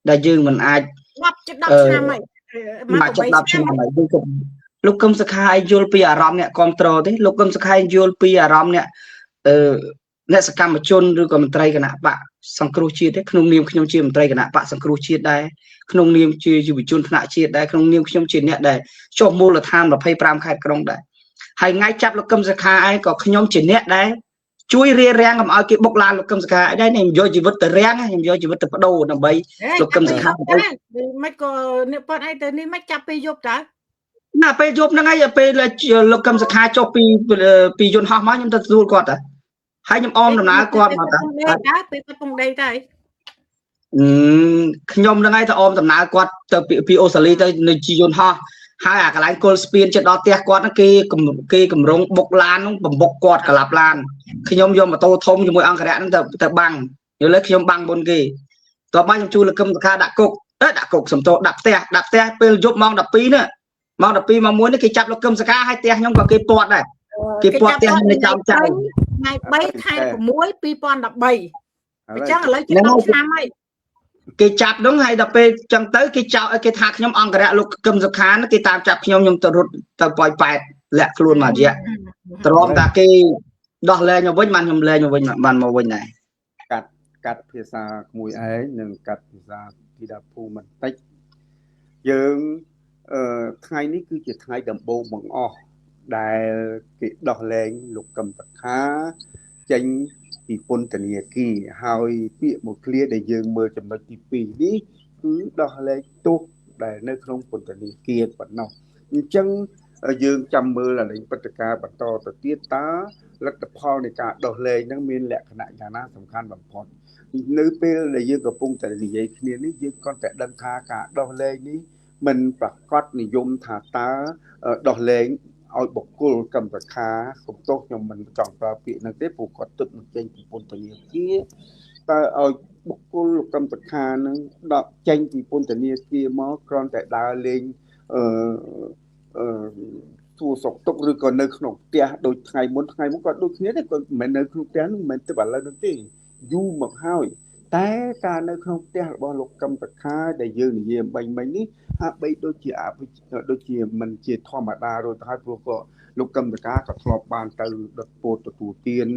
ដែលយើងមិនអាច10ឆ្នាំហើយមក10ឆ្នាំហើយលោកកឹមសុខាឲ្យយល់ពីអារម្មណ៍អ្នកគ្រប់គ្រងទេលោកកឹមសុខាយល់ពីអារម្មណ៍អ្នកសកម្មជនឬក៏មន្ត្រីគណៈបកសង្គ្រោះជាតិទេក្នុងនាមខ្ញុំជាមន្ត្រីគណៈបកសង្គ្រោះជាតិដែរក្នុងនាមជាយុវជនថ្នាក់ជាតិដែរក្នុងនាមខ្ញុំជាអ្នកដែលចុះមូលដ្ឋាន25ខេត្តក្រុងដែរហើយថ្ងៃចាប់លោកកឹមសុខាឯងក៏ខ្ញុំជាអ្នកដែរជួយរារាំងកុំឲ្យគេបុកឡានលោកកឹមសុខាដែរខ្ញុំយកជីវិតទៅរាំងខ្ញុំយកជីវិតទៅបដូរដើម្បីលោកកឹមសុខាមិនក៏នេះប៉ុនអីទៅនេះមិនចាប់ពេលយប់តើណាពេលយប់ហ្នឹងហើយពេលលោកកឹមសុខាចុះពីយន្តហោះមកខ្ញុំទៅទទួលគាត់តើហើយខ្ញុំអមដំណើរគាត់មកតើពេលគាត់ពងដីទៅខ្ញុំហ្នឹងហើយទៅអមដំណើរគាត់ទៅពីអូស្ត្រាលីទៅនៅជីយន្តហោះហើយអាកន្លែងគល់ស្ពានចិត្តដល់ផ្ទះគាត់ហ្នឹងគេកម្រងបុកឡានហ្នឹងបំបុកគាត់ក្លាប់ឡានខ្ញុំយកម៉ូតូធំជាមួយអង្គរៈហ្នឹងទៅបាំងយល់ទេខ្ញុំបាំងមុនគេតបមកខ្ញុំជួលលោកកឹមសុខាដាក់គុកសំតោដាក់ផ្ទះពេលយប់ម៉ោង12នេះម៉ោង12ម៉ោង1នេះគេចាប់លោកកឹមសុខាហើយផ្ទះខ្ញុំក៏គេពាត់ដែរគេពាត់ផ្ទះនៅចំចៅថ្ងៃ3ខែ6 2013អញ្ចឹងឥឡូវជិត10ឆ្នាំហើយគេចាប់ហ្នឹងហើយដល់ពេលអញ្ចឹងទៅគេចោទគេថាខ្ញុំអង្គរៈលោកកឹមសុខាគេតាមចាប់ខ្ញុំទៅរត់ទៅប៉ោយប៉ែតលាក់ខ្លួនមករយៈទ្រាំតាគេដោះលែងមកវិញបានខ្ញុំលែងមកវិញបានមកវិញដែរកាត់ភាសាក្មួយឯងនិងកាត់ភាសាធីតាភូមិបន្តិចយើងថ្ងៃនេះគឺជាថ្ងៃដំបូងបង្អស់ដែលគេដោះលែងលោកកឹមសុខាចេញពីពន្ធនាគារហើយពាក្យមួយឃ្លាដែលយើងមើលចំណុចទី2នេះគឺដោះលែងទោសដែលនៅក្នុងពន្ធនាគារប៉ុណ្ណោះអញ្ចឹងយើងចាំមើលឡើងព្រឹត្តិការណ៍បន្តទៅទៀតតើលទ្ធផលនៃការដោះលែងហ្នឹងមានលក្ខណៈយ៉ាងណាសំខាន់បំផុតនៅពេលដែលយើងកំពុងតែនិយាយគ្នានេះយើងក៏តែដឹងថាការដោះលែងនេះមិនប្រកាសនិយមថាតើដោះលែងឲ្យបុគ្គលកឹមសុខាសំទោសខ្ញុំមិនចង់ប្រើពាក្យហ្នឹងទេព្រោះគាត់ទឹកនឹងចេញពីពន្ធនាគារតើឲ្យបុគ្គលកឹមសុខានឹងដកចេញពីពន្ធនាគារមកគ្រាន់តែដើរលេងសួរសុខទុក្ខឬក៏នៅក្នុងផ្ទះដូចថ្ងៃមុនគាត់ដូចគ្នាទេគាត់មិនមែននៅក្នុងផ្ទះនោះមិនមែនទៅឥឡូវនោះទេយូរមកហើយតែការនៅក្នុងផ្ទះរបស់លោកកឹមសុខាដែលយើងនិយាយមិញនេះហាក់បីដូចជាមិនជាធម្មតារួចទៅហើយព្រោះក៏លោកកឹមសុខាក៏ធ្លាប់បានទៅដុតពោតទទួលទាន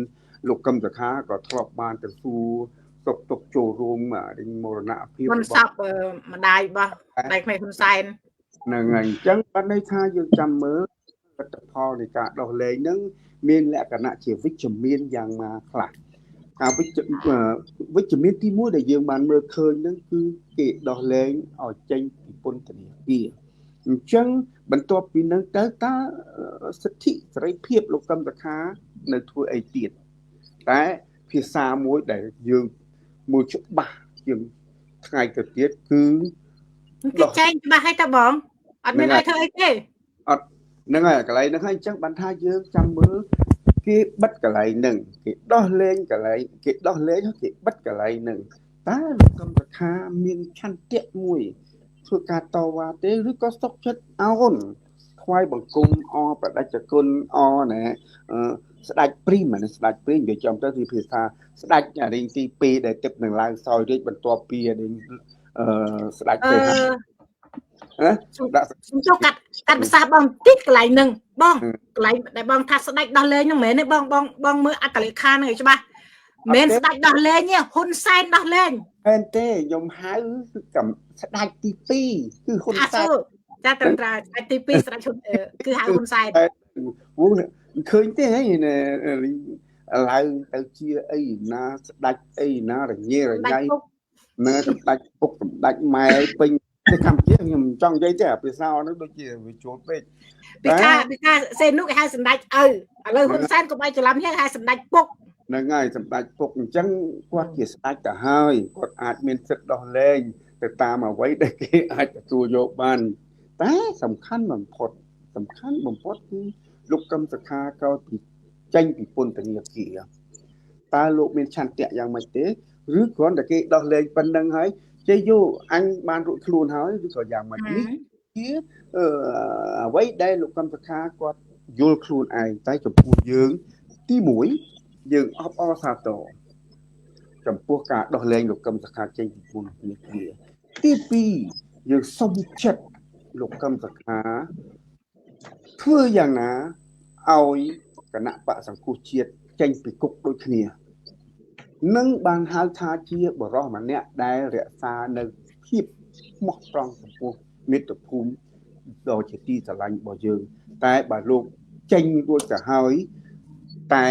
លោកកឹមសុខាក៏ធ្លាប់បានទៅសួរសុខទុក្ខចូលរួមមរណភាពរបស់សពម្ដាយរបស់ដៃក្មេងហ៊ុនសែនហ្នឹងហើយអញ្ចឹងបានន័យថាយើងចាំមើលលទ្ធផលនៃការដោះលែងហ្នឹងមានលក្ខណៈជាវិជ្ជមានយ៉ាងណាខ្លះការវិជ្ជមានទី1ដែលយើងបានមើលឃើញហ្នឹងគឺគេដោះលែងឲ្យចេញពីពន្ធនាគារអញ្ចឹងបន្ទាប់ពីហ្នឹងទៅតើសិទ្ធិសេរីភាពលោកកឹមសុខានៅធ្វើអីទៀតតែភាសាមួយដែលយើងមើលច្បាស់ជាងថ្ងៃទៅទៀតគឺគេចែងច្បាស់ហើយតើបងអត់មានឲ្យធ្វើអីទេអត់ហ្នឹងហើយកន្លែងហ្នឹងហើយអញ្ចឹងបានថាយើងចាំមើល គេបិទកន្លែងហ្នឹងគេដោះលែងកន្លែងគេដោះលែងគេបិទកន្លែងហ្នឹងតើលោកកឹមសុខាមានឆន្ទៈមួយធ្វើការតវ៉ាទេឬក៏សុខចិត្តអោនថ្វាយបង្គំអបដិជ្ជគុណអណែស្ដេចព្រីមណាស្ដេចព្រីមនិយាយចំទៅគឺភាសាស្ដេចរៀងទី2ដែលទឹកនឹងឡើងសោយរាជបន្ទាប់ពីស្ដេចទេខ្ញុំចូលកាត់ភាសាបងតិចកន្លែងហ្នឹងបងកន្លែងដែលបងថាស្ដេចដោះលែងហ្នឹងមែនទេបងមើលអត្តលេខាហ្នឹងឲ្យច្បាស់មែនស្ដេចដោះលែងទេហ៊ុនសែនដោះលែងមែនទេខ្ញុំហៅគឺស្ដេចទី2គឺហ៊ុនសែនចាត្រឹមត្រូវស្ដេចទី2ស្ដេចគឺហៅហ៊ុនសែនឃើញទេហើយឡើងទៅជាអីណាស្ដេចអីណារញ៉េរញ៉ៃណាសម្ដេចពុកសម្ដេចម៉ែពេញនៅកម្ពុជាខ្ញុំចង់និយាយទេភាសាហ្នឹងដូចជាវាជួលពេកពីថាសេនុគេហៅសម្ដេចឪឥឡូវហ៊ុនសែនកុំឲ្យច្រឡំហ្នឹងហៅសម្ដេចពុកហ្នឹងហើយសម្ដេចពុកអញ្ចឹងគាត់ជាស្ដេចទៅហើយគាត់អាចមានសិទ្ធិដោះលែងទៅតាមអ្វីដែលគេអាចទទួលយកបានតែសំខាន់បំផុតគឺលោកកឹមសុខាក៏ចេញពីពន្ធនាគារតើលោកមានឆន្ទៈយ៉ាងម៉េចទេឬគ្រាន់តែគេដោះលែងប៉ុណ្្នឹងហើយចេះយកអញបានរួចខ្លួនហើយឬក៏យ៉ាងម៉េចនេះជាអ្វីដែលលោកកឹមសុខាគាត់យល់ខ្លួនឯងតែចំពោះយើងទី1យើងអបអរសាទរចំពោះការដោះលែងលោកកឹមសុខាចេញពីពន្ធនាគារទី2យើងសុំចិត្តលោកកឹមសុខាធ្វើយ៉ាងណាឲ្យគណៈបកសង្គ្រោះជាតិចេញពីគុកដូចគ្នានឹងបានហៅថាជាបរិសម្នាក់ដែលរក្សានៅភាពស្មោះត្រង់ចំពោះមាតុភូមិដ៏ជាទីស្រឡាញ់របស់យើងតែបើលោកចេញរួចទៅហើយតែ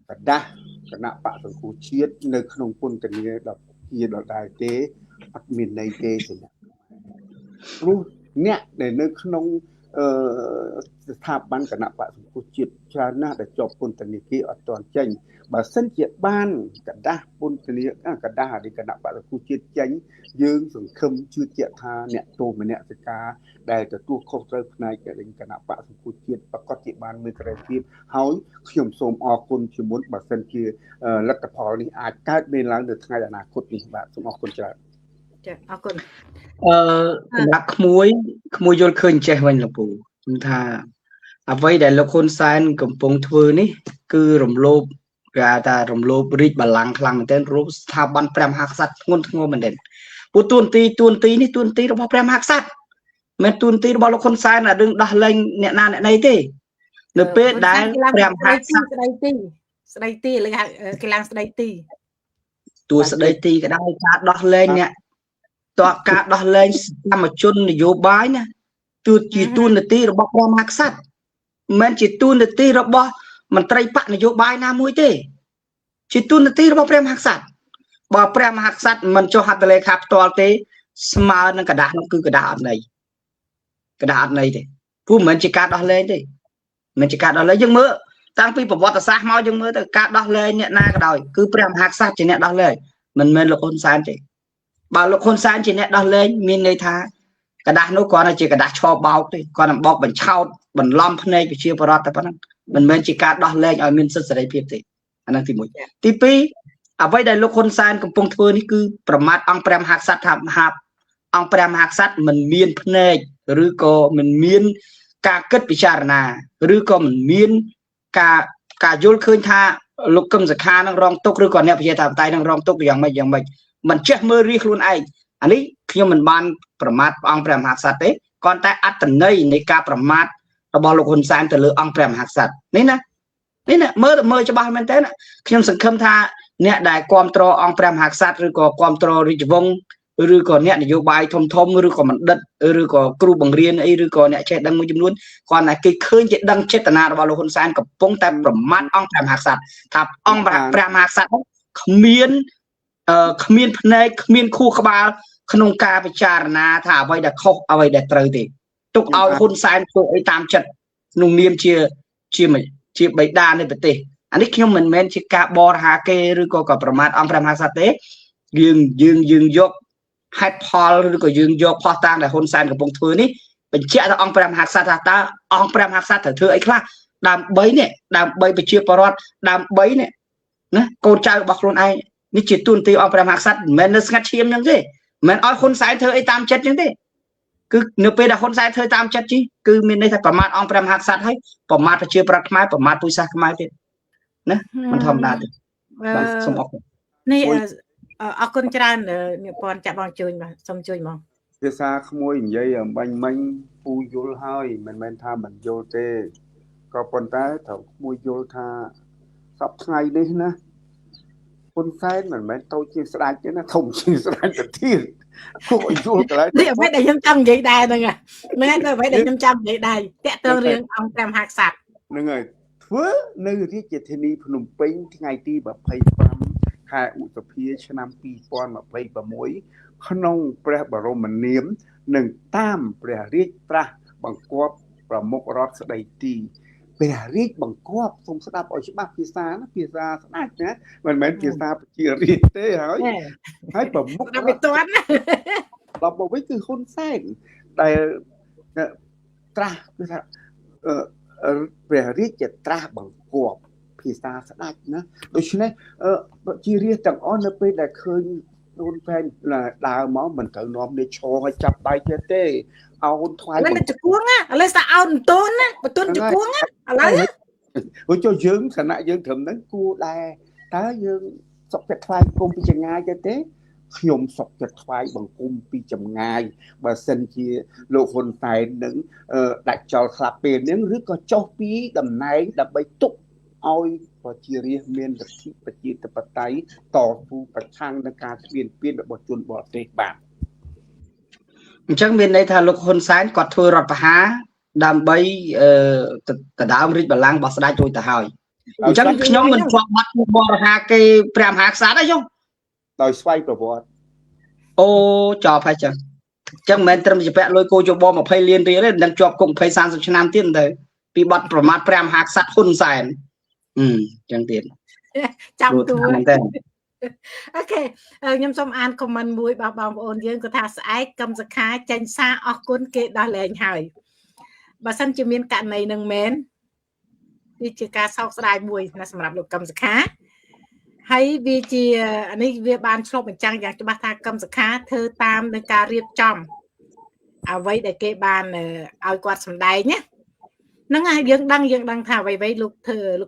กระดาษគណៈបកសង្គ្រោះជាតិនៅក្នុងពន្ធនាគារជាដដែលទេអត់មានន័យទេសម្រាប់ព្រោះអ្នកដែលនៅក្នុងស្ថាប័នគណៈបកសង្គ្រោះជាតិច្រើនណាស់ដែលជាប់ពន្ធនាគារអត់ទាន់ចេញបើសិនជាបានកដាស់ពន្ធនាគារកដាស់អធិគណៈបកសង្គ្រោះជាតិចេញយើងសង្ឃឹមជឿជាក់ថាអ្នកទោសមនសិការដែលទទួលខុសត្រូវផ្នែកគណៈបកសង្គ្រោះជាតិប្រកាសជាបានមានសេរីភាពហើយខ្ញុំសូមអរគុណជាមុនបើសិនជាលទ្ធផលនេះអាចកើតមានឡើងនៅថ្ងៃអនាគតនេះបាទសូមអរគុណច្រើនចាអរគុណសម្រាប់ក្មួយយល់ឃើញចេះវិញលោកពូខ្ញុំថាអ្វីដែលលោកហ៊ុនសែនកំពុងធ្វើនេះគឺរំលោភគេថារំលោភរាជបល្ល័ង្កខ្លាំងមែនទែនរូបស្ថាប័នព្រះមហាក្សត្រធ្ងន់ធ្ងរមែនទែនពួកទួនាទីនេះទួនាទីរបស់ព្រះមហាក្សត្រមិនទួនាទីរបស់លោកហ៊ុនសែនដែលដឹងដោះលែងអ្នកណាអ្នកណីទេនៅពេលដែលព្រះមហាក្សត្រស្ដីទីលើគេឡើងស្ដីទីតួស្ដីទីក៏ដោយការដោះលែងអ្នកតើការដោះលែងសកម្មជននយោបាយណាគឺជាទួនាទីរបស់ព្រះមហាក្សត្រមិនមែនជាទួនាទីរបស់មន្ត្រីបកនយោបាយណាមួយទេជាទួនាទីរបស់ព្រះមហាក្សត្របើព្រះមហាក្សត្រមិនចុះហត្ថលេខាផ្ទាល់ទេស្មើនឹងกระดาษនោះគឺกระดาษអត់ន័យទេព្រោះមិនមែនជាការដោះលែងទេមិនជាការដោះលែងយើងមើលតាំងពីប្រវត្តិសាស្ត្រមកយើងមើលទៅការដោះលែងអ្នកណាក៏ដោយគឺព្រះមហាក្សត្រជាអ្នកដោះលែងមិនមែនលោកហ៊ុនសែនទេបើលោកហ៊ុនសែនជាអ្នកដោះលែងមានន័យថាกระดาษនោះគ្រាន់តែជាกระดาษឈរបោកទេគ្រាន់តែបោកបញ្ឆោតបន្លំភ្នែកប្រជាពលរដ្ឋតែប៉ុណ្ណឹងមិនមែនជាការដោះលែងឲ្យមានសិទ្ធិសេរីភាពទេអានោះទី1ទី2អ្វីដែលលោកហ៊ុនសែនកំពុងធ្វើនេះគឺប្រមាថអង្គព្រះមហាក្សត្រថាអង្គព្រះមហាក្សត្រមិនមានភ្នែកឬក៏មិនមានការគិតពិចារណាឬក៏មិនមានការយល់ឃើញថាលោកកឹមសុខានឹងរងទុកឬក៏អ្នកប្រជាធិបតេយ្យនឹងរងទុកយ៉ាងម៉េចមិនចេះមើលរីខ្លួនឯងអានេះខ្ញុំមិនបានប្រមាថអង្គព្រះមហាក្សត្រទេគ្រាន់តែអត្តន័យនៃការប្រមាថរបស់លោកហ៊ុនសែនទៅលើអង្គព្រះមហាក្សត្រនេះណាមើលច្បាស់មែនតើខ្ញុំសង្ឃឹមថាអ្នកដែលគ្រប់គ្រងអង្គព្រះមហាក្សត្រឬក៏គ្រប់គ្រងរាជវង្សឬក៏អ្នកនយោបាយធំឬក៏បណ្ឌិតឬក៏គ្រូបង្រៀនអីឬក៏អ្នកចេះដឹងមួយចំនួនគាត់តែគេឃើញជាដឹងចេតនារបស់លោកហ៊ុនសែនកំពុងតែប្រមាថអង្គព្រះមហាក្សត្រថាអង្គព្រះមហាក្សត្រគ្មានភ្នែកគ្មានខួរក្បាលក្នុងការពិចារណាថាអ្វីដែលខុសអ្វីដែលត្រូវទេទុកឲ្យហ៊ុនសែនធ្វើអីតាមចិត្តក្នុងនាមជាបិតានៃប្រទេសអានេះខ្ញុំមិនមែនជាការបរិហាគេឬក៏ប្រមាថអង្គព្រះមហាក្សត្រទេយើងយកហេតុផលឬក៏យើងយកផុសតាងដែលហ៊ុនសែនកំពុងធ្វើនេះបញ្ជាក់ថាអង្គព្រះមហាក្សត្រថាតើអង្គព្រះមហាក្សត្រត្រូវធ្វើអីខ្លះ ដើម្បីនេះដើម្បីប្រជាពលរដ្ឋដើម្បីនេះណាកូនចៅរបស់ខ្លួនឯងនេះជាទួនាទីអង្គព្រះមហាក្សត្រមិនមែននៅស្ងាត់ឈាមអញ្ចឹងទេមិនមែនឲ្យហ៊ុនសែនធ្វើអីតាមចិត្តអញ្ចឹងទេគឺនៅពេលដែលហ៊ុនសែនធ្វើតាមចិត្តជីគឺមានន័យថាប្រមាថអង្គព្រះមហាក្សត្រហើយប្រមាថប្រជាប្រដ្ឋខ្មែរប្រមាថពុយសាសខ្មែរទៀតណាមិនធម្មតាទេបាទសូមអរគុណនេះអរគុណច្រើនអ្នកពាន់ចាក់បងជួយបាទសូមជួយហ្មងភាសាក្មួយនិយាយអំបញ្ញមិញពូយល់ហើយមិនមែនថាមិនយល់ទេក៏ប៉ុន្តែត្រូវក្មួយយល់ថាសពថ្ងៃនេះណាហ៊ុនសែនមិនមែនតូចជាងស្ដេចទេណាធំជាងស្ដេចទៅទៀតគួរឲ្យយល់កន្លែងនេះអ្វីដែលខ្ញុំចង់និយាយដែរហ្នឹងមែនអ្វីដែលខ្ញុំចង់និយាយដែរតាក់ទងរឿងអង្គព្រះមហាក្សត្រហ្នឹងហើយធ្វើនៅរាជធានីភ្នំពេញថ្ងៃទី25ខែឧសភាឆ្នាំ2026ក្នុងព្រះបរមនាមនិងតាមព្រះរាជត្រាស់បង្គាប់ប្រមុខរដ្ឋស្ដីទីព្រះរាជបង្គាប់សូមស្ដាប់ឲ្យច្បាស់ភាសាណាភាសាស្ដេចណាមិនមែនភាសាប្រជារាស្ត្រទេហើយប្រមុខរដ្ឋមិនទាន់ដល់មកវិញគឺហ៊ុនសែនដែលត្រាស់គឺថាព្រះរាជត្រាស់បង្គាប់ភាសាស្ដេចណាដូច្នេះជារាស្ត្រទាំងអស់នៅពេលដែលឃើញហ៊ុនសែនដើរមកមិនត្រូវនាំនេះឈរឲ្យចាប់ដៃទេអោនថ្វាយមិនជគួងឥឡូវស្អាអោនតូនណាបតុនជគួងឥឡូវហូចយើងឋានៈយើងត្រឹមហ្នឹងគួរដែរតើយើងសុខចិត្តថ្វាយបង្គំពីចម្ងាយទេខ្ញុំសុខចិត្តថ្វាយបង្គំពីចម្ងាយបើសិនជាលោកហ៊ុនសែននឹងដាច់ចោលខ្លះពេលហ្នឹងឬក៏ចុះពីតំណែងដើម្បីទុកឲ្យប្រជារាស្ត្រមានលទ្ធិប្រជាធិបតេយ្យតស៊ូប្រឆាំងនឹងការស្ពានពានរបស់ជនបរទេសបាទអញ្ចឹងមានន័យថាលោកហ៊ុនសែនគាត់ធ្វើរដ្ឋប្រហារដើម្បីដណ្ដើមរាជបល្ល័ង្ករបស់ស្ដេចរួចទៅហើយអញ្ចឹងខ្ញុំមិនជាប់បាត់បរិហាគេព្រះមហាក្សត្រទេខ្ញុំដោយស្វ័យប្រវត្តិអូចប់ហើយចឹងអញ្ចឹងមិនមែនត្រឹមជាពាក់លុយគោជប20លានរៀលទេនឹងជាប់គុក20 30ឆ្នាំទៀតទៅពីបាត់ប្រមាថព្រះមហាក្សត្រហ៊ុនសែនអញ្ចឹងទៀតចាំទួអូខេខ្ញុំសូមអានខមមិនមួយបងប្អូនយើងគាត់ថាស្អែកកឹមសខាចេញសារអរគុណគេដោះលែងហើយបើសិនជាមានករណីនឹងមែនវាជាការសោកស្ដាយមួយណាសម្រាប់លោកកឹមសខាហើយវាជានេះវាបានឆ្លុះបញ្ចាំងយ៉ាងច្បាស់ថាកឹមសខាធ្វើតាមនឹងការរៀបចំអ្វីដែលគេបានឲ្យគាត់សម្ដែងណាហ្នឹងហើយយើងដឹងថាអ្វីលោក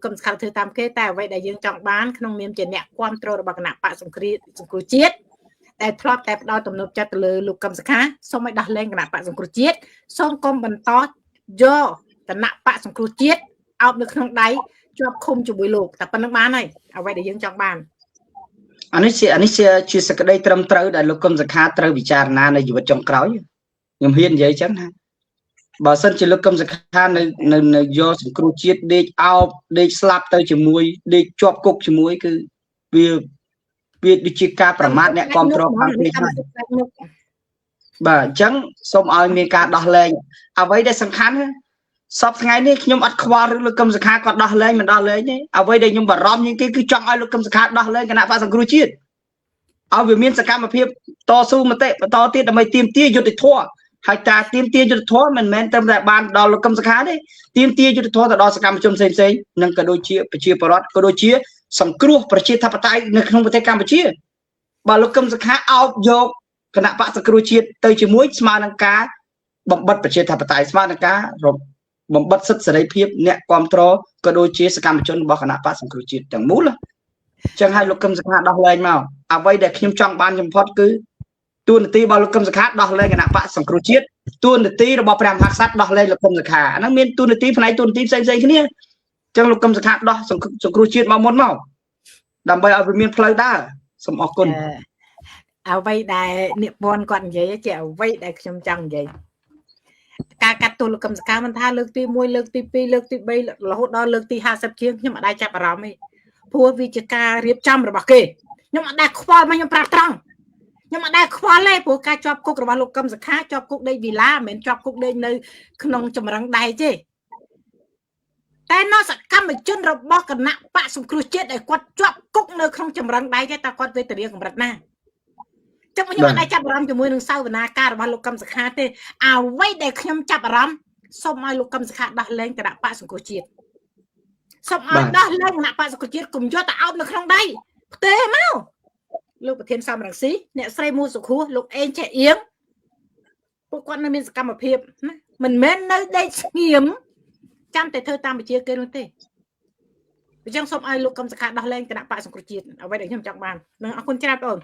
កឹមសខាធ្វើតាមគេតែអ្វីដែលយើងចង់បានក្នុងនាមជាអ្នកគ្រប់គ្រងរបស់គណៈបកសង្គ្រោះជាតិតែធ្លាប់តែផ្ដោតទំនុកចិត្តទៅលើលោកកឹមសខាសូមឲ្យដោះលែងគណៈបកសង្គ្រោះជាតិសូមកុំបន្តយកគណៈបកសង្គ្រោះជាតិអោបនៅក្នុងដៃជាប់ឃុំជាមួយលោកតែប៉ុណ្្នឹងបានហើយអ្វីដែលយើងចង់បានអានេះជាសក្តីត្រឹមត្រូវដែលលោកកឹមសខាត្រូវពិចារណានៅជីវិតចុងក្រោយខ្ញុំហ៊ាននិយាយចឹងណាបើសិនជាលោកកឹមសខានៅយកសង្គ្រោះជាតិដេកអោបដេកស្លាប់ទៅជាមួយដេកជាប់គុកជាមួយគឺវាដូចជាការប្រមាថអ្នកគ្រប់គ្រងខាងនេះបាទអញ្ចឹងសូមឲ្យមានការដោះលែងអ្វីដែលសំខាន់សពថ្ងៃនេះខ្ញុំអត់ខ្វល់ឬលោកកឹមសខាគាត់ដោះលែងមិនដោះលែងទេអ្វីដែលខ្ញុំបារម្ភជាងគេគឺចង់ឲ្យលោកកឹមសខាដោះលែងគណៈបក្សសង្គ្រោះជាតិឲ្យវាមានសកម្មភាពតស៊ូមតិបន្តទៀតដើម្បីទាមទារយុត្តិធម៌ហើយតាទាមទារយុត្តិធម៌មិនមែនត្រឹមតែបានដល់លោកកឹមសខាទេទាមទារយុត្តិធម៌ទៅដល់សកម្មជនផ្សេងនិងក៏ដូចជាប្រជាពលរដ្ឋក៏ដូចជាសង្គ្រោះប្រជាធិបតេយ្យនៅក្នុងប្រទេសកម្ពុជាបើលោកកឹមសខាអោបយកគណៈបក្សសង្គ្រោះជាតិទៅជាមួយស្មើនឹងការបំបិតប្រជាធិបតេយ្យស្មើនឹងការបំបិតសិទ្ធិសេរីភាពអ្នកគ្រប់គ្រងក៏ដូចជាសកម្មជនរបស់គណៈបក្សសង្គ្រោះជាតិទាំងមូលអញ្ចឹងឲ្យលោកកឹមសខាដោះលែងមកអ្វីដែលខ្ញុំចង់បានចំផុតគឺទួនាទីរបស់លោកកឹមសខាដោះលែងគណៈបក្សសង្គ្រោះជាតិទួនាទីរបស់ព្រះមហាក្សត្រដោះលែងលោកកឹមសខាអាហ្នឹងមានទួនាទីផ្នែកទួនាទីផ្សេងគ្នាអញ្ចឹងលោកកឹមសខាដោះសង្គ្រោះជាតិមកមុនមកដើម្បីឲ្យវាមានផ្លូវដើរសូមអរគុណអ្វីដែលនិពន្ធគាត់និយាយជាអ្វីដែលខ្ញុំចង់និយាយការកាត់ទោសលោកកឹមសខាមិនថាលើកទី1លើកទី2លើកទី3រហូតដល់លើកទី50ជាងខ្ញុំអត់ដែរចាប់អារម្មណ៍ទេព្រោះវាជាការរៀបចំរបស់គេខ្ញុំអត់ដែរខ្វល់មកខ្ញុំប្រាប់ត្រង់ខ្ញុំអត់ដែរខ្វល់ទេព្រោះការជាប់គុករបស់លោកកឹមសខាជាប់គុកដេកវីឡាមិនមែនជាប់គុកដេកនៅក្នុងចម្រឹងដៃទេតែនៅសកម្មជនរបស់គណៈបកសង្គ្រោះជាតិដែលគាត់ជាប់គុកនៅក្នុងចម្រឹងដៃទេតើគាត់វេទនាកម្រិតណាចាំខ្ញុំអត់ដែរចាប់អារម្មណ៍ជាមួយនឹងសាវនាការរបស់លោកកឹមសខាទេអ្វីដែលខ្ញុំចាប់អារម្មណ៍សូមឲ្យលោកកឹមសខាដោះលែងគណៈបកសង្គ្រោះជាតិ សុំឲ្យដោះលែងគណៈបក្សសង្គ្រោះជាតិកុំយកទៅអោបនៅក្នុងដីផ្ទេមកលោកប្រធានសំរងស៊ីអ្នកស្រីមូសុខួរលោកអេងចេះអៀងពួកគាត់នៅមានសកម្មភាពណាមិនមែននៅដេកស្ងៀមចាំតែធ្វើតាមបញ្ជាគេនោះទេអញ្ចឹងសូមឲ្យលោកកឹមសុខាដោះលែងគណៈបក្សសង្គ្រោះជាតិអ្វីដែលខ្ញុំចង់បាននឹងអរគុណច្រើនបង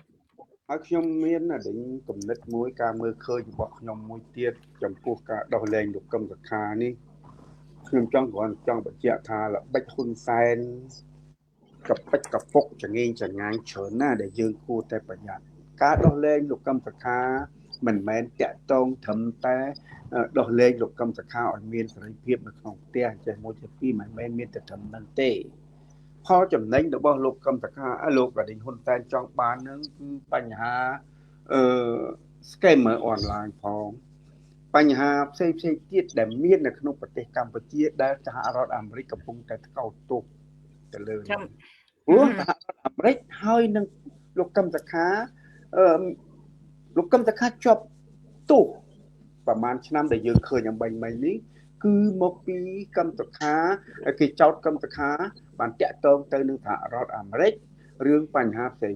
ហើយខ្ញុំមានដេញគំនិតមួយការមើលឃើញរបស់ខ្ញុំមួយទៀតចំពោះការដោះលែងលោកកឹមសុខានេះខ្ញុំចង់បញ្ជាក់ថាល្បិចហ៊ុនសែនកពិចកពុកចងេងចងាញច្រើនណាស់ដែលយើងគួរតែប្រយ័ត្នការដោះលែងលោកកឹមសុខាមិនមែនតាក់ទងត្រឹមតែដោះលែងលោកកឹមសុខាឲ្យមានសេរីភាពនៅក្នុងផ្ទះចេះមួយជាពីរមិនមែនមានតែត្រឹមហ្នឹងទេផលចំណេញរបស់លោកកឹមសុខាលោកប្រឌិនហ៊ុនសែនចង់បានហ្នឹងគឺបញ្ហាscammer online ផងបញ្ហាផ្សេងទៀតដែលមាននៅក្នុងប្រទេសកម្ពុជាដែលសហរដ្ឋអាមេរិកកំពុងតែថ្កោលទោសទៅលើព្រោះសហរដ្ឋអាមេរិកហើយនឹងលោកកឹមសុខាជាប់ទោសប្រហែលឆ្នាំដែលយើងឃើញអំបញ្ញមិញនេះគឺមកពីកឹមសុខាគេចោទកឹមសុខាបានតាក់ទងទៅនឹងសហរដ្ឋអាមេរិករឿងបញ្ហាផ្សេង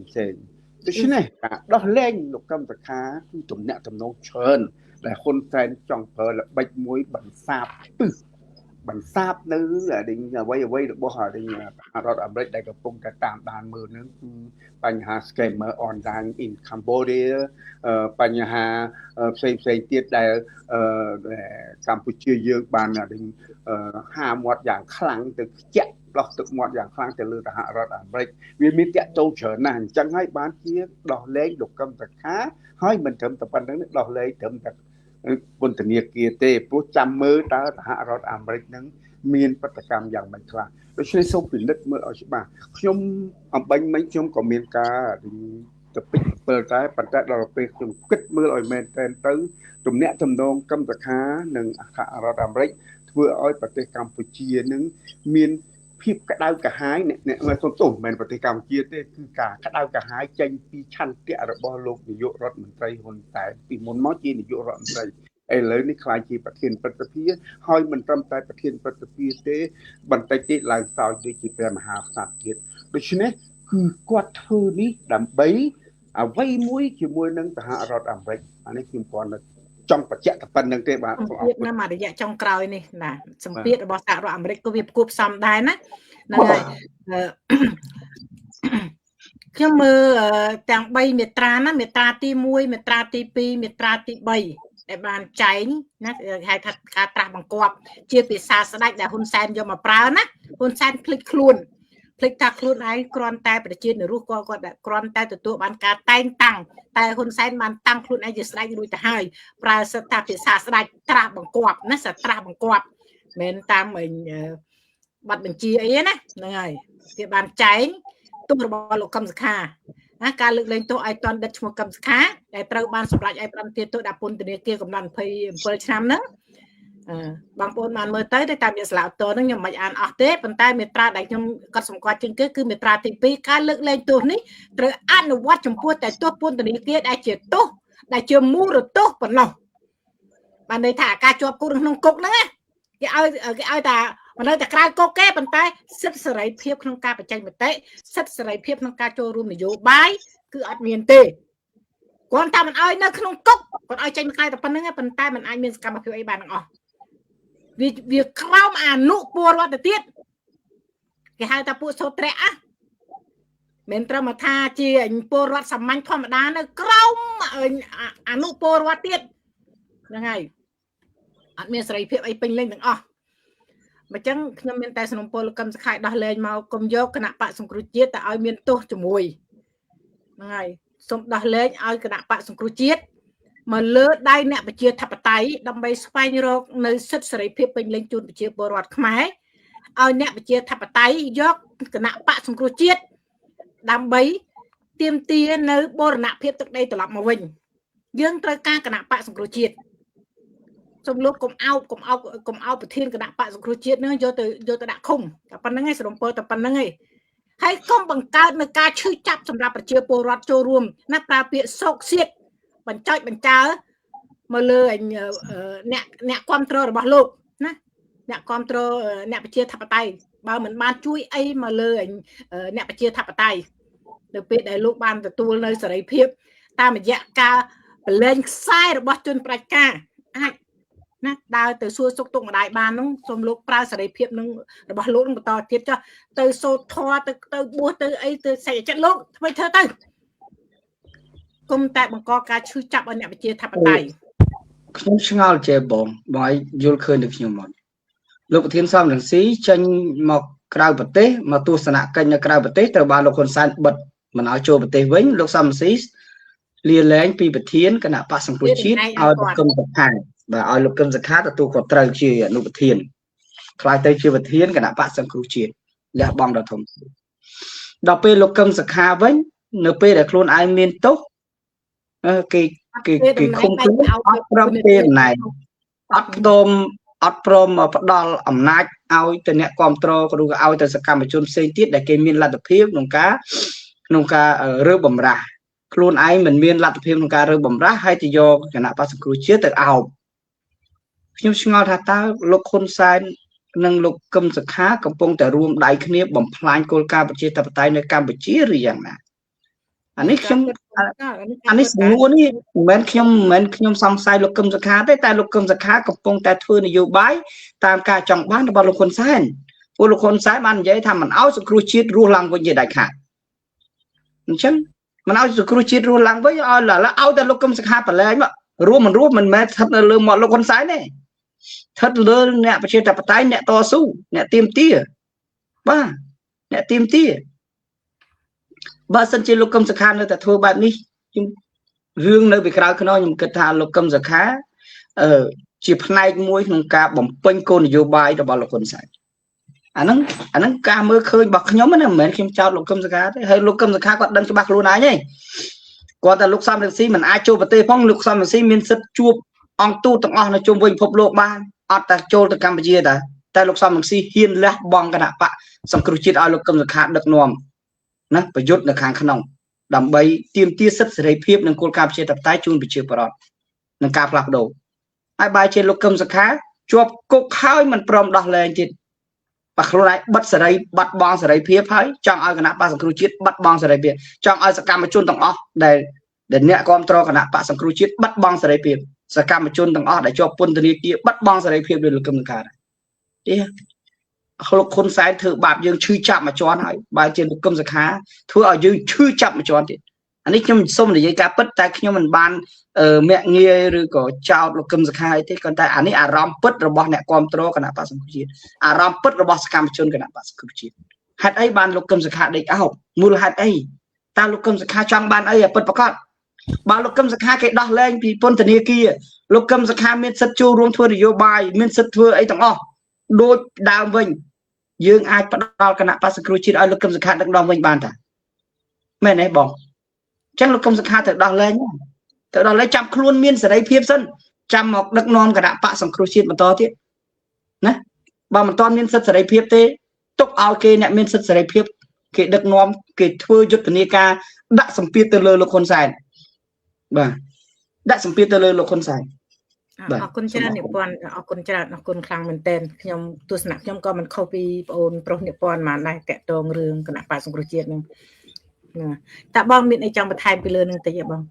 ដូច្នេះការដោះលែងលោកកឹមសុខាគឺទំនាក់ទំនងច្រើនដែលហ៊ុនសែនចង់ប្រើល្បិចមួយបន្សាបនៅអ្វីរបស់សហរដ្ឋអាមេរិកដែលកំពុងតែតាមដានមើលនឹងគឺបញ្ហា scammer online in Cambodia បញ្ហាផ្សេងទៀតដែលកម្ពុជាយើងបានហាមាត់យ៉ាងខ្លាំងទៅខ្ជាក់ដោះទឹកមាត់យ៉ាងខ្លាំងទៅលើសហរដ្ឋអាមេរិកវាមានតាក់ទងច្រើនណាស់អញ្ចឹងហើយបានជាដោះលែងលោកកឹមសុខាហើយមិនត្រឹមតែប៉ុណ្្នឹងដោះលែងត្រឹមតែពន្ធនាគារទេព្រោះចាំមើលតើសហរដ្ឋអាមេរិកនឹងមានប្រតិកម្មយ៉ាងម៉េចខ្លះដូច្នេះសូមពិនិត្យមើលឲ្យច្បាស់ខ្ញុំអំបញ្ញមិញខ្ញុំក៏មានការទៅពិចពិលតែប៉ុន្តែដល់ពេលខ្ញុំគិតមើលឲ្យមែនតែនទៅទំនាក់ទំនងកឹមសុខានិងសហរដ្ឋអាមេរិកធ្វើឲ្យប្រទេសកម្ពុជានឹងមានភាពក្តៅក្រហាយអ្នកសុំទោសមិនមែនប្រទេសកម្ពុជាទេគឺការក្តៅក្រហាយចេញពីឆន្ទៈរបស់លោកនាយករដ្ឋមន្ត្រីហ៊ុនសែនពីមុនមកជានាយករដ្ឋមន្ត្រីឥឡូវនេះខ្លាចជាប្រធានព្រឹទ្ធសភាហើយមិនត្រឹមតែប្រធានព្រឹទ្ធសភាទេបន្តិចទៀតឡើងសោយដូចជាព្រះមហាក្សត្រទៀតដូច្នេះគឺគាត់ធ្វើនេះដើម្បីអ្វីមួយជាមួយនឹងសហរដ្ឋអាមេរិកអានេះខ្ញុំគាត់ចង់បញ្ជាក់តែប៉ុណ្្នឹងទេបាទសម្ពាធនៅមួយរយៈចុងក្រោយនេះណាសម្ពាធរបស់សហរដ្ឋអាមេរិកក៏វាផ្គួបផ្សំដែរណាហ្នឹងហើយខ្ញុំមើលទាំង3មាត្រាណាមាត្រាទី1មាត្រាទី2មាត្រាទី3ដែលបានចែងណាហៅថាការត្រាស់បង្គាប់ជាភាសាស្ដេចដែលហ៊ុនសែនយកមកប្រើណាហ៊ុនសែនភ្លេចខ្លួនភ្លេចថាខ្លួនឯងគ្រាន់តែប្រជាជនរស់គាត់គ្រាន់តែទទួលបានការតែងតាំងតែហ៊ុនសែនបានតាំងខ្លួនឯងជាស្ដេចរួចទៅហើយប្រើសិទ្ធិថាភាសាស្ដេចត្រាស់បង្គាប់ណាសិទ្ធិត្រាស់បង្គាប់មិនតាមប័ណ្ណបញ្ជាអីណាហ្នឹងហើយគេបានចែងទោសរបស់លោកកឹមសុខាណាការលើកលែងទោសឲ្យតន់ដិតឈ្មោះកឹមសុខាដែលត្រូវបានសម្រេចឲ្យប្រន្ទាទោសដាក់ពន្ធនាគារកំណត់27ឆ្នាំហ្នឹងបងប្អូនបានមើលទៅតែតាមយកស្លាកតហ្នឹងខ្ញុំមិនអានអស់ទេប៉ុន្តែមេត្រាដែលខ្ញុំកត់សម្គាល់ជាងគេគឺមេត្រាទី2ការលើកលែងទោសនេះត្រូវអនុវត្តចំពោះតែទោសពន្ធនាគារដែលជាទោសដែលជាមូលទោសប៉ុណ្ណោះបានន័យថាការជាប់គុកក្នុងគុកហ្នឹងគេឲ្យតែមិននៅតែក្រៅគុកគេប៉ុន្តែសិទ្ធិសេរីភាពក្នុងការបញ្ចេញមតិសិទ្ធិសេរីភាពក្នុងការចូលរួមនយោបាយគឺអត់មានទេគាត់តែមិនឲ្យនៅក្នុងគុកគាត់ឲ្យចេញមកក្រៅតែប៉ុណ្្នឹងប៉ុន្តែមិនអាចមានសកម្មភាពអីបានទាំងអស់វាក្រោមអនុពលរដ្ឋទៅទៀតគេហៅថាពួកសូត្រៈមិនត្រឹមថាជាពលរដ្ឋសាមញ្ញធម្មតានៅក្រោមអនុពលរដ្ឋទៀតហ្នឹងហើយអត់មានសេរីភាពអីពេញលេញទាំងអស់អញ្ចឹងខ្ញុំមានតែសំណូមពរលោកកឹមសុខាដោះលែងមកគុំយកគណៈបកសង្គ្រោះជាតិតែឲ្យមានទោសជាមួយហ្នឹងហើយសូមដោះលែងឲ្យគណៈបកសង្គ្រោះជាតិមកលើដៃអ្នកប្រជាធិបតេយ្យដើម្បីស្វែងរកនៅសិទ្ធិសេរីភាពពេញលេញជូនប្រជាពលរដ្ឋខ្មែរឲ្យអ្នកប្រជាធិបតេយ្យយកគណៈបកសង្គ្រោះជាតិដើម្បីទាមទារនៅបូរណភាពទឹកដីត្រឡប់មកវិញយើងត្រូវការគណៈបកសង្គ្រោះជាតិសូមលោកកុំអោបប្រធានគណៈបកសង្គ្រោះជាតិនឹងយកទៅដាក់ឃុំតែប៉ុណ្្នឹងឯងសរុបពើតែប៉ុណ្្នឹងឯងហើយកុំបង្កើតនៅការឈឺចាប់សម្រាប់ប្រជាពលរដ្ឋចូលរួមណាប្រើពាក្យសោកសៀតបញ្ចើមកលើអ្នកគ្រប់គ្រងរបស់លោកណាអ្នកគ្រប់គ្រងអ្នកប្រជាធិបតេយ្យ បើមិនបានជួយអីមកលើអ្នកប្រជាធិបតេយ្យនៅពេលដែលលោកបានទទួលនៅសេរីភាពតាមរយៈការបលែងខ្សែរបស់ជនប្រជាការអាចណាដើរទៅសួរសុខទុក្ខម្ដាយបាននោះសូមលោកប្រើសេរីភាពនឹងរបស់លោកនឹងបន្តទៀតចុះទៅសូត្រធម៌ទៅបួសទៅអីទៅសេចក្ដីចិត្តលោកធ្វើទៅគុំតែបង្កការឈឺចាប់ឲ្យអ្នកប្រជាធិបតេយ្យខ្ញុំឆ្ងល់ចេះបងឲ្យយល់ឃើញនឹងខ្ញុំមកលោកប្រធានសំរងស៊ីចេញមកក្រៅប្រទេសមកទស្សនកិច្ចនៅក្រៅប្រទេសត្រូវបានលោកហ៊ុនសែនបិទមិនឲ្យចូលប្រទេសវិញលោកសំរងស៊ីលាលែងពីប្រធានគណៈបក្សសង្គ្រោះជាតិឲ្យលោកកឹមសុខាបាទឲ្យលោកកឹមសុខាទទួលខុសត្រូវជាអនុប្រធានខ្លាយទៅជាប្រធានគណៈបក្សសង្គ្រោះជាតិលះបង់ដល់ធំដល់ពេលលោកកឹមសុខាវិញនៅពេលដែលខ្លួនឯងមានទោសគេឃុំខ្លួនអត់ព្រមទេណែអត់ព្រមផ្ដល់អំណាចឲ្យទៅអ្នកគ្រប់គ្រងឬក៏ឲ្យទៅសកម្មជនផ្សេងទៀតដែលគេមានលទ្ធភាពក្នុងការរើបំរាស់ខ្លួនឯងមិនមានលទ្ធភាពក្នុងការរើបំរាស់ហើយទៅយកគណៈបក្សសង្គ្រោះជាតិទៅអោបខ្ញុំឆ្ងល់ថាតើលោកហ៊ុនសែននិងលោកកឹមសុខាកំពុងតែរួមដៃគ្នាបំផ្លាញគោលការណ៍ប្រជាធិបតេយ្យនៅកម្ពុជាឬយ៉ាងណាអានេះសំណួរនេះមិនមែនខ្ញុំសង្ស័យលោកកឹមសុខាទេតែលោកកឹមសុខាកំពុងតែធ្វើនយោបាយតាមការចង់បានរបស់លោកហ៊ុនសែនព្រោះលោកហ៊ុនសែនបាននិយាយថាមិនឲ្យសង្គ្រោះជាតិរស់ឡើងវិញជាដាច់ខាតអញ្ចឹងមិនឲ្យសង្គ្រោះជាតិរស់ឡើងវិញឲ្យតែលោកកឹមសុខាប្រឡែងមករស់មិនមែនស្ថិតនៅលើមាត់លោកហ៊ុនសែនទេស្ថិតលើអ្នកប្រជាធិបតេយ្យអ្នកតស៊ូអ្នកទាមទារបាទអ្នកទាមទារបើសិនជាលោកកឹមសុខានៅតែធ្វើបែបនេះខ្ញុំរឿងនៅពីក្រៅខ្នងខ្ញុំគិតថាលោកកឹមសុខាជាផ្នែកមួយក្នុងការបំពេញគោលនយោបាយរបស់លោកហ៊ុនសែនអាហ្នឹងការមើលឃើញរបស់ខ្ញុំណាមិនមែនខ្ញុំចោទលោកកឹមសុខាទេហើយលោកកឹមសុខាគាត់ដឹងច្បាស់ខ្លួនឯងទេគាត់តែលោកសំរងស៊ីមិនអាចចូលប្រទេសផងលោកសំរងស៊ីមានសិទ្ធិជួបអង្គទូតទាំងអស់នៅជុំវិញពិភពលោកបានអត់តែចូលទៅកម្ពុជាតែលោកសំរងស៊ីហ៊ានលះបង់គណៈបកសង្គ្រោះជាតិឲ្យលោកកឹមសុខាដឹកនាំណាប្រយុទ្ធនៅខាងក្នុងដើម្បីទាមទារសិទ្ធិសេរីភាពនិងគោលការណ៍ប្រជាធិបតេយ្យជូនប្រជាពលរដ្ឋនិងការផ្លាស់ប្ដូរហើយបើជាលោកកឹមសុខាជាប់គុកហើយមិនព្រមដោះលែងទៀតបើខ្លួនឯងបាត់បង់សេរីភាពហើយចង់ឲ្យគណៈបកសង្គ្រោះជាតិបាត់បង់សេរីភាពចង់ឲ្យសកម្មជនទាំងអស់ដែលអ្នកគ្រប់គ្រងគណៈបកសង្គ្រោះជាតិបាត់បង់សេរីភាពសកម្មជនទាំងអស់ដែលជាប់ពន្ធនាគារបាត់បង់សេរីភាពដោយលោកកឹមសុខាទេលោកហ៊ុនសែនធ្វើបាបយើងឈឺចាប់មួយជាន់ហើយបើជាលោកកឹមសុខាធ្វើឲ្យយើងឈឺចាប់មួយជាន់ទៀតអានេះខ្ញុំសូមនិយាយការពិតតែខ្ញុំមិនបានមាក់ងាយឬក៏ចោទលោកកឹមសុខាអីទេគ្រាន់តែអានេះអារម្មណ៍ពិតរបស់អ្នកគ្រប់គ្រងគណៈបក្សសង្គ្រោះជាតិអារម្មណ៍ពិតរបស់សកម្មជនគណៈបក្សសង្គ្រោះជាតិហេតុអីបានលោកកឹមសុខាដេកអោបមូលហេតុអីតើលោកកឹមសុខាចង់បានអីពិតប្រាកដបើលោកកឹមសុខាគេដោះលែងពីពន្ធនាគារលោកកឹមសុខាមានសិទ្ធិចូលរួមធ្វើនយោបាយមានសិទ្ធិធ្វើអីទាំងអស់ដូចដើមវិញយើងអាចផ្ដល់គណៈបក្សសង្គ្រោះជាតិឲ្យលោកកឹមសុខាដឹកនាំវិញបានតាមែនទេបងអញ្ចឹងលោកកឹមសុខាទៅដោះលែងចាប់ខ្លួនមានសេរីភាពសិនចាំមកដឹកនាំគណៈបក្សសង្គ្រោះជាតិបន្តទៀតណាបើមិនទាន់មានសិទ្ធិសេរីភាពទេទុកឲ្យគេអ្នកមានសិទ្ធិសេរីភាពគេដឹកនាំគេធ្វើយុទ្ធនាការដាក់សម្ពាធទៅលើលោកហ៊ុនសែនបាទដាក់សម្ពាធទៅលើលោកហ៊ុនសែនអរគុណច្រើននិពន្ធអរគុណច្រើនអរគុណខ្លាំងមែនទែនខ្ញុំទស្សនៈខ្ញុំក៏មិនខុសពីបងអូនប្រុសនិពន្ធមកដែរតាក់ទងរឿងគណៈបក្សសង្គ្រោះជាតិនឹងតើបងមានអីចង់បន្ថែមពីលើនឹងតិចទេបង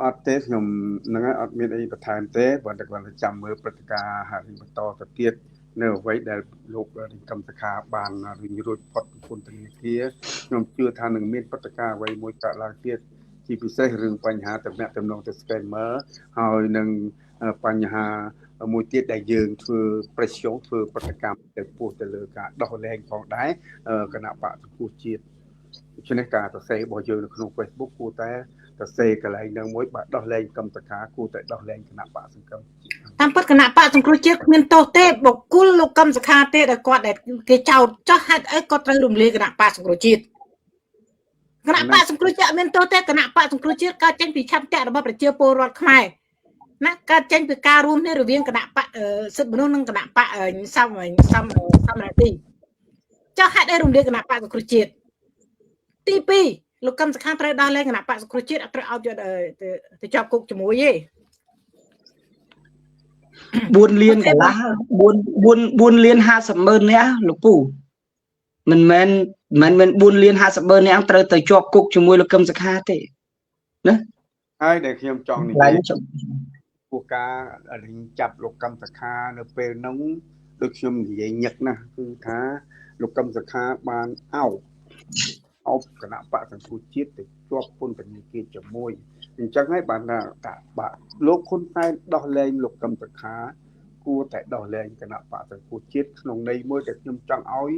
អត់ទេខ្ញុំហ្នឹងហើយអត់មានអីបន្ថែមទេបើតែគាត់ចាំមើលព្រឹត្តិការណ៍ហើយបន្តទៅទៀតនៅអ្វីដែលលោកកឹមសុខាបានរៀញរួចផុតពន្ធនាគារខ្ញុំជឿថានឹងមានព្រឹត្តិការណ៍អ្វីមួយកើតឡើងទៀតជាពិសេសរឿងបញ្ហាទំនាក់ទំនងទៅ scammer ហើយនឹងបញ្ហាមួយទៀតដែលយើងធ្វើប្រេសង់ធ្វើប្រតិកម្មទៅពោះទៅលើការដោះលែងផងដែរគណៈបកសង្គ្រោះជាតិដូច្នេះការសរសេររបស់យើងនៅក្នុង Facebook គួរតែសរសេរកន្លែងនឹងមួយបើដោះលែងកឹមសុខាគួរតែដោះលែងគណៈបកសង្គ្រោះតាមពិតគណៈបកសង្គ្រោះជាតិគ្មានទោសទេបុគ្គលលោកកឹមសុខាទេដែលគាត់ដែលគេចោទចោះហេតុអីគាត់ត្រូវរំលាយគណៈបកសង្គ្រោះជាតិគណៈបកសង្គ្រោះជាតិមានទោសទេគណៈបកសង្គ្រោះជាតិកើតចេញពីឆន្ទៈរបស់ប្រជាពលរដ្ឋខ្មែរណាកើតចេញពីការរួមគ្នារវាងគណៈបកសិទ្ធិមនុស្សនិងគណៈបកសំរងទីចោះហេតុអីរំលាយគណៈបកសង្គ្រោះជាតិទី2លោកកឹមសុខាត្រូវដោះលែងគណៈបកសង្គ្រោះជាតិអត់ត្រូវឲ្យទៅជាប់គុកជាមួយទេ4លានកន្លះ4លាន50ម៉ឺននាក់លោកពូ មិនមែន4លាន50ម៉ឺននាក់ត្រូវទៅជាប់គុកជាមួយលោកកឹមសុខាទេណា ហើយដែលខ្ញុំចង់និយាយពួកការចាប់លោកកឹមសុខានៅពេលហ្នឹងដូចខ្ញុំនិយាយញឹកណាស់គឺថាលោកកឹមសុខាបានអោបគណៈបកសង្គ្រោះជាតិទៅជាប់ពន្ធនាគារជាមួយអញ្ចឹងហើយបានថាបាក់លោកហ៊ុនសែនដោះលែងលោកកឹមសុខាគួរតែដោះលែងគណៈបកសង្គ្រោះជាតិក្នុងន័យមួយដែលខ្ញុំចង់ឲ្យ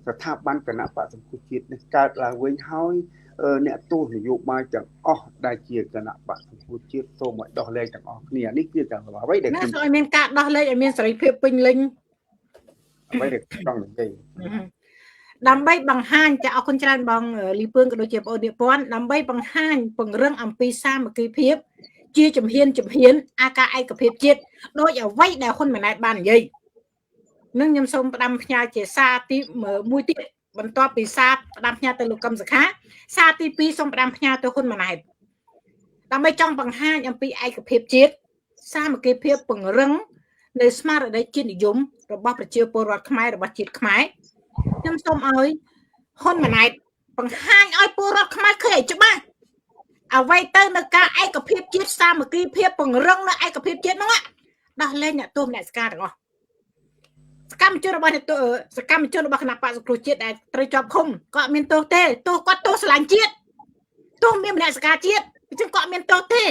ស្ថាប័នគណៈបកសង្គ្រោះជាតិនេះកើតឡើងវិញហើយអ្នកទស្សនយោបាយទាំងអស់ដែលជាគណៈបកសង្គ្រោះជាតិសូមឲ្យដោះលែងទាំងអស់គ្នានេះគឺតែអ្វីដែលខ្ញុំឲ្យមានការដោះលែងឲ្យមានសេរីភាពពេញលេញអ្វីដែលចង់និយាយដើម្បីបង្ហាញចាអរគុណច្រើនបងលីពឿនក៏ដូចជាបងអូននិពន្ធដើម្បីបង្ហាញពង្រឹងអំពីសាមគ្គីភាពជាជំហានអាការឯកភាពជាតិដោយអ្វីដែលហ៊ុនម៉ាណែតបាននិយាយនឹងខ្ញុំសូមផ្ដាំផ្ញើជាសារទី1ទៀតបន្ទាប់ពីសារផ្ដាំផ្ញើទៅលោកកឹមសុខាសារទី2សូមផ្ដាំផ្ញើទៅហ៊ុនម៉ាណែតដើម្បីចង់បង្ហាញអំពីឯកភាពជាតិសាមគ្គីភាពពង្រឹងនៅស្មារតីជាតិនិយមរបស់ប្រជាពលរដ្ឋខ្មែររបស់ជាតិខ្មែរខ្ញុំសូមឲ្យហ៊ុនម៉ាណែតបង្ហាញឲ្យពលរដ្ឋខ្មែរឃើញឲ្យច្បាស់អ្វីទៅនៅការឯកភាពជាតិសាមគ្គីភាពពង្រឹងនៅឯកភាពជាតិហ្នឹងដោះលែងអ្នកទោសម្នាក់ស្ការទាំងអស់សកម្មជនរបស់សកម្មជនរបស់គណៈបក្សសង្គ្រោះជាតិដែលត្រូវជាប់ឃុំគាត់មានទោសទេទោសគាត់ទោសស្រឡាញ់ជាតិទោសមានម្នាក់ស្ការជាតិអញ្ចឹងគាត់មានទោសទេ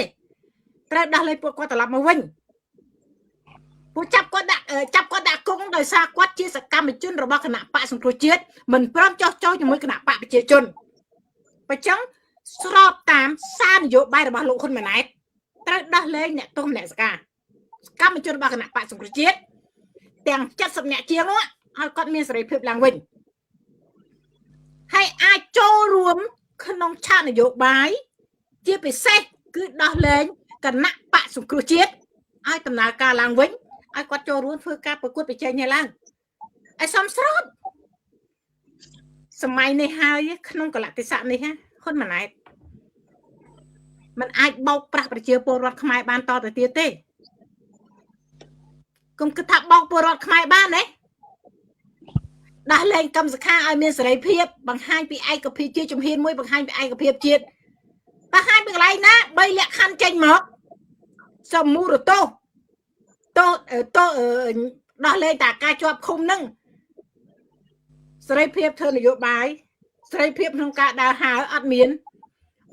ត្រូវដោះលែងពួកគាត់ត្រឡប់មកវិញពួកចាប់គាត់ដាក់គុកដោយសារគាត់ជាសកម្មជនរបស់គណៈបក្សសង្គ្រោះជាតិមិនព្រមចោះចូលជាមួយគណៈបកប្រជាជនអញ្ចឹងស្របតាមសារនយោបាយរបស់លោកហ៊ុនម៉ាណែតត្រូវដោះលែងអ្នកទោសម្នាក់ស្ការសកម្មជនរបស់គណៈបក្សសង្គ្រោះជាតិទាំង70នាក់ជាងនោះឲ្យគាត់មានសេរីភាពឡើងវិញហើយអាចចូលរួមក្នុងឆាកនយោបាយជាពិសេសគឺដោះលែងគណៈបក្សសង្គ្រោះជាតិឲ្យដំណើរការឡើងវិញឲ្យគាត់ចូលរួមធ្វើការប្រកួតប្រជែងនេះឡើងឲ្យសមស្របសម័យនេះហើយក្នុងកលៈទេសៈនេះហ៊ុនម៉ាណែតมันអាចបោកប្រាស់ប្រជាពលរដ្ឋខ្មែរបានតទៅទៀតទេគុំគិតថាបោកពលរដ្ឋខ្មែរបានទេដោះលែងកឹមសុខាឲ្យមានសេរីភាពបង្ហាញពីឯកភាពជាជំហានមួយបង្ហាញពីឯកភាពជាតិបង្ហាញពីកន្លែងណា3លក្ខខណ្ឌចេញមកសមមូរតោដោះលែងតាការជាប់ឃុំនឹងសេរីភាពធ្វើនយោបាយសេរីភាពក្នុងការដើរហើរអត់មាន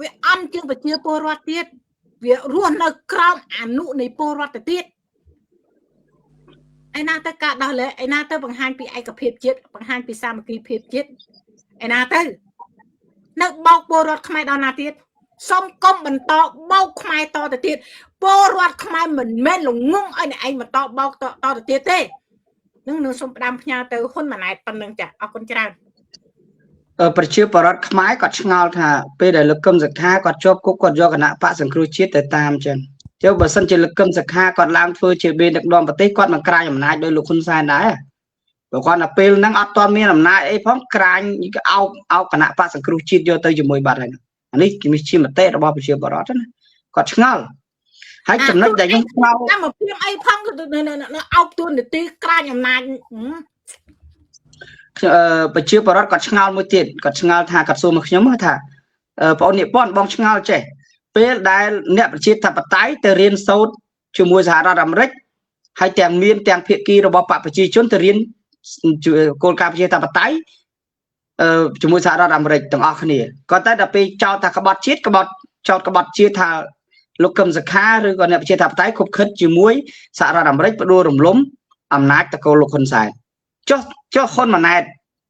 វាអន់ជាងប្រជាពលរដ្ឋទៀតវារស់នៅក្រោមអនុនៃពលរដ្ឋទៅទៀតឯណាទៅការដោះលែងឯណាទៅបង្ហាញពីឯកភាពជាតិបង្ហាញពីសាមគ្គីភាពជាតិឯណាទៅនៅបោកពលរដ្ឋខ្មែរដល់ណាទៀតសុំកុំបន្តបោកខ្មែរតទៅទៀតពលរដ្ឋខ្មែរមិនមែនល្ងងឲ្យអ្នកឯងបន្តបោកតទៅទៀតទេនឹងសូមផ្ដាំផ្ញើទៅហ៊ុនម៉ាណែតប៉ុណ្្នឹងចាអរគុណច្រើនប្រជាពលរដ្ឋខ្មែរគាត់ឆ្ងល់ថាពេលដែលលោកកឹមសុខាគាត់ជាប់គុកគាត់យកគណៈបកសង្គ្រោះជាតិទៅតាមចឹងចុះបើសិនជាលោកកឹមសុខាគាត់ឡើងធ្វើជាបេដឹកនាំប្រទេសគាត់មិនក្រាញអំណាចដោយលោកហ៊ុនសែនដែរព្រោះគាត់ដល់ពេលហ្នឹងអត់ទាន់មានអំណាចអីផងក្រាញអោបគណៈបកសង្គ្រោះជាតិយកទៅជាមួយបាត់ហើយអានេះជាមតិរបស់ប្រជាពលរដ្ឋណាគាត់ឆ្ងល់ហើយចំណុចដែលខ្ញុំឆ្ងល់តាមមកព្រៀងអីផងអោបទួនាទីក្រាញអំណាចប្រជាពលរដ្ឋគាត់ឆ្ងល់មួយទៀតគាត់ឆ្ងល់ថាគាត់សួរមកខ្ញុំថាបងអូននិពន្ធបងឆ្ងល់ចេះពេលដែលអ្នកប្រជាធិបតេយ្យទៅរៀនសូត្រជាមួយសហរដ្ឋអាមេរិកហើយទាំងមានទាំងភាគីរបស់បកប្រជាជនទៅរៀនគោលការណ៍ប្រជាធិបតេយ្យជាមួយសហរដ្ឋអាមេរិកទាំងអស់គ្នាគាត់តែដល់ពេលចោទថាក្បត់ជាតិក្បត់ជាតិថាលោកកឹមសុខាឬក៏អ្នកប្រជាធិបតេយ្យខុបខិតជាមួយសហរដ្ឋអាមេរិកផ្ដួលរំលំអំណាចតកូលលោកហ៊ុនសែនចុះហ៊ុនម៉ាណែត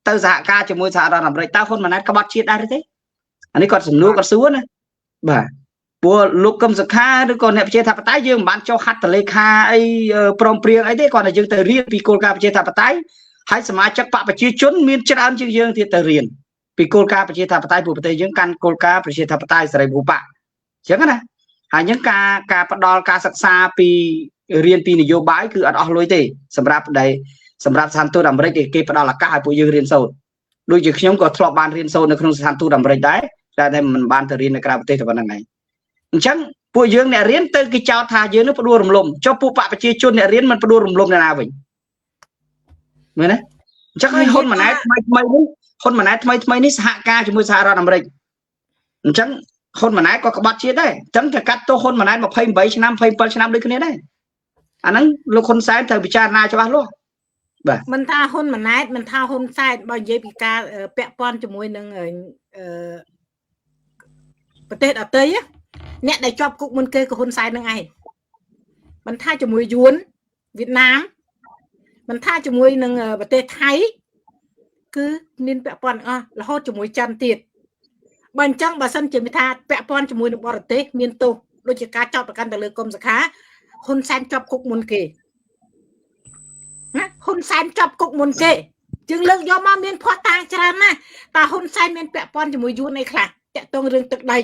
ទៅសហការជាមួយសហរដ្ឋអាមេរិកតើហ៊ុនម៉ាណែតក្បត់ជាតិដែរទេអានេះគាត់សំណួរគាត់សួរណាបាទព្រោះលោកកឹមសុខាឬក៏អ្នកប្រជាធិបតេយ្យយើងមិនបានចុះហត្ថលេខាអីព្រមព្រៀងអីទេគាត់តែយើងទៅរៀនពីគោលការណ៍ប្រជាធិបតេយ្យហើយសមាជិកបកប្រជាជនមានច្រើនជាងយើងទៀតទៅរៀនពីគោលការណ៍ប្រជាធិបតេយ្យប្រទេសយើងកាន់គោលការណ៍ប្រជាធិបតេយ្យសេរីភូប៉ាអញ្ចឹងណាហើយអញ្ចឹងការផ្ដល់ការសិក្សាពីរៀនពីនយោបាយគឺអត់អស់លុយទេសម្រាប់ស្ថានទូតអាមេរិកគេផ្ដល់ឱកាសឲ្យពួកយើងរៀនសូត្រដូចជាខ្ញុំក៏ធ្លាប់បានរៀនសូត្រនៅក្នុងស្ថានទូតអាមេរិកដែរតែមិនបានទៅរៀននៅក្រៅប្រទេសតែប៉ុណ្្នឹងឯងអញ្ចឹងពួកយើងអ្នករៀនទៅគេចោទថាយើងនឹងផ្ដួលរំលំចុះពួកបកប្រជាជនអ្នករៀនមិនផ្ដួលរំលំអ្នកណាវិញមែនទេ chắc hay hôn mà nãy mày đi hôn mà nãy mày ní hạ ca cho mưa xa ra làm rịch chẳng hôn mà nãy có bắt chia đấy chẳng phải cắt tô hôn mà nãy mà phê 7 năm phê 8 năm đấy cái này đấy anh ấy lúc hôn sai thời bị cha na cho bác luôn mình tha hôn mà nãy mình tha hôn sai bao nhiêu bị ca bẹ pon cho môi nângประเทศở tây á nè để cho cục mình kê của hôn sai nâng ai mình tha cho môi yến Việt Nam mình tha cho môi nângประเทศไทยcứ nên bẹ pon là hốt cho môi chân tiệt bằng chẳng bà sân chỉ mới tha bẹ pon cho môi được bờ tây miền tô đôi chỉ cá chọcกันแต่เลยกรมสาขาhôn sai chọc cục mình kê hôn sai chọc cục mình kê chừng lượng do mà miền phó tang chả na ta hôn sai miền bẹ pon cho môi yến này khlaจะต้องเรื่องตึกใด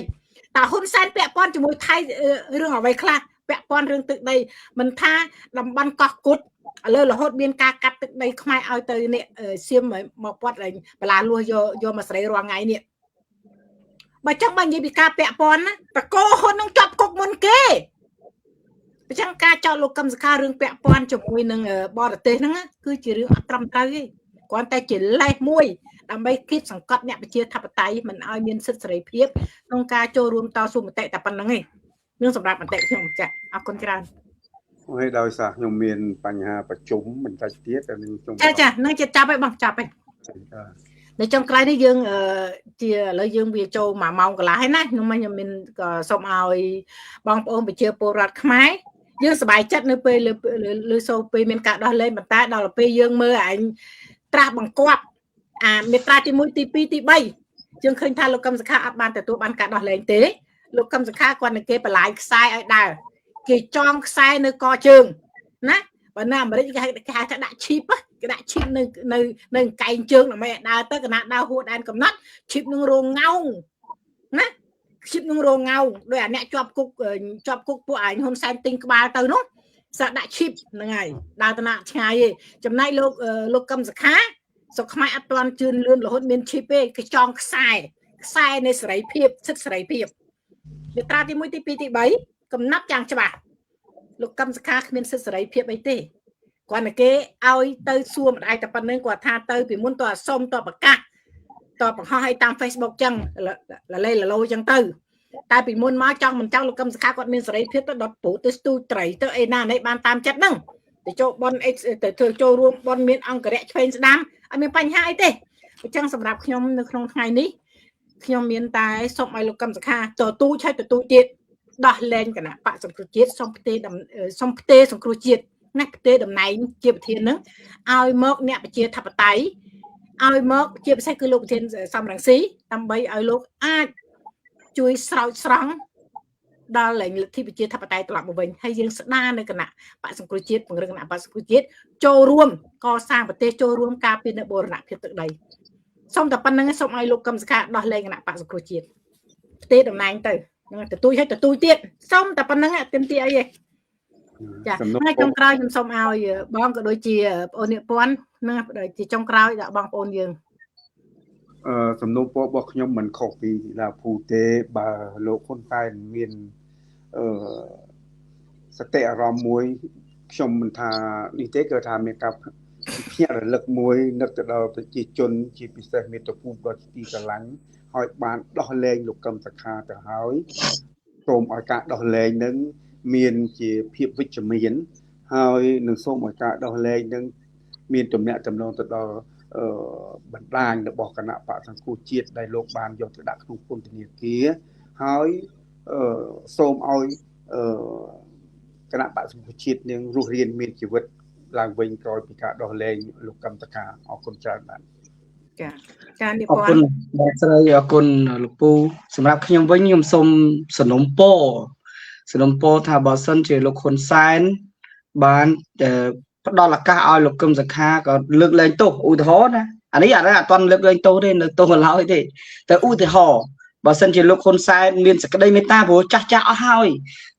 แต่หุ้นแซนแปะป้อนจมูกไทยเรื่องเอาไว้คลาแปะป้อนเรื่องตึกใดมันท่าลำบันกอกกุดเลยเราโหดเบียนกากัดตึกใดขมายเอาเตยเนี่ยเสียมเหมือนมาปอดอะไรเวลาลัวโยมาใส่รวงไงเนี่ยมาจังบางยี่ปีกาแปะป้อนนะแต่โกคนนึงจับกกมันเก้ไปจังกาเจาะลูกกำสกาเรื่องแปะป้อนจมูกนึงบอดเตยนั่งคือจีเรื่องอัตรมเตยก่อนแต่จีไล่มวยทำให้คิดสังกัดเนี่ยไปเชื่อทับไตมันเอาเมียนสิทธิ์เสรีเพียบต้องการโจรวมต่อสู้มันเตะแต่ปันนั่งไงเรื่องสำหรับมันเตะที่ผมจะเอาคนกลางให้ดาวสายมเมียนปัญหาประจุมมันจะเทียบแต่หนึ่งจงจ้านั่งจะจับไปบ้างจับไปในจงกลายนี่ยังเจียแล้วยังวิโจหมาเมากันละให้นะนุ่มมันยังเป็นก็สมเอาบางองไปเชื่อโปรดขมายยังสบายจัดเนื้อเปย์หรือโซเปย์เมียนกะดอเลยมันตาดอลเปย์ยังเมื่อไอ้ตราบังกวบเมตราที่มุ้ยตีปีตีใบจึงเคยทานลูกกำสังฆาอัดบานแต่ตัวบานการดอกแรงเตะลูกกำสังฆากวนในเกปลายทรายไอ้ดาวกี่จองทรายในกอเชิงนะวันนั้นมาได้การจะด่าชิปอะด่าชิปในไก่เชิงหรือไม่ดาวเตอร์กันนะดาวหัวแดนกับนัดชิปหนึ่งโรงเงานะชิปหนึ่งโรงเงาโดยอันเนี้ยจอบกุกผู้อ่านคนแซนติงกบาลเตอร์นู้สะด่าชิปยังไงดาวตนาชายจำนายลูกกำสังฆาสกไม่อัตวันจืนเลื่อนหรือหดเมียนชิเป้กระจองทรายในสายเพียบสิทธิ์สายเพียบเดี๋ยวตาที่มุ้ยที่ปีที่ใบกำนับจางฉบับลูกกำสักขาเมียนสิทธิ์สายเพียบไอ้เต้ก่อนเก๋เอาเตยซัวมันไอแต่ปันนึงกว่าทาเตยปีมุนตัวส้มตัวปากกาตัวปากห่อให้ตาม Facebook จังละเล่ละโลจังเตยตาปีมุนมาจังมันเจ้าลูกกำสักขาก่อนเมียนสายเพียบตัวดอดปูตัวสตูไตรตัวไอ้หน้าในบ้านตามจัดนั่งแต่โจบอลไอ้แต่เธอโจรวมบอลเมียนอังกฤษเชนส์ดามอันมีปัญหาไอ้เต้จังสำหรับขยมในครองไทยนี้ขยมเมียนตายส่งไอ้ลูกกำสักขาตัวตู้ใช้ตัวตู้เจ็ดดอเลนกันนะปะสังครุจิตส่งเตส่งเตสังครุจิตนักเตดำไหนเจียบเทียนนึงเอาเมิกเนี่ยไปเจียทับไตเอาเมิกเจียบใช้คือลูกเทียนสำรังสีทำใบเอาลูกช่วยสาวสร้างดอเลยที่ไปเจียทับไตตลอดมาเป็นให้ยังสนาในกันนะปะสังครุจิตเป็นเรื่องนะปะสังครุจิตโจรวมก่อสร้างประเทศโจรวมการเป็นโบราณเพียงตึกใดส่งแต่ปันนึงส่งไอ้ลูกกำสักขาดอเลยกันนะปะสังครุจิตเตดำไหนเตแต่ตู้ใช้แต่ตู้เตี้ยส่งแต่ปันนึงเต็มที่ไอ้จ้ะให้จงกราวยังส่งเอาอยู่บ้องก็โดยจีโอเนี่ยป้อนนั่งโดยจีจงกราวจะบ้องโอนยังสำนวนพวกบอกยมเหมือนขบปีลาภูเตบาโลคนใต้เมียนสเตอรอมมวยชมมันทาดีเจเกิดทาเมกับเพี้ยระลึกมวยนักแต่เราไปจีจนจีพิเศษเมตภูก็ตีกันหลังหอยบานดอกแรงลูกกำสักขาแต่หอยโตมอากาศดอกแรงนั้นเมียนจีเพียบวิจเมียนหอยหนึ่งส้มอากาศดอกแรงนั้นเมียนจมเนี่ยจำลองแต่เราบันดาลบอกคณะปะสังคูเจียดได้โลกบานยอดดักทุกคนที่นี่เกี้ยหอยส้มเอาคณะปะสังคูเจียดยังรู้เรียนเมียนชีวิตลางเวงกรอยปีกาดอกแรงลูกกำตะกาออกคนจานนั้นการดีกว่าขอบคุณแบบเสยขอบคุณลูกปูสำหรับขยมวิ่งยมสมสนมโป้ถ้าบอสันเจอลูกคนไซน์บ้านดอลลาร์ก้าเอาลูกกำสักขาก็เลือกเลยโตอุทธรนะอันนี้อย่างไรตอนเลือกเลยโตได้เลือกโตมาแล้วไอ้ที่แต่อุทธรบอสันเจอลูกคนไซน์เรียนสักได้ไม่ตาโบจ้าเอาให้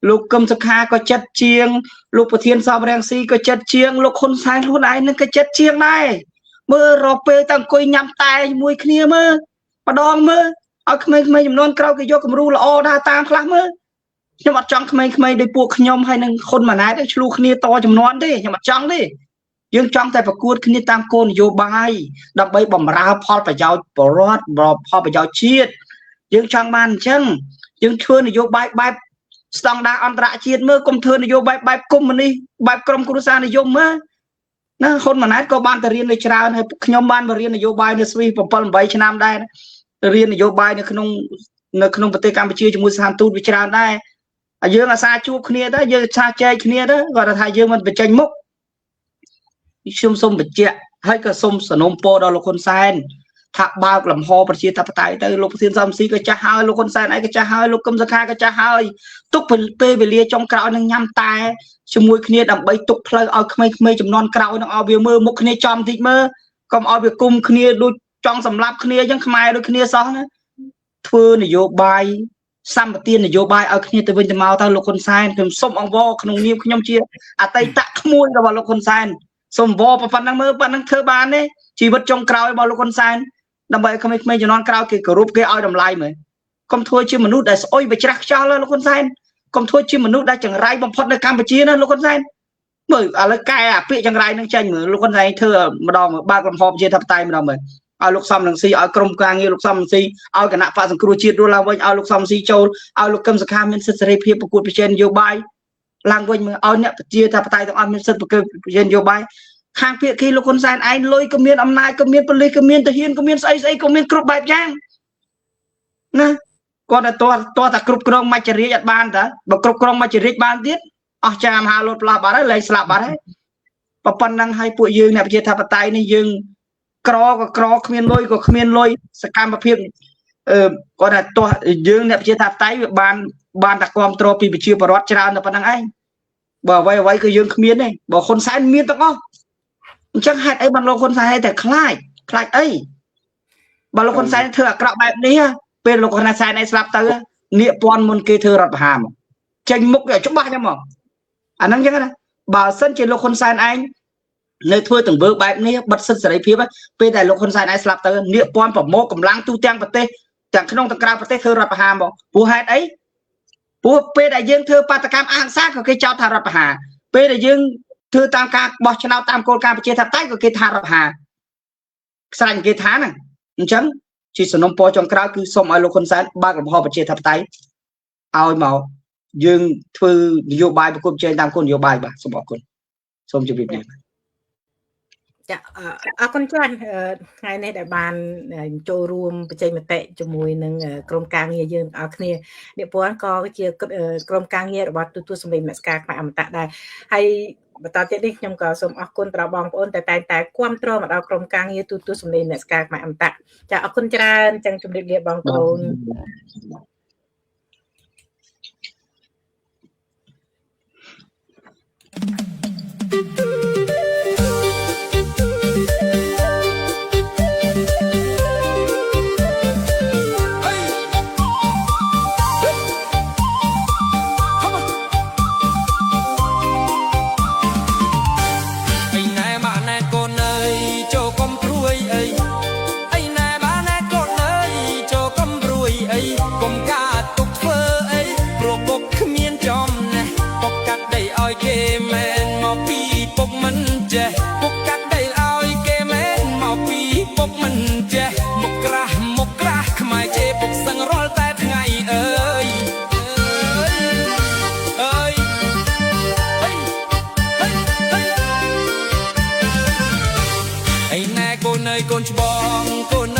ลูกกำสักขาก็จัดเชียงลูกประเทียนสอบแรงซีก็จัดเชียงลูกคนไซน์ลูกไหนนั่นก็จัดเชียงได้เมื่อเราไปตั้งคุยยำตายมวยเคลียเมื่อประดองเมื่อเอาขมายจำนวนเราก็ยกกำรูละอได้ตามคลาเมื่อยังมาจังขมายได้ปวกขยมให้หนึ่งคนมาไหนได้ชลูเคลียต่อจำนวนดิยังมาจังดิ យើងចង់តែប្រកួតគ្នាតាមគោលនយោបាយដើម្បីបម្រើផលប្រយោជន៍ប្រជាពលរដ្ឋផលប្រយោជន៍ជាតិយើងចង់បានអញ្ចឹងយើងធ្វើនយោបាយបែបស្តង់ដារអន្តរជាតិមើលកុំធ្វើនយោបាយបែបកុម្មុយនីសបែបក្រុមគ្រួសារនិយមមើលណាហ៊ុនម៉ាណែតក៏បានទៅរៀននៅច្រើនហើយខ្ញុំបានមករៀននយោបាយនៅស្វីស7 8ឆ្នាំដែររៀននយោបាយនៅក្នុងប្រទេសកម្ពុជាជាមួយស្ថានទូតវាច្រើនដែរហើយយើងអាសាជួបគ្នាទៅយើងឆាចែកគ្នាទៅគាត់ថាយើងមិនបញ្ចេញមុខខ្ញុំសូមបញ្ជាក់ហើយក៏សូមសនំពរដល់លោកហ៊ុនសែនថាបើកលំហប្រជាធិបតេយ្យទៅលោកប្រធានសំស៊ីក៏ចាស់ហើយលោកហ៊ុនសែនឯងក៏ចាស់ហើយលោកកឹមសុខាក៏ចាស់ហើយទុកពេលវេលាចុងក្រោយនឹងញ៉ាំតែជាមួយគ្នាដើម្បីទុកផ្លូវឲ្យក្មេងៗចំនួនក្រោយនឹងឲ្យវាមើលមុខគ្នាចំតិចមើលកុំឲ្យវាគុំគ្នាដូចចង់សម្លាប់គ្នាអញ្ចឹងខ្មែរដូចគ្នាសោះណាធ្វើនយោបាយសម្បទាននយោបាយឲ្យគ្នាទៅវិញទៅមកទៅលោកហ៊ុនសែនខ្ញុំសូមអង្វរក្នុងនាមខ្ញុំជាអតីតក្មួយរបស់លោកហ៊ុនសែនសូមអង្វរប៉ុណ្ណឹងមើលប៉ុណ្ណឹងធ្វើបានទេជីវិតចុងក្រោយរបស់លោកហ៊ុនសែនដើម្បីឲ្យក្មេងៗជំនាន់ក្រោយគេគោរពគេឲ្យតម្លៃមើលកុំធ្វើជាមនុស្សដែលស្អុយបច្រាស់ខ្យល់លោកហ៊ុនសែនកុំធ្វើជាមនុស្សដែលចង្រៃបំផុតនៅកម្ពុជាណាលោកហ៊ុនសែនមើលឥឡូវកែអាពាក្យចង្រៃនឹងចេញមើលលោកហ៊ុនសែនធ្វើម្ដងបើកលំហប្រជាធិបតេយ្យម្ដងមើលឲ្យលោកសំរងស៊ីឲ្យក្រុមការងារលោកសំរងស៊ីឲ្យគណៈបក្សសង្គ្រោះជាតិរស់ឡើងវិញឲ្យលោកសំរងស៊ីចូលឲ្យលោកកឹមសុខាមានសិទ្ធិសេរីភាពប្រកួតប្រជែងនយោបាយឡើងវិញមើលឲ្យអ្នកប្រជាធិបតេយ្យទាំងអស់មានសិទ្ធិប្រកួតប្រជែងនយោបាយខាងភាគីលោកហ៊ុនសែនឯងលុយក៏មានអំណាចក៏មានប៉ូលីសក៏មានទាហានក៏មានស្អីក៏មានគ្រប់បែបយ៉ាងណាគាត់តែតោះតែគ្រប់គ្រងមច្ចរាជអត់បានតាបើគ្រប់គ្រងមច្ចរាជបានទៀតអស់ចាមហាលោតផ្លាស់បាត់ហើយលែងស្លាប់បាត់ហើយប៉ុណ្ណឹងហើយពួកយើងអ្នកប្រជាធិបតេយ្យនេះយើងក្រក៏ក្រគ្មានលុយក៏គ្មានលុយសកម្មភាពគាត់ថាតោះយើងអ្នកប្រជាធិបតេយ្យវាបានតែគ្រប់គ្រងពីប្រជាពលរដ្ឋច្រើនតែប៉ុណ្្នឹងឯងបើអ្វីគឺយើងគ្មានទេបើហ៊ុនសែនមានទាំងអស់អញ្ចឹងហេតុអីបានលោកហ៊ុនសែនតែខ្លាចអីបើលោកហ៊ុនសែនធ្វើអាក្រក់បែបនេះពេលលោកហ៊ុនសែនឯងស្លាប់ទៅនៀកពាន់មុនគេធ្វើរដ្ឋប្រហារមកចេញមុខឲ្យច្បាស់ហ្នឹងមកអាហ្នឹងអញ្ចឹងណាបើសិនជាលោកហ៊ុនសែនឯងនៅធ្វើទង្វើបែបនេះបិទសិទ្ធិសេរីភាពពេលដែលលោកហ៊ុនសែនឯងស្លាប់ទៅនៀកពាន់ប្រមូលកម្លាំងទូទាំងប្រទេសទាំងក្នុងទាំងក្រៅប្រទេសធ្វើរដ្ឋប្រហារមកព្រោះហេតុអីព្រោះពេលដែលយើងធ្វើបាតកម្មអហិង្សាក៏គេចោទថារដ្ឋប្រហារពេលដែលយើងធ្វើតាមការបោះឆ្នោតតាមគោលការណ៍ប្រជាធិបតេយ្យក៏គេថារដ្ឋប្រហារខ្សាច់គេថាហ្នឹងអញ្ចឹងជាសំណុំពរចុងក្រោយគឺសូមឲ្យលោកហ៊ុនសែនបើកលំហប្រជាធិបតេយ្យឲ្យមកយើងធ្វើនយោបាយប្រគល់ប្រជែងតាមគោលនយោបាយបាទសូមអរគុណសូមជម្រាបលាចាអរគុណច្រើនថ្ងៃនេះដែលបានចូលរួមបច្ចេកមតិជាមួយនឹងក្រុមការងារយើងអរគ្នាអ្នកពន្ធក៏ជាក្រុមការងាររបស់ទូទួលសម្លេងអ្នកស្ការខ្មែរអមតៈដែរហើយបន្តទៀតនេះខ្ញុំក៏សូមអរគុណដល់បងប្អូនតែតែងតែគ្រប់គ្រងមកដល់ក្រុមការងារទូទួលសម្លេងអ្នកស្ការខ្មែរអមតៈចាអរគុណច្រើនចឹងជម្រាបលាបងប្អូនកូនច្បងកូន